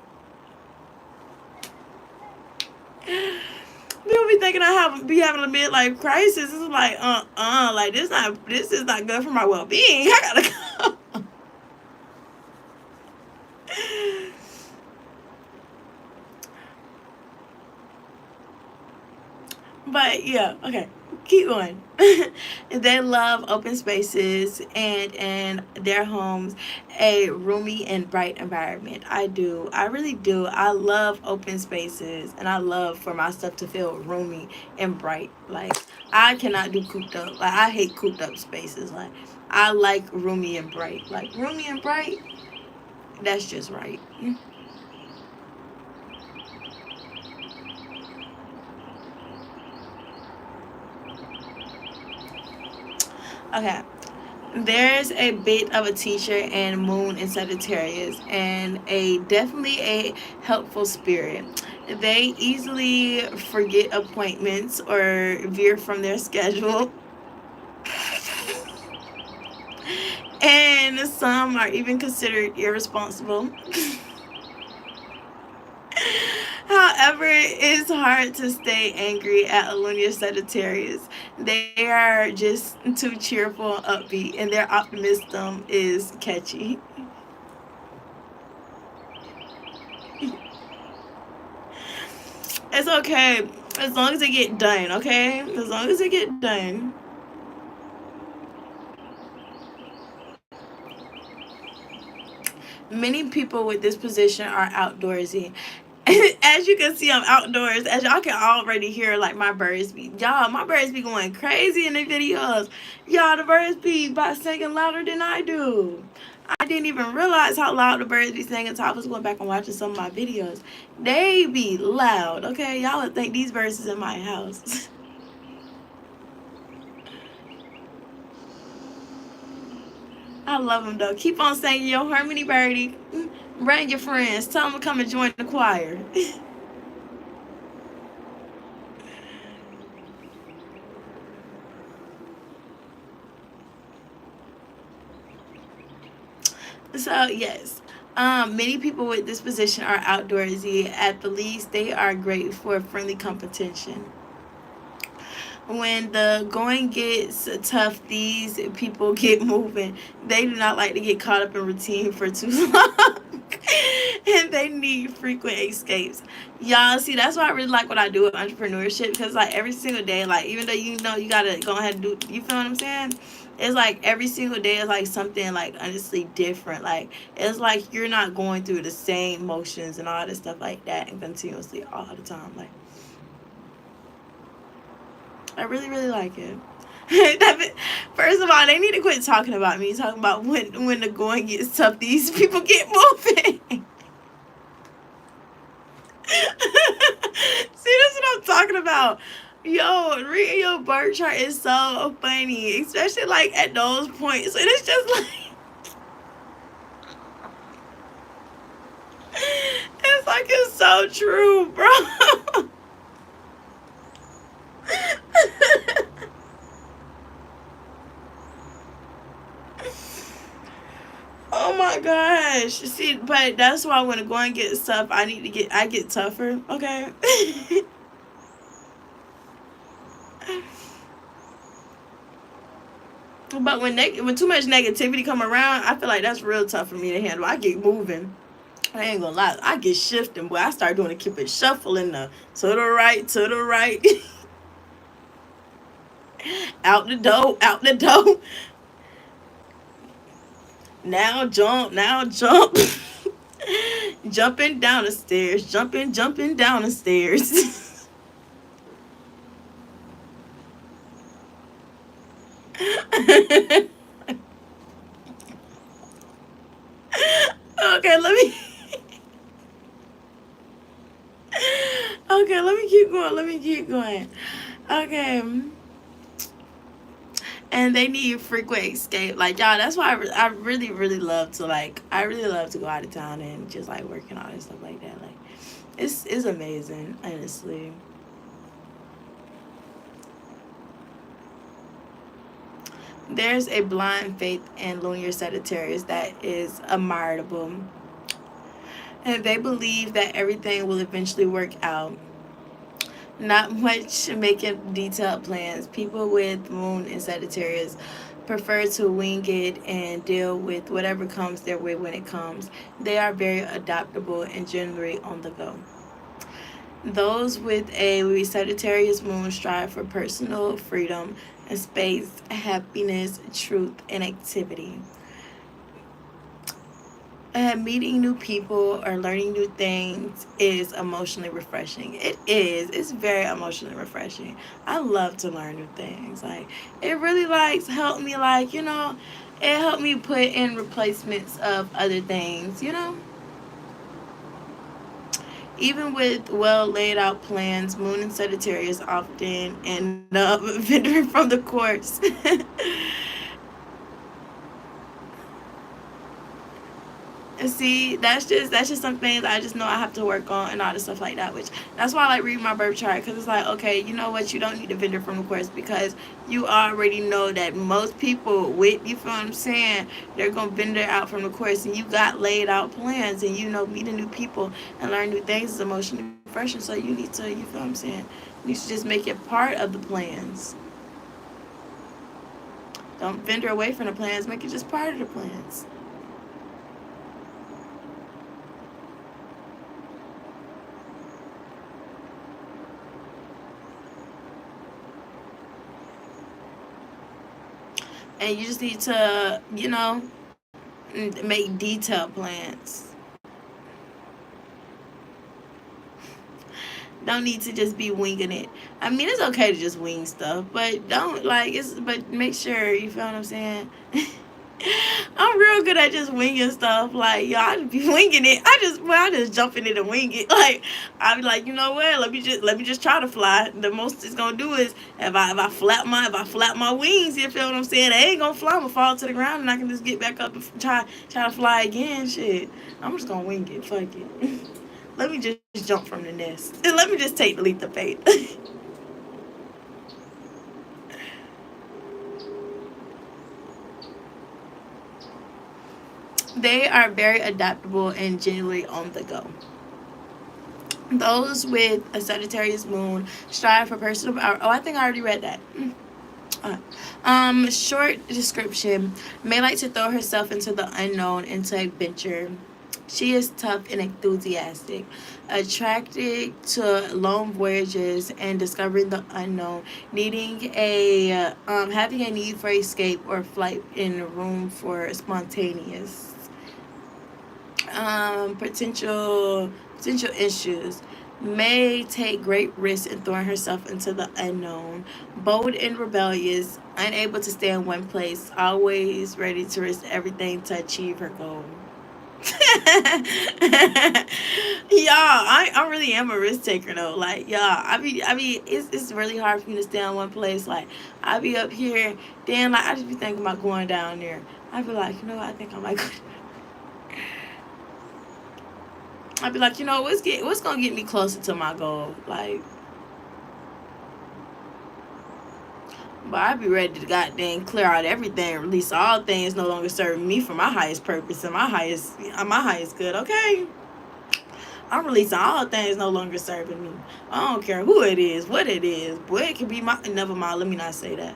People be thinking be having a midlife crisis. It's like like this is not good for my well being. I gotta go. But yeah, okay. Keep going. They love open spaces and in their homes a roomy and bright environment. I do. I really do. I love open spaces and I love for my stuff to feel roomy and bright. Like I cannot do cooped up. Like I hate cooped up spaces. Like I like roomy and bright. Like roomy and bright, that's just right. Okay. There's a bit of a teacher and moon in Sagittarius and a definitely a helpful spirit. They easily forget appointments or veer from their schedule. And some are even considered irresponsible. However, it's hard to stay angry at a lunar Sagittarius. They are just too cheerful and upbeat, and their optimism is catchy. It's okay as long as they get done. Okay, as long as they get done. Many people with this position are outdoorsy As you can see, I'm outdoors. As y'all can already hear, like my birds be, y'all, my birds be going crazy in the videos. Y'all, the birds be by singing louder than I do. I didn't even realize how loud the birds be singing until I was going back and watching some of my videos. They be loud, okay? Y'all would think these birds is in my house. I love them though. Keep on singing your harmony, birdie. Bring your friends. Tell them to come and join the choir. So yes, many people with this position are outdoorsy. At the least, they are great for friendly competition. When the going gets tough, these people get moving. They do not like to get caught up in routine for too long. And they need frequent escapes. Y'all see, that's why I really like what I do with entrepreneurship, because like every single day, like even though you know you gotta go ahead and do, you feel what I'm saying? It's like every single day is like something like honestly different. Like it's like you're not going through the same motions and all this stuff like that and continuously all the time. Like I really, really like it. First of all, they need to quit talking about me. Talking about when the going gets tough, these people get moving. See, that's what I'm talking about. Yo, reading your birth chart is so funny, especially like at those points. And it's just like it's like it's so true, bro. Oh my gosh. See, but that's why when the going gets tough, I get tougher, okay? But when too much negativity come around, I feel like that's real tough for me to handle. I get moving. I ain't gonna lie. I get shifting, boy. I start doing a Cupid shuffle in the to the right, to the right, out the door, out the door. Now jump, now jump. Jumping down the stairs, jumping down the stairs. Okay, let me. Okay, let me keep going. Let me keep going. Okay. And they need frequent escape. Like y'all, that's why I really, really love to like. I really love to go out of town and just like work and all this stuff like that. Like, it's amazing, honestly. There's a blind faith in lunar Sagittarius that is admirable, and they believe that everything will eventually work out. Not much making detailed plans. People with moon in Sagittarius prefer to wing it and deal with whatever comes their way when it comes. They are very adaptable and generally on the go. Those with a Sagittarius moon strive for personal freedom and space, happiness, truth, and activity. Meeting new people or learning new things is emotionally refreshing. It is. It's very emotionally refreshing. I love to learn new things. Like it really like helped me like, it helped me put in replacements of other things, Even with well laid out plans, Moon and Sagittarius often end up vending from the course. See, that's just some things I just know I have to work on and all this stuff like that. Which that's why I like reading my birth chart, because it's like, okay, you know what, you don't need to vendor from the course, because you already know that most people with, you feel what I'm saying, they're gonna vendor out from the course, and you got laid out plans, and meeting new people and learn new things is emotionally refreshing. So you need to, you feel what I'm saying, you need to just make it part of the plans. Don't vendor away from the plans. Make it just part of the plans. And you just need to, make detailed plans. don't need to just be winging it. I mean, it's okay to just wing stuff, but don't like it's. But make sure you feel what I'm saying. I'm real good at just winging stuff. Like, yo, I just be winging it. I just jump in it and wing it. Like, I be like, you know what? Let me just try to fly. The most it's gonna do is if I flap my wings. You feel what I'm saying? They ain't gonna fly. I'm gonna fall to the ground and I can just get back up and try to fly again. Shit, I'm just gonna wing it. Fuck it. Let me just jump from the nest. Let me just take the leap of faith. They are very adaptable and genuinely on the go. Those with a Sagittarius moon strive for personal power. Oh, I think I already read that. Short description. May like to throw herself into the unknown, into adventure. She is tough and enthusiastic, attracted to long voyages and discovering the unknown, needing having a need for escape or flight in room for spontaneous potential issues. May take great risks in throwing herself into the unknown. Bold and rebellious, unable to stay in one place, always ready to risk everything to achieve her goal. Y'all, I really am a risk taker though. Like, y'all, it's really hard for me to stay in one place. Like, I be up here, then like I just be thinking about going down there. I be like, you know what, I think I might go. I'd be like, you know, what's gonna get me closer to my goal? Like, but I'd be ready to goddamn clear out everything, release all things no longer serving me for my highest purpose and my highest good. Okay, I'm releasing all things no longer serving me. I don't care who it is, what it is. Boy, it could be my. Never mind. Let me not say that.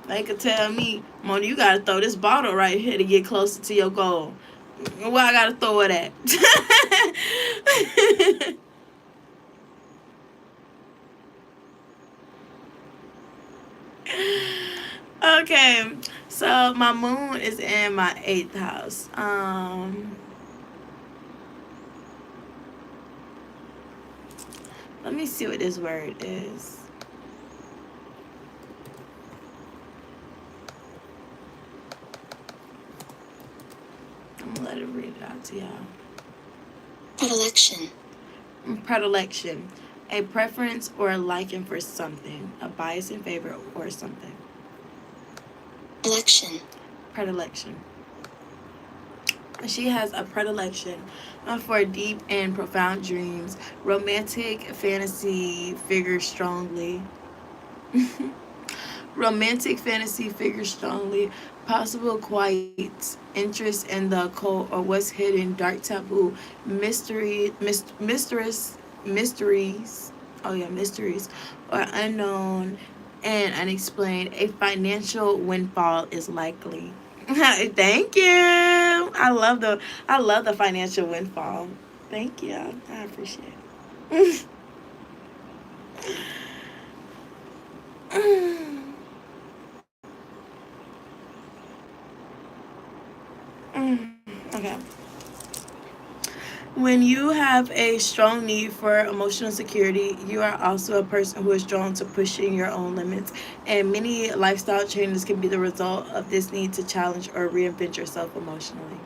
They could tell me, Mona, you gotta throw this bottle right here to get closer to your goal. Where I gotta throw it at? Okay, so my moon is in my eighth house. Let me see what this word is. I'm gonna let it read it out to y'all. Predilection. Predilection. A preference or a liking for something. A bias in favor or something. Election. Predilection. She has a predilection for deep and profound dreams. Romantic fantasy figures strongly. Romantic fantasy figures strongly. Possible quiet interest in the occult or what's hidden, dark taboo, mysteries. Oh yeah, mysteries or unknown and unexplained. A financial windfall is likely. Thank you. I love the financial windfall. Thank you. I appreciate it. Okay. When you have a strong need for emotional security, you are also a person who is drawn to pushing your own limits, and many lifestyle changes can be the result of this need to challenge or reinvent yourself emotionally.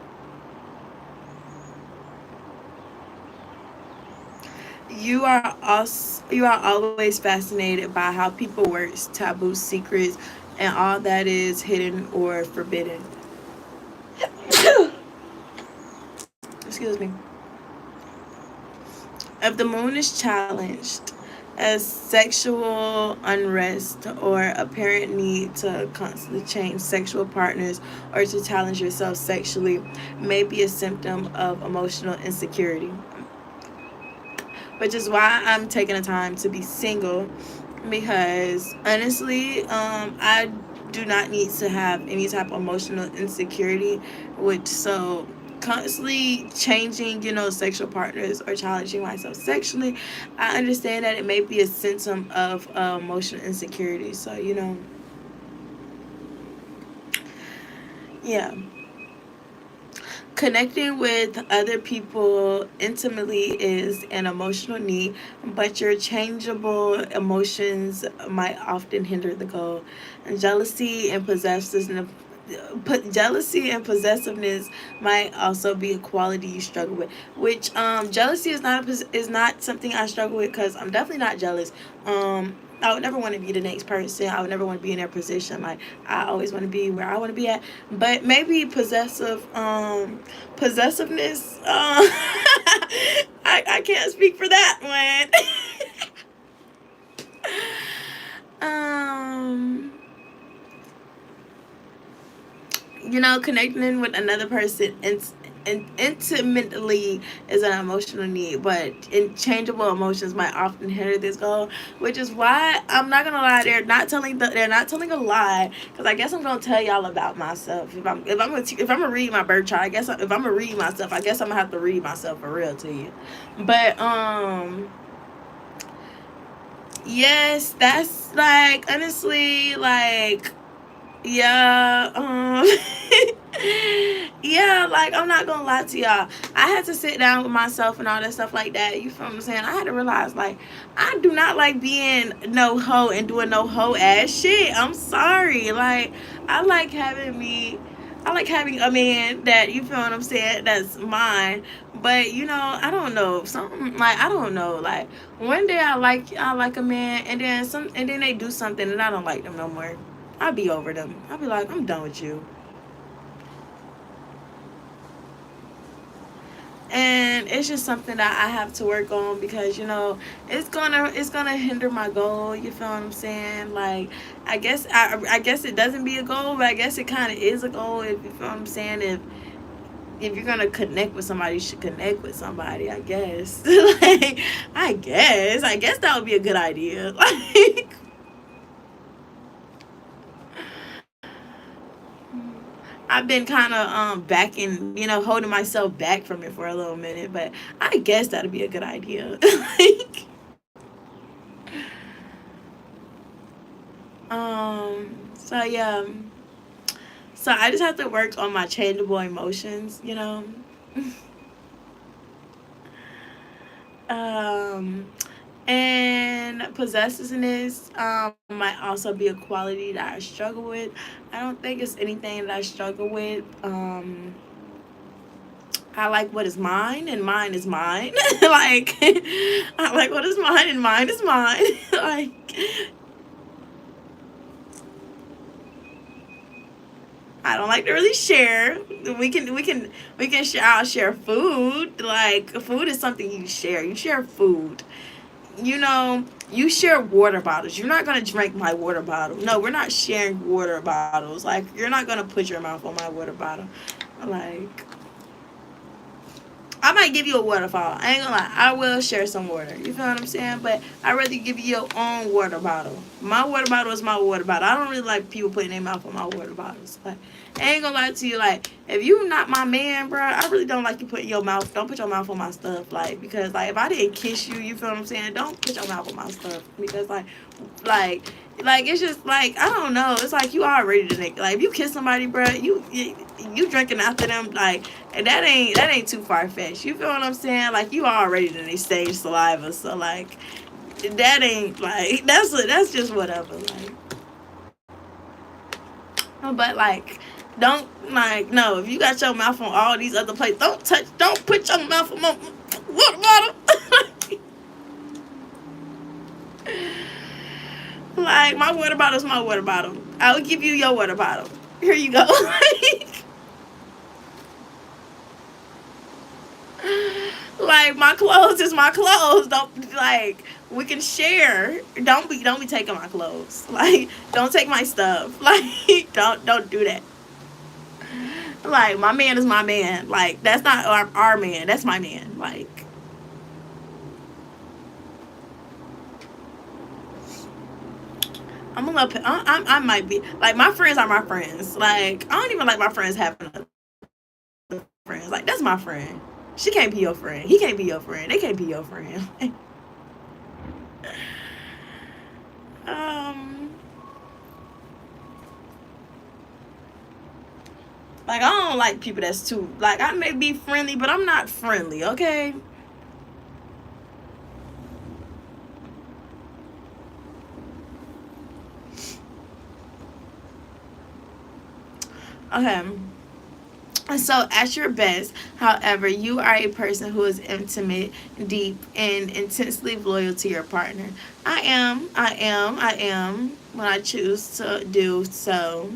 You are always fascinated by how people work, taboo secrets, and all that is hidden or forbidden. Excuse me. If the moon is challenged, as sexual unrest or apparent need to constantly change sexual partners or to challenge yourself sexually may be a symptom of emotional insecurity, which is why I'm taking the time to be single because honestly, I do not need to have any type of emotional insecurity, which so constantly changing, sexual partners or challenging myself sexually, I understand that it may be a symptom of emotional insecurity. So, yeah. Connecting with other people intimately is an emotional need, but your changeable emotions might often hinder the goal. And jealousy and possessiveness might also be a quality you struggle with. Which jealousy is not something I struggle with, because I'm definitely not jealous. I would never want to be the next person. I would never want to be in their position. Like, I always want to be where I want to be at. But maybe possessiveness. I can't speak for that one. Connecting with another person intimately is an emotional need, but inchangeable emotions might often hinder this goal. Which is why I'm not gonna lie, they're not telling a lie, because I guess I'm gonna tell y'all about myself. If I'm gonna read my birth chart, I guess if I'm gonna read myself, I guess I'm gonna have to read myself for real to you. But yes, that's like, honestly, like, yeah, yeah, like, I'm not gonna lie to y'all. I had to sit down with myself and all that stuff like that. You feel what I'm saying? I had to realize, like, I do not like being no hoe and doing no hoe ass shit. I'm sorry. Like, I like having me. I like having a man that, you feel what I'm saying, that's mine. But I don't know. Something like, I don't know. Like, one day I like a man, and then they do something and I don't like them no more. I'll be over them. I'll be like, I'm done with you. And it's just something that I have to work on, because it's gonna hinder my goal. You feel what I'm saying? Like, I guess it doesn't be a goal, but I guess it kind of is a goal. If you feel what I'm saying, if you're gonna connect with somebody, you should connect with somebody. I guess. Like, I guess that would be a good idea. Like, I've been kind of backing, holding myself back from it for a little minute, but I guess that'd be a good idea. Like, so yeah, so I just have to work on my changeable emotions. Um, and possessiveness might also be a quality that I struggle with. I don't think it's anything that I struggle with. I like what is mine, and mine is mine. Like, I like what is mine, and mine is mine. Like, I don't like to really share. We can share. I'll share food. Like, food is something you share. You share food. You share water bottles. You're not gonna drink my water bottle. No, we're not sharing water bottles. Like, you're not gonna put your mouth on my water bottle. Like, I might give you a waterfall. I ain't gonna lie. I will share some water. You feel what I'm saying? But I'd rather give you your own water bottle. My water bottle is my water bottle. I don't really like people putting their mouth on my water bottles. Like, I ain't gonna lie to you. Like, if you not my man, bro, I really don't like you putting your mouth. Don't put your mouth on my stuff. Like, because, like, if I didn't kiss you, you feel what I'm saying? Don't put your mouth on my stuff. Because, like, like, it's just like, I don't know. It's like, you already the nigga. Like, if you kiss somebody, bro, you drinking after them. Like, and that ain't too far fetched. You feel what I'm saying? Like, you already in exchange saliva. So, like, that ain't like, that's just whatever. Like, but, like, don't, like, no. If you got your mouth on all these other places, don't put your mouth on my water bottle. Like, my water bottle is my water bottle. I will give you your water bottle. Here you go. Like, my clothes is my clothes. Don't, like, we can share. Don't be taking my clothes. Like, don't take my stuff. Like, don't do that. Like, my man is my man. Like, that's not our man. That's my man. Like, I'm a little. I might be like, my friends are my friends. Like, I don't even like my friends having other friends. friends. Like, that's my friend. She can't be your friend. He can't be your friend. They can't be your friend. um, like, I don't like people that's too, like, I may be friendly, but I'm not friendly, okay? Okay. So, at your best, however, you are a person who is intimate, deep, and intensely loyal to your partner. I am when I choose to do so.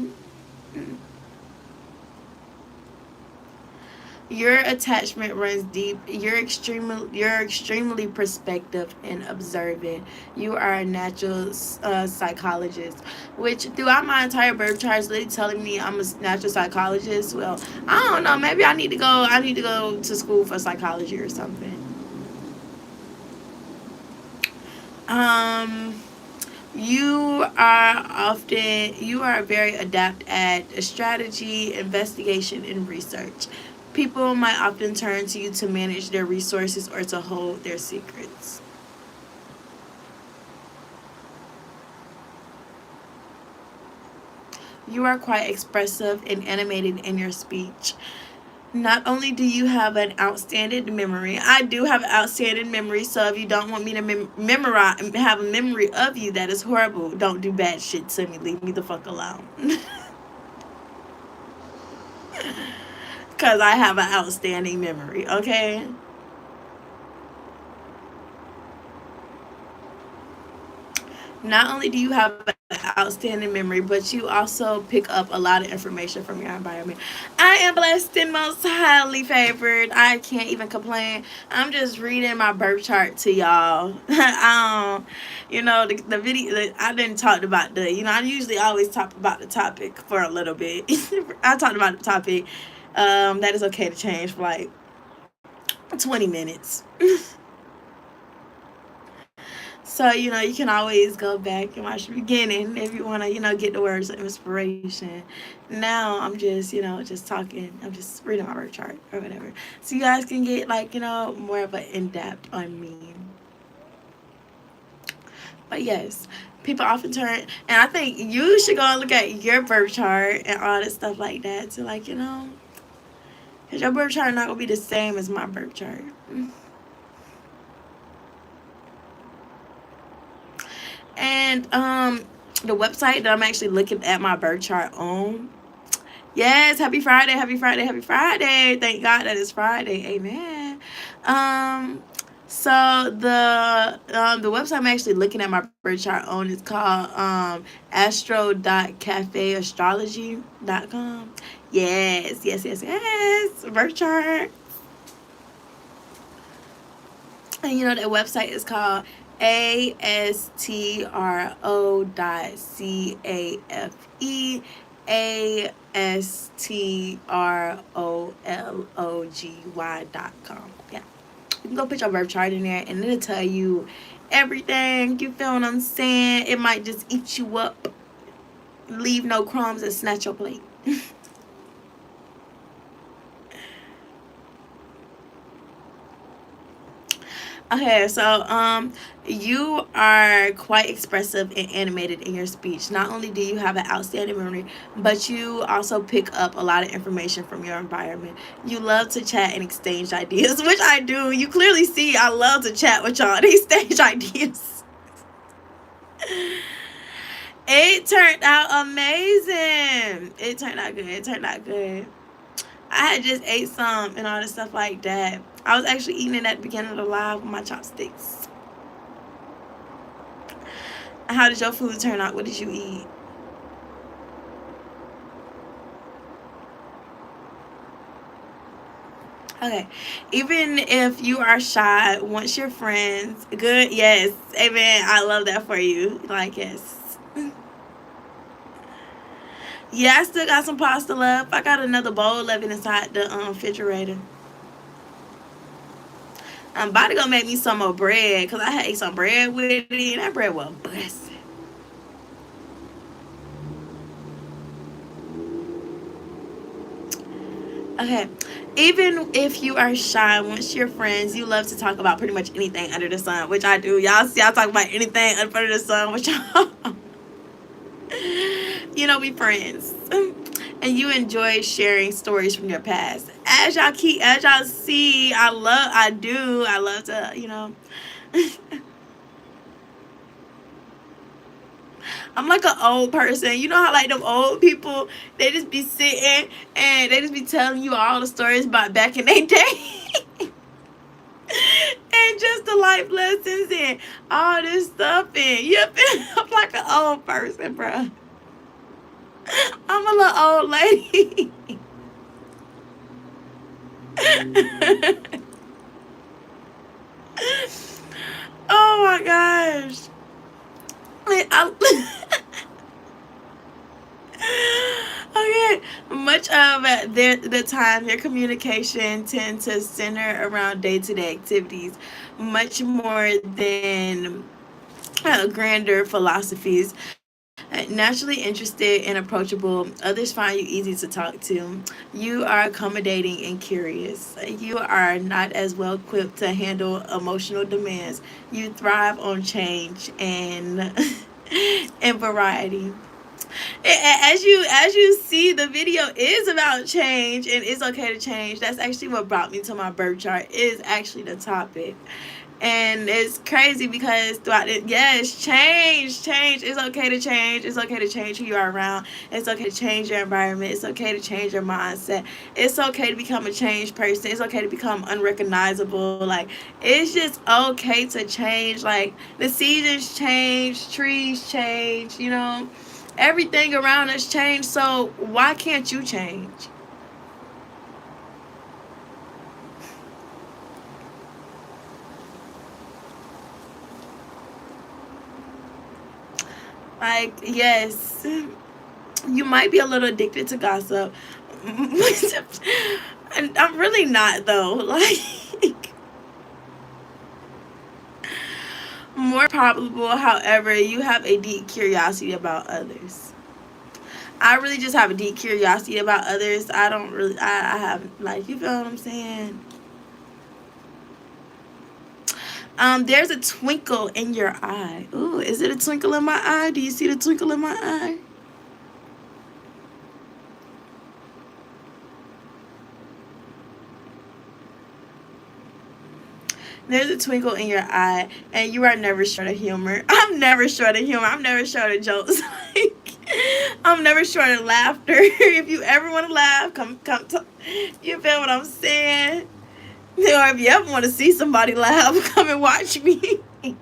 Your attachment runs deep. You're extremely perspective and observant. You are a natural psychologist, which throughout my entire birth chart is literally telling me I'm a natural psychologist. Well, I don't know. Maybe I need to go. I need to go to school for psychology or something. Um, you are very adept at strategy, investigation, and research. People might often turn to you to manage their resources or to hold their secrets. You are quite expressive and animated in your speech. Not only do you have an outstanding memory, I do have an outstanding memory. So if you don't want me to memorize, have a memory of you that is horrible, don't do bad shit to me. Leave me the fuck alone. Because I have an outstanding memory, okay? Not only do you have an outstanding memory, but you also pick up a lot of information from your environment. I am blessed and most highly favored. I can't even complain. I'm just reading my birth chart to y'all. The video that I didn't talk about I usually always talk about the topic for a little bit. I talked about the topic. That is okay to change for like 20 minutes. So, you can always go back and watch the beginning if you want to, get the words of inspiration. Now I'm just talking. I'm just reading my birth chart or whatever. So you guys can get like, more of an in-depth on me. But yes, people often turn, and I think you should go and look at your birth chart and all that stuff like that to like, because your birth chart not going to be the same as my birth chart. And the website that I'm actually looking at my birth chart on. Yes, happy Friday, happy Friday, happy Friday. Thank God that it's Friday. Amen. So the website I'm actually looking at my birth chart on is called astro.cafeastrology.com. Yes, yes, yes, yes. Birth chart. And that website is called astrology.com. Yeah. You can go put your birth chart in there and it'll tell you everything. You feel what I'm saying? It might just eat you up, leave no crumbs, and snatch your plate. Okay, so you are quite expressive and animated in your speech. Not only do you have an outstanding memory, but you also pick up a lot of information from your environment. You love to chat and exchange ideas, which I do. You clearly see I love to chat with y'all and exchange ideas. It turned out amazing. It turned out good. It turned out good. I had just ate some and all this stuff like that. I was actually eating it at the beginning of the live with my chopsticks. How did your food turn out? What did you eat? Okay. Even if you are shy, once you're friends, good, yes. Amen. I love that for you. Like, yes. Yeah, I still got some pasta left. I got another bowl left inside the refrigerator. I'm about to go make me some more bread because I had ate some bread with it and that bread was busting. Okay. Even if you are shy, once you're friends, you love to talk about pretty much anything under the sun, which I do. Y'all see, I talk about anything under the sun, which y'all, we friends. And you enjoy sharing stories from your past. As y'all see, I love to, I'm like an old person. You know how like them old people, they just be sitting and they just be telling you all the stories about back in their day. And just the life lessons and all this stuff and yep, I'm like an old person, bro. I'm a little old lady. Oh my gosh. I, okay. Much of the time, their communication tends to center around day to day activities, much more than grander philosophies. Naturally interested and approachable, others find you easy to talk to. You are accommodating and curious. You are not as well equipped to handle emotional demands. You thrive on change and and variety. As you see, the video is about change and it's okay to change. That's actually what brought me to my birth chart. Is actually the topic. And it's crazy because throughout it, yes, change. It's okay to change. It's okay to change who you are around. It's okay to change your environment. It's okay to change your mindset. It's okay to become a changed person. It's okay to become unrecognizable. Like, it's just okay to change. Like, the seasons change, trees change, everything around us change. So why can't you change? Like, yes, you might be a little addicted to gossip. And I'm really not though. Like, more probable, however, you have a deep curiosity about others. I really just have a deep curiosity about others. I don't really, I have, like, you feel what I'm saying? There's a twinkle in your eye. Ooh, is it a twinkle in my eye? Do you see the twinkle in my eye? There's a twinkle in your eye, and you are never short of humor. I'm never short of humor. I'm never short of jokes. Like, I'm never short of laughter. If you ever want to laugh, come. You feel what I'm saying? Or if you ever want to see somebody laugh, come and watch me. I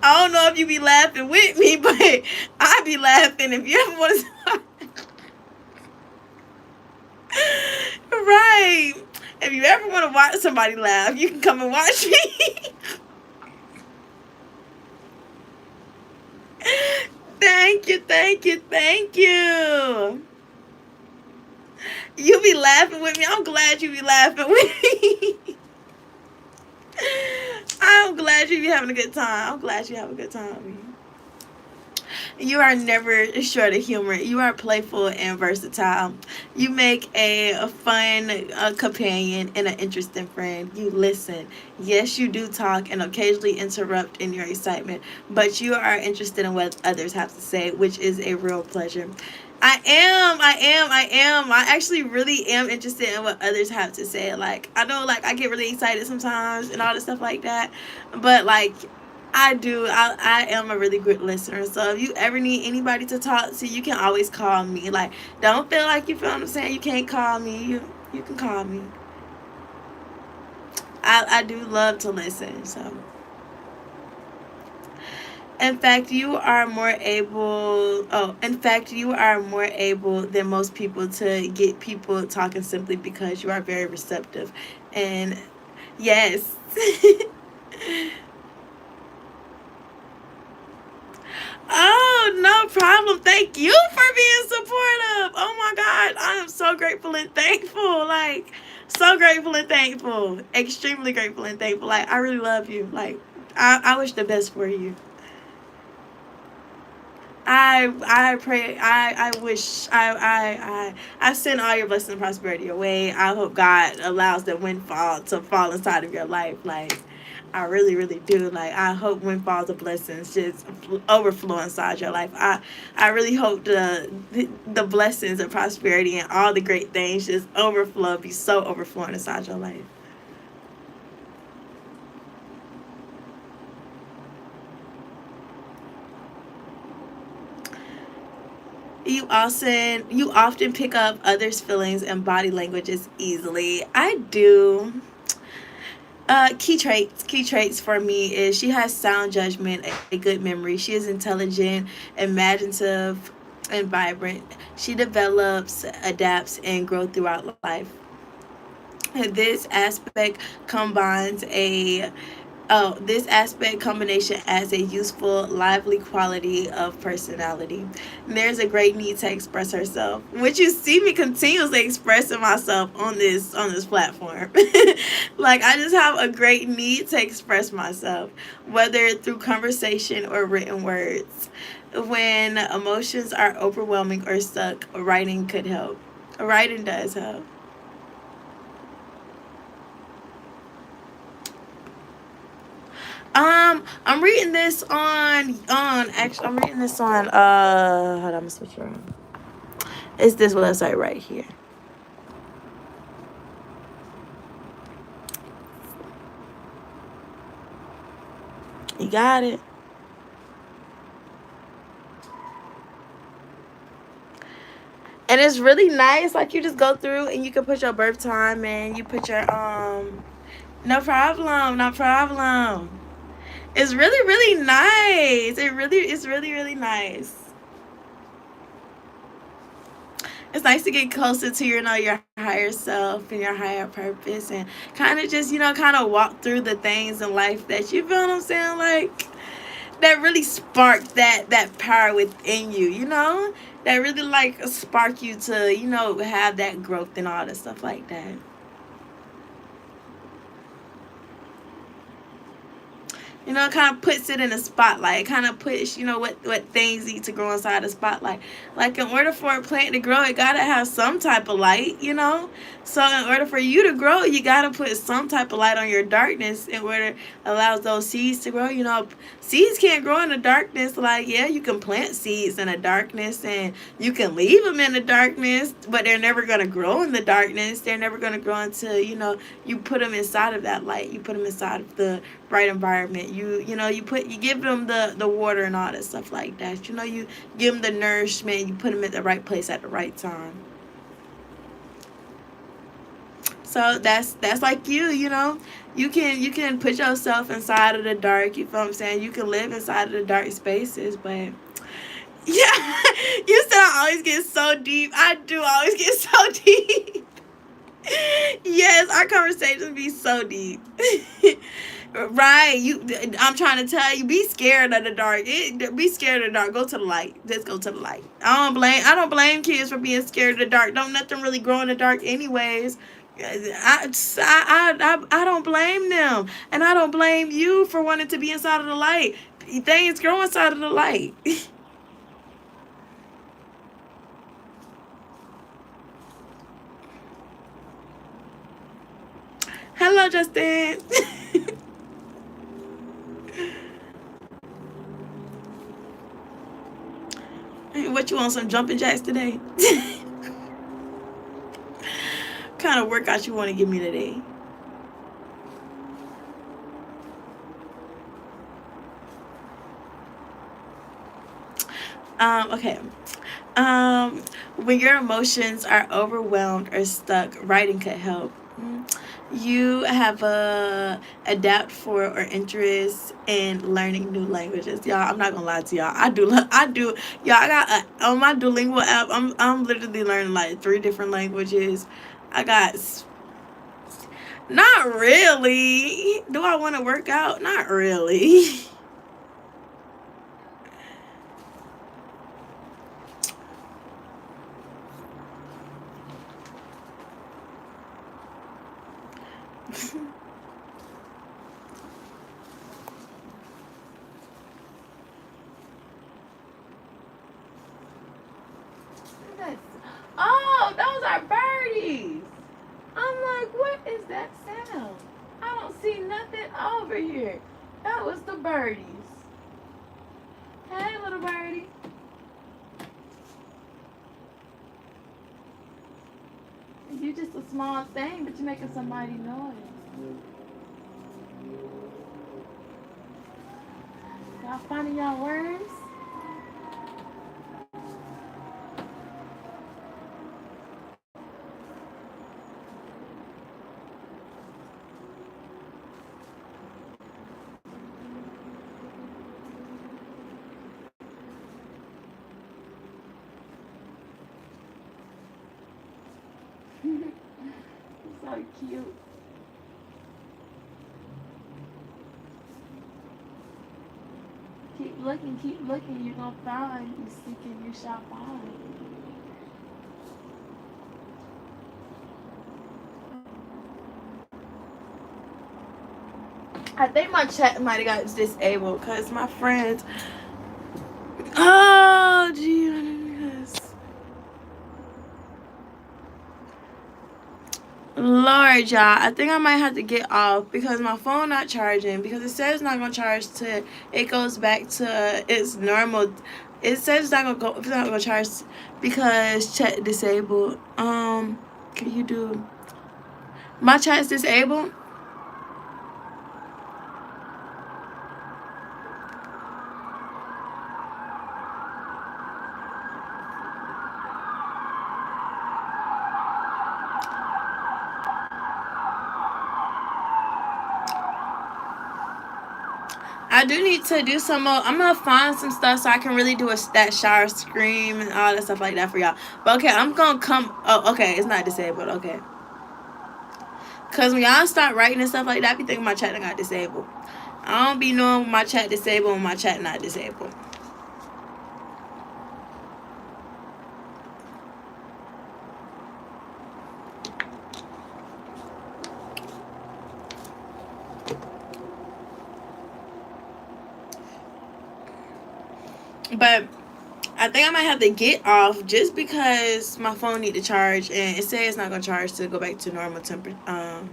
don't know if you be laughing with me, but I be laughing. If you ever want to, right? If you ever want to watch somebody laugh, you can come and watch me. Thank you, thank you, thank you. You be laughing with me. I'm glad you be laughing with me. I'm glad you be having a good time. I'm glad you have a good time. You are never short of humor. You are playful and versatile. You make a fun companion and an interesting friend. You listen. Yes, you do talk and occasionally interrupt in your excitement, but you are interested in what others have to say, which is a real pleasure. I actually really am interested in what others have to say. Like, I know, like, I get really excited sometimes and all this stuff like that. But, like, I am a really good listener. So if you ever need anybody to talk to, you can always call me. Like, don't feel like you feel what I'm saying. You can't call me. You can call me. I do love to listen. So in fact, you are more able than most people to get people talking simply because you are very receptive. And yes. Oh, no problem. Thank you for being supportive. Oh my God. I am so grateful and thankful. Like, so grateful and thankful. Extremely grateful and thankful. Like, I really love you. Like, I wish the best for you. I I pray, I wish, I send all your blessings and prosperity your way. I hope God allows the windfall to fall inside of your life. Like, I really, really do. Like, I hope windfalls of blessings just overflow inside your life. I really hope the blessings and prosperity and all the great things just overflow, be so overflowing inside your life. You often pick up others' feelings and body languages easily. I do. Key traits for me is she has sound judgment, a good memory. She is intelligent, imaginative, and vibrant. She develops, adapts, and grows throughout life. This aspect combines a this aspect combination adds a useful, lively quality of personality. And there's a great need to express herself, which you see me continuously expressing myself on this platform. Like, I just have a great need to express myself, whether through conversation or written words. When emotions are overwhelming or stuck, writing could help. Writing does help. I'm reading this on actually I'm reading this on hold on, I'm gonna switch around. It's this website right here. You got it. And it's really nice. Like, you just go through and you can put your birth time and you put your no problem, no problem. It's really, really nice. It's really, really nice. It's nice to get closer to your higher self and your higher purpose, and kind of just kind of walk through the things in life that you feel what I'm saying, like, that really spark that power within you, that really like spark you to have that growth and all that stuff like that. Kind of puts it in a spotlight. Kind of puts, what things need to grow inside the spotlight. Like, in order for a plant to grow, it gotta have some type of light. So in order for you to grow, you gotta put some type of light on your darkness in order allows those seeds to grow. Seeds can't grow in the darkness. Like, yeah, you can plant seeds in the darkness and you can leave them in the darkness, but they're never gonna grow in the darkness. They're never gonna grow until you put them inside of that light. You put them inside of the right environment. You give them the water and all that stuff like that. You give them the nourishment. You put them at the right place at the right time. So that's like you can put yourself inside of the dark. You feel what I'm saying? You can live inside of the dark spaces, but yeah, you said I always get so deep. I do always get so deep. Yes, our conversations be so deep. Right, I'm trying to tell you, be scared of the dark. Be scared of the dark. Go to the light. Just go to the light. I don't blame kids for being scared of the dark. Don't nothing really grow in the dark anyways. I don't blame them, and I don't blame you for wanting to be inside of the light. Things grow inside of the light. Hello, Justin. What, you want, some jumping jacks today? Kind of workout you want to give me today? Okay. When your emotions are overwhelmed or stuck, writing could help. You have a adapt for or interest in learning new languages, y'all. I'm not gonna lie to y'all. I do. Y'all, I got on my Duolingo app. I'm literally learning like 3 different languages. I got not really. Do I want to work out? Not really. see nothing over here. That was the birdies. Hey, little birdie. You just a small thing, but you're making some mighty noise. Y'all finding y'all worms? So cute. Keep looking, you're gonna find. You seeking, you shall find. I think my chat might have got disabled because my friends. Oh, Jesus. Lord, y'all, I think I might have to get off because my phone not charging, because it says it's not gonna charge till it goes back to its normal. It says it's not gonna charge because chat disabled. Can you do my chat's disabled? I do need to do some more. I'm gonna find some stuff so I can really do that shower scream and all that stuff like that for y'all. But okay, I'm gonna come. Oh, okay, it's not disabled. Okay, cause when y'all start writing and stuff like that, I be thinking my chat got disabled. I don't be knowing my chat disabled and my chat not disabled. But I think I might have to get off just because my phone need to charge, and it says it's not gonna charge to go back to normal temperature. Oh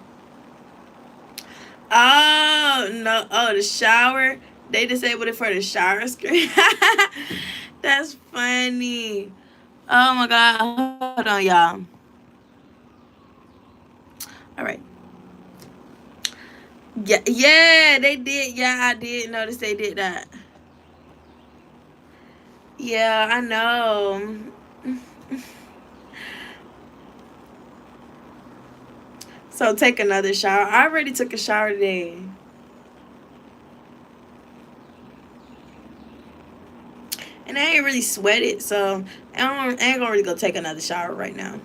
no! Oh, the shower. They disabled it for the shower screen. That's funny. Oh my god! Hold on, y'all. All right. Yeah, they did. Yeah, I did notice they did that. Yeah, I know. So take another shower. I already took a shower today. And I ain't really sweated, so I ain't gonna really go take another shower right now.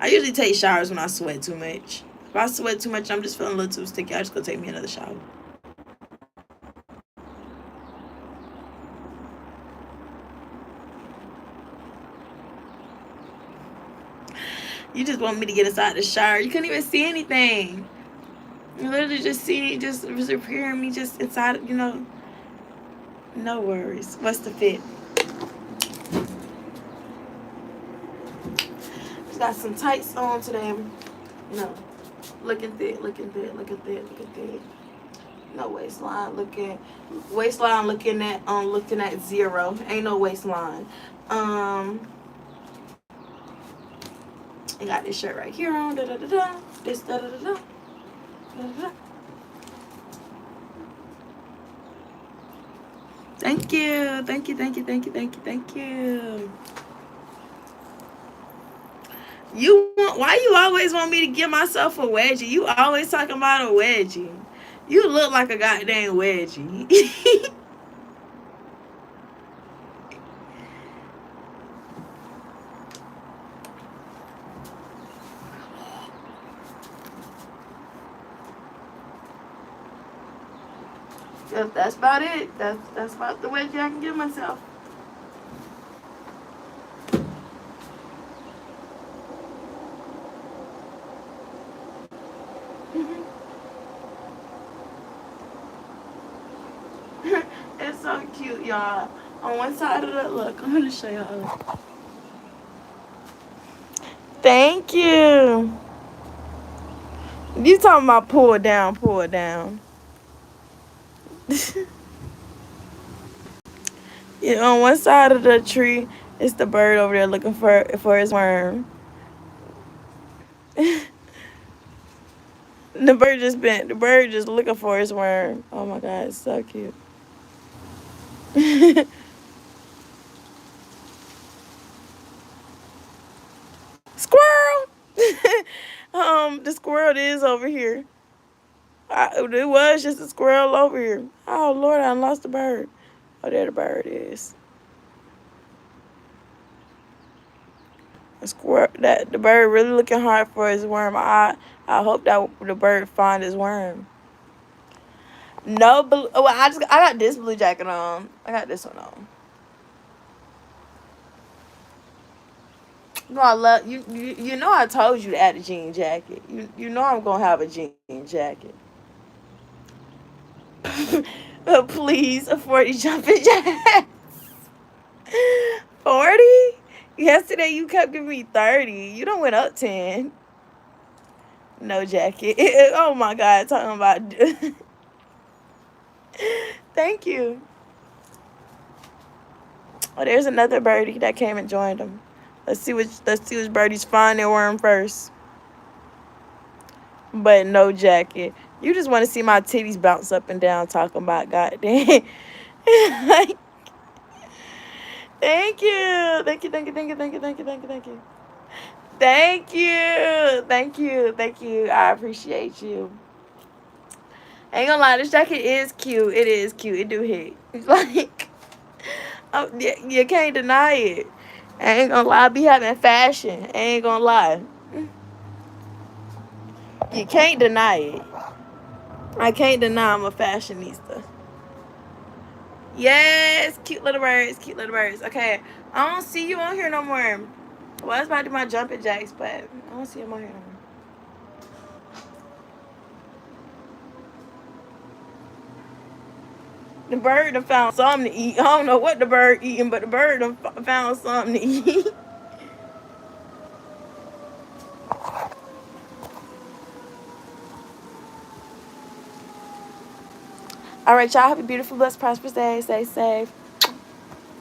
I usually take showers when I sweat too much. If I sweat too much, I'm just feeling a little too sticky, I just go take me another shower. You just want me to get inside the shower. You couldn't even see anything. You literally just see just appearing me just inside, No worries. What's the fit? Just got some tights on today. No. Looking thick, looking thick, looking thick, looking thick. No waistline looking at 0. Ain't no waistline. I got this shirt right here on. This Thank you. Thank you, thank you, thank you, thank you, thank you. Why you always want me to give myself a wedgie? You always talking about a wedgie. You look like a goddamn wedgie. If that's about it. That's about the wedgie I can give myself. It's so cute, y'all. On one side of the look, I'm gonna show y'all. Thank you. You talking about pull it down, pull it down. Yeah, on one side of the tree, it's the bird over there looking for his worm. The bird just looking for his worm. Oh my god, it's so cute. Squirrel. The squirrel is over here. It was just a squirrel over here. Oh Lord, I lost the bird. Oh, there the bird is. A squirrel. That the bird really looking hard for his worm. I hope that the bird find his worm. No blue. Oh, well, I got this blue jacket on. I got this one on. No, I love you. You know I told you to add a jean jacket. You know I'm gonna have a jean jacket. Please, a 40 jumping jack. 40? Yesterday you kept giving me 30. You don't went up 10. No jacket. Oh my god, talking about. Thank you. Oh, there's another birdie that came and joined them. Let's see which birdies find their worm first. But no jacket. You just want to see my titties bounce up and down talking about goddamn. Thank you. Thank you, thank you, thank you, thank you, thank you, thank you, thank you. Thank you. Thank you. Thank you. I appreciate you. I ain't gonna lie, this jacket is cute. It is cute. It do hit. It's like, you can't deny it. I ain't gonna lie, I be having fashion. I ain't gonna lie. You can't deny it. I can't deny I'm a fashionista. Yes, cute little birds, cute little birds. Okay, I don't see you on here no more. Well, I was about to do my jumping jacks, but I don't see him on here no more. The bird done found something to eat. I don't know what the bird eating, but the bird done found something to eat. All right, y'all have a beautiful, blessed, prosperous day. Stay safe.